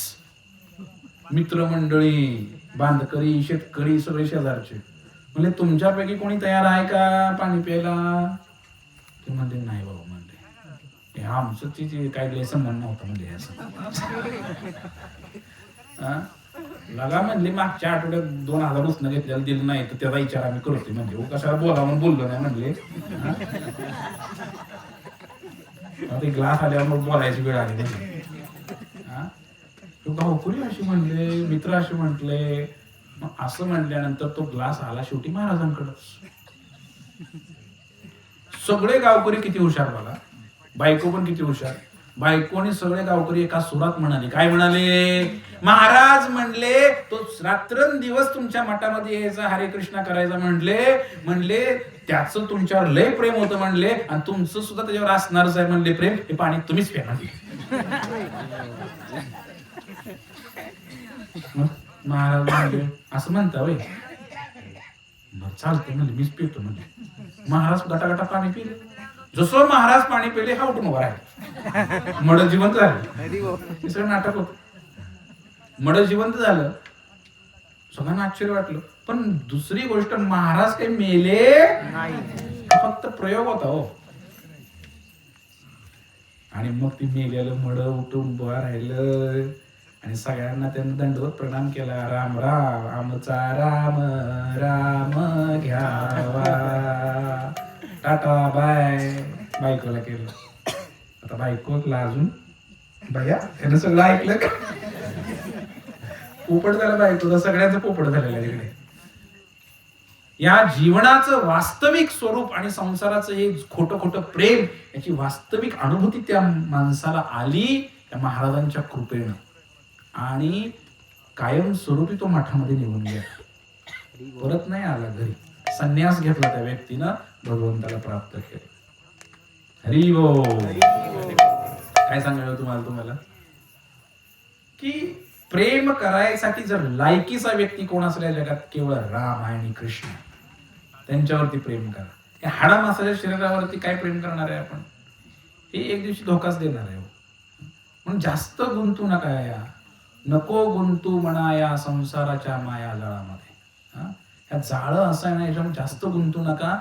मित्रमंडळी, बांधकरी, शेतकरी सगळे शेजारचे म्हणले तुमच्यापैकी कोणी तयार आहे का पाणी प्यायला. ते म्हणले नाही बाबा म्हणले, आमचं तिथे काही संबंध नव्हता म्हणजे असं. लगा म्हणले मागच्या आठवड्यात 2000 उसनं घेतलेलं दिलं नाही तर त्याचा विचार आम्ही करतोय म्हणजे. कशाला बोला म्हणून बोललो नाही म्हणले. ते ग्लास आल्यावर मग बोलायची वेळ आली म्हणजे. गावकरी अशी म्हणले, मित्र असे म्हटले. मग असं म्हणल्यानंतर तो ग्लास आला शेवटी महाराजांकडे. सगळे गावकरी किती हुशार बघा, बायको पण किती हुशार. बायकोने सगळे गावकरी एका सुरात म्हणाले. काय म्हणाले. महाराज म्हणले तो रात्रंदिवस तुमच्या मठामध्ये यायचा, हरे कृष्णा करायचा म्हणले त्याचं तुमच्यावर लय प्रेम होतं म्हणले, आणि तुमचं सुद्धा त्याच्यावर असणारच आहे म्हणले प्रेम. हे पाणी तुम्हीच प्या म्हणले. महाराज म्हणले असं म्हणता वय चालतंय म्हणले, मीच पितो म्हणले. महाराज गटागटा पाणी पिले. जसं महाराज पाणी पिले हा उठून उभा राहिला. मड जिवंत झालं. तिसरं नाटक होत. मड जिवंत झालं. सगळ्यांना आश्चर्य वाटलं. पण दुसरी गोष्ट, महाराज काही मेले नाही, फक्त प्रयोग होता हो. आणि मग ती मेलेलं मड उठून उभं राहिलं आणि सगळ्यांना त्यांना दंडवत प्रणाम केला. राम राम आमचा राम राम घ्यावा, टाटा बाय. बायकोला केलं. आता बायकोला अजून बघा त्यानं सगळं ऐकलं का? पोपट झाला बायकोचा, सगळ्यांचं पोपट झालेलं आहे तिकडे. या जीवनाचं वास्तविक स्वरूप आणि संसाराचं हे खोटं खोटं प्रेम याची वास्तविक अनुभूती त्या माणसाला आली त्या महाराजांच्या कृपेनं आणि कायम स्वरूपी तो मठामध्ये निघून गेला. परत नाही आला घरी. संन्यास घेतला त्या व्यक्तीनं, भगवंताला प्राप्त केले. हरी बोल. काय सांगायचं तुम्हाला की प्रेम करायसाठी जर लायकीचा व्यक्ती कोण असल्या जगात केवळ राम आणि कृष्ण, त्यांच्यावरती प्रेम करा. या हाडा मासाच्या शरीरावरती काय प्रेम करणार आहे आपण? हे एक दिवशी धोकाच देणार आहे. म्हणून जास्त गुंतू नका या, नको गुंतू म्हणा या संसाराच्या माया जाळामध्ये. ह्या जाळं असं आहे ना, याच्यामध्ये जास्त गुंतू नका.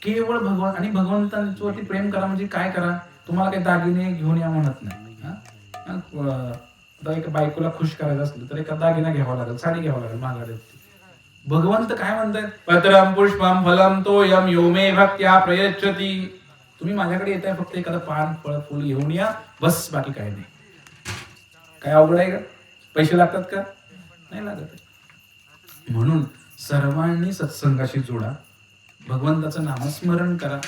केवळ भगवान आणि भगवंतांवरती प्रेम करा. म्हणजे काय करा, तुम्हाला काही दागिने घेऊन या म्हणत नाही. एका बायकोला खुश करायचं असलं तर एका दागिना घ्यावा लागेल, साडी घ्यावा लागेल महागाडीत. भगवंत काय म्हणतात, पत्रम पुष्पम फलम तोयम यो मे भक्त्या प्रयच्छति. तुम्ही माझ्याकडे येताय फक्त एखादं पान फळ फुल घेऊन या, बस, बाकी काय नाही. काय अवघड आहे का? पैसे लागतात का? नाही लागत. म्हणून सर्वांनी सत्संगाशी जोडा, भगवंताचं नामस्मरण करा,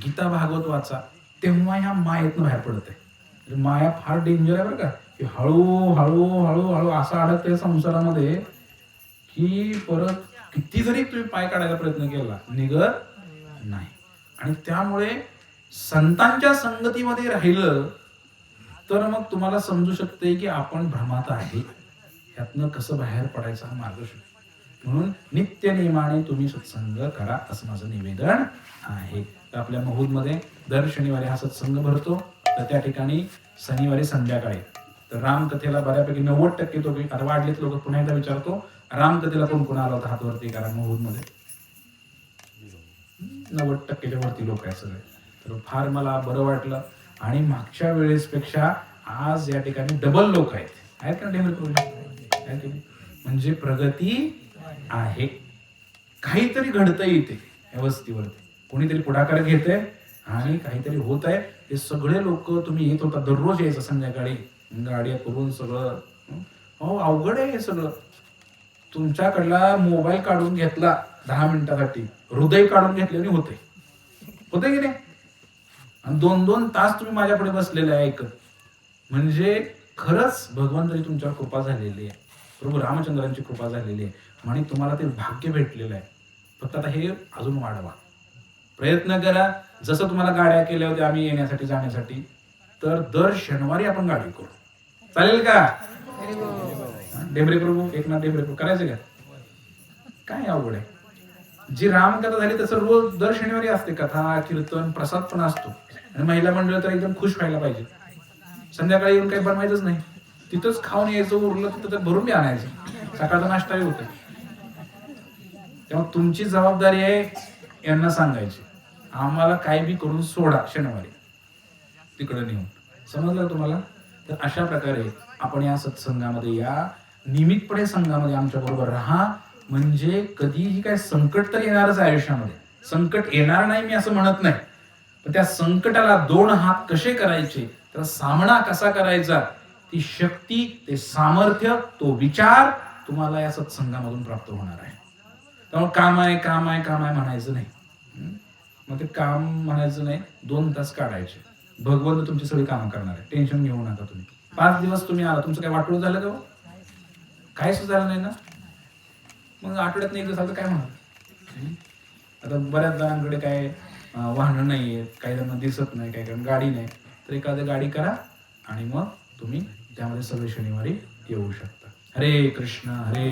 गीता भागवत वाचा, तेव्हा ह्या मायेतनं बाहेर पडते. माया फार डेंजर आहे बरं का. हळू हळू हळू हळू असा अडकते संसारामध्ये की परत किती जरी तुम्ही पाय काढायचा प्रयत्न केला निघत नाही. आणि त्यामुळे संतांच्या संगतीमध्ये राहिलं तर मग तुम्हाला समजू शकते की आपण भ्रमात आहे. यातनं कसं बाहेर पडायचा हा मार्ग शोधा. म्हणून नित्य नियमाने तुम्ही सत्संग करा असं माझं निवेदन आहे. तर आपल्या महूदमध्ये दर शनिवारी हा सत्संग भरतो. तर त्या ठिकाणी शनिवारी संध्याकाळी तर रामकथेला बऱ्यापैकी 90% तो आता वाढलेत लोक. पुन्हा एकदा विचारतो, रामकथेला कोण कोण आला होता? हातवरती करा. महूदमध्ये 90%च्या वरती लोक आहे सगळे. तर फार मला बरं वाटलं. आणि मागच्या वेळेसपेक्षा आज या ठिकाणी डबल लोक आहेत का डेव्हलप? म्हणजे प्रगती आहे. काहीतरी घडतं इथे या वस्तीवरती, कोणीतरी पुढाकार घेते आणि काहीतरी होत आहे. हे सगळे लोक तुम्ही येत होता, दररोज यायचं संध्याकाळी गाड्या करून सगळं. हो, अवघड आहे हे सगळं. तुमच्याकडला मोबाईल काढून घेतला 10 मिनिटासाठी, हृदय काढून घेतल्याने होते की नाही? आणि 2-2 तास तुम्ही माझ्या पुढे बसलेले आहे ऐकत. म्हणजे खरंच भगवंताची तुमच्यावर कृपा झालेली आहे, प्रभू रामचंद्रांची कृपा झालेली आहे आणि तुम्हाला ते भाग्य भेटलेलं आहे. फक्त आता हे अजून वाढवा, प्रयत्न करा. जसं तुम्हाला गाड्या केल्या होत्या आम्ही येण्यासाठी जाण्यासाठी, तर दर शनिवारी आपण गाडी करू. चालेल का? डेबरे प्रभू, एकनाथ डेबरे प्रभू करायचं का? काय अवघड आहे? जी रामकथा झाली तसं रोज दर शनिवारी असते कथा, कीर्तन, प्रसाद पण असतो. आणि महिला मंडळ तर एकदम खुश व्हायला पाहिजे. संध्याकाळी येऊन काही बनवायचंच नाही, तिथंच खाऊन यायचं, उरलं तिथं तर भरून बी आणायचं, सकाळचा नाश्ताही होतो. तेव्हा तुमची जबाबदारी आहे यांना सांगायची, आम्हाला काय बी करून सोडा शनिवारी तिकडे नेऊन. समजलं तुम्हाला? तर अशा प्रकारे आपण या सत्संगामध्ये या, नियमितपणे संघामध्ये आमच्या बरोबर राहा. म्हणजे कधीही काय संकट तर येणारच आहे आयुष्यामध्ये. संकट येणार नाही मी असं म्हणत नाही, पण त्या संकटाला 2 हात कसे करायचे, त्याचा सामना कसा करायचा, ती शक्ती, ते सामर्थ्य, तो विचार तुम्हाला या सत्संगामधून प्राप्त होणार आहे. त्यामुळे काम आहे काम आहे काम आहे म्हणायचं नाही. मग ते काम म्हणायचं नाही, 2 तास काढायचे. भगवंत तुमची सगळी कामं करणार आहे, टेन्शन घेऊ नका तुम्ही. 5 दिवस तुम्ही आला, तुमचं काय वाटोळ झालं का? काय सुद्धा नाही ना? मग आठवड्यात नाही झालं तर काय म्हणा. आता बऱ्याच जणांकडे काय वाहनं नाही आहेत, काही जणांना दिसत नाही, काही जण गाडी नाही, तर एखादी गाडी करा आणि मग तुम्ही त्यामध्ये सगळे शनिवारी येऊ शकता. हरे कृष्ण हरे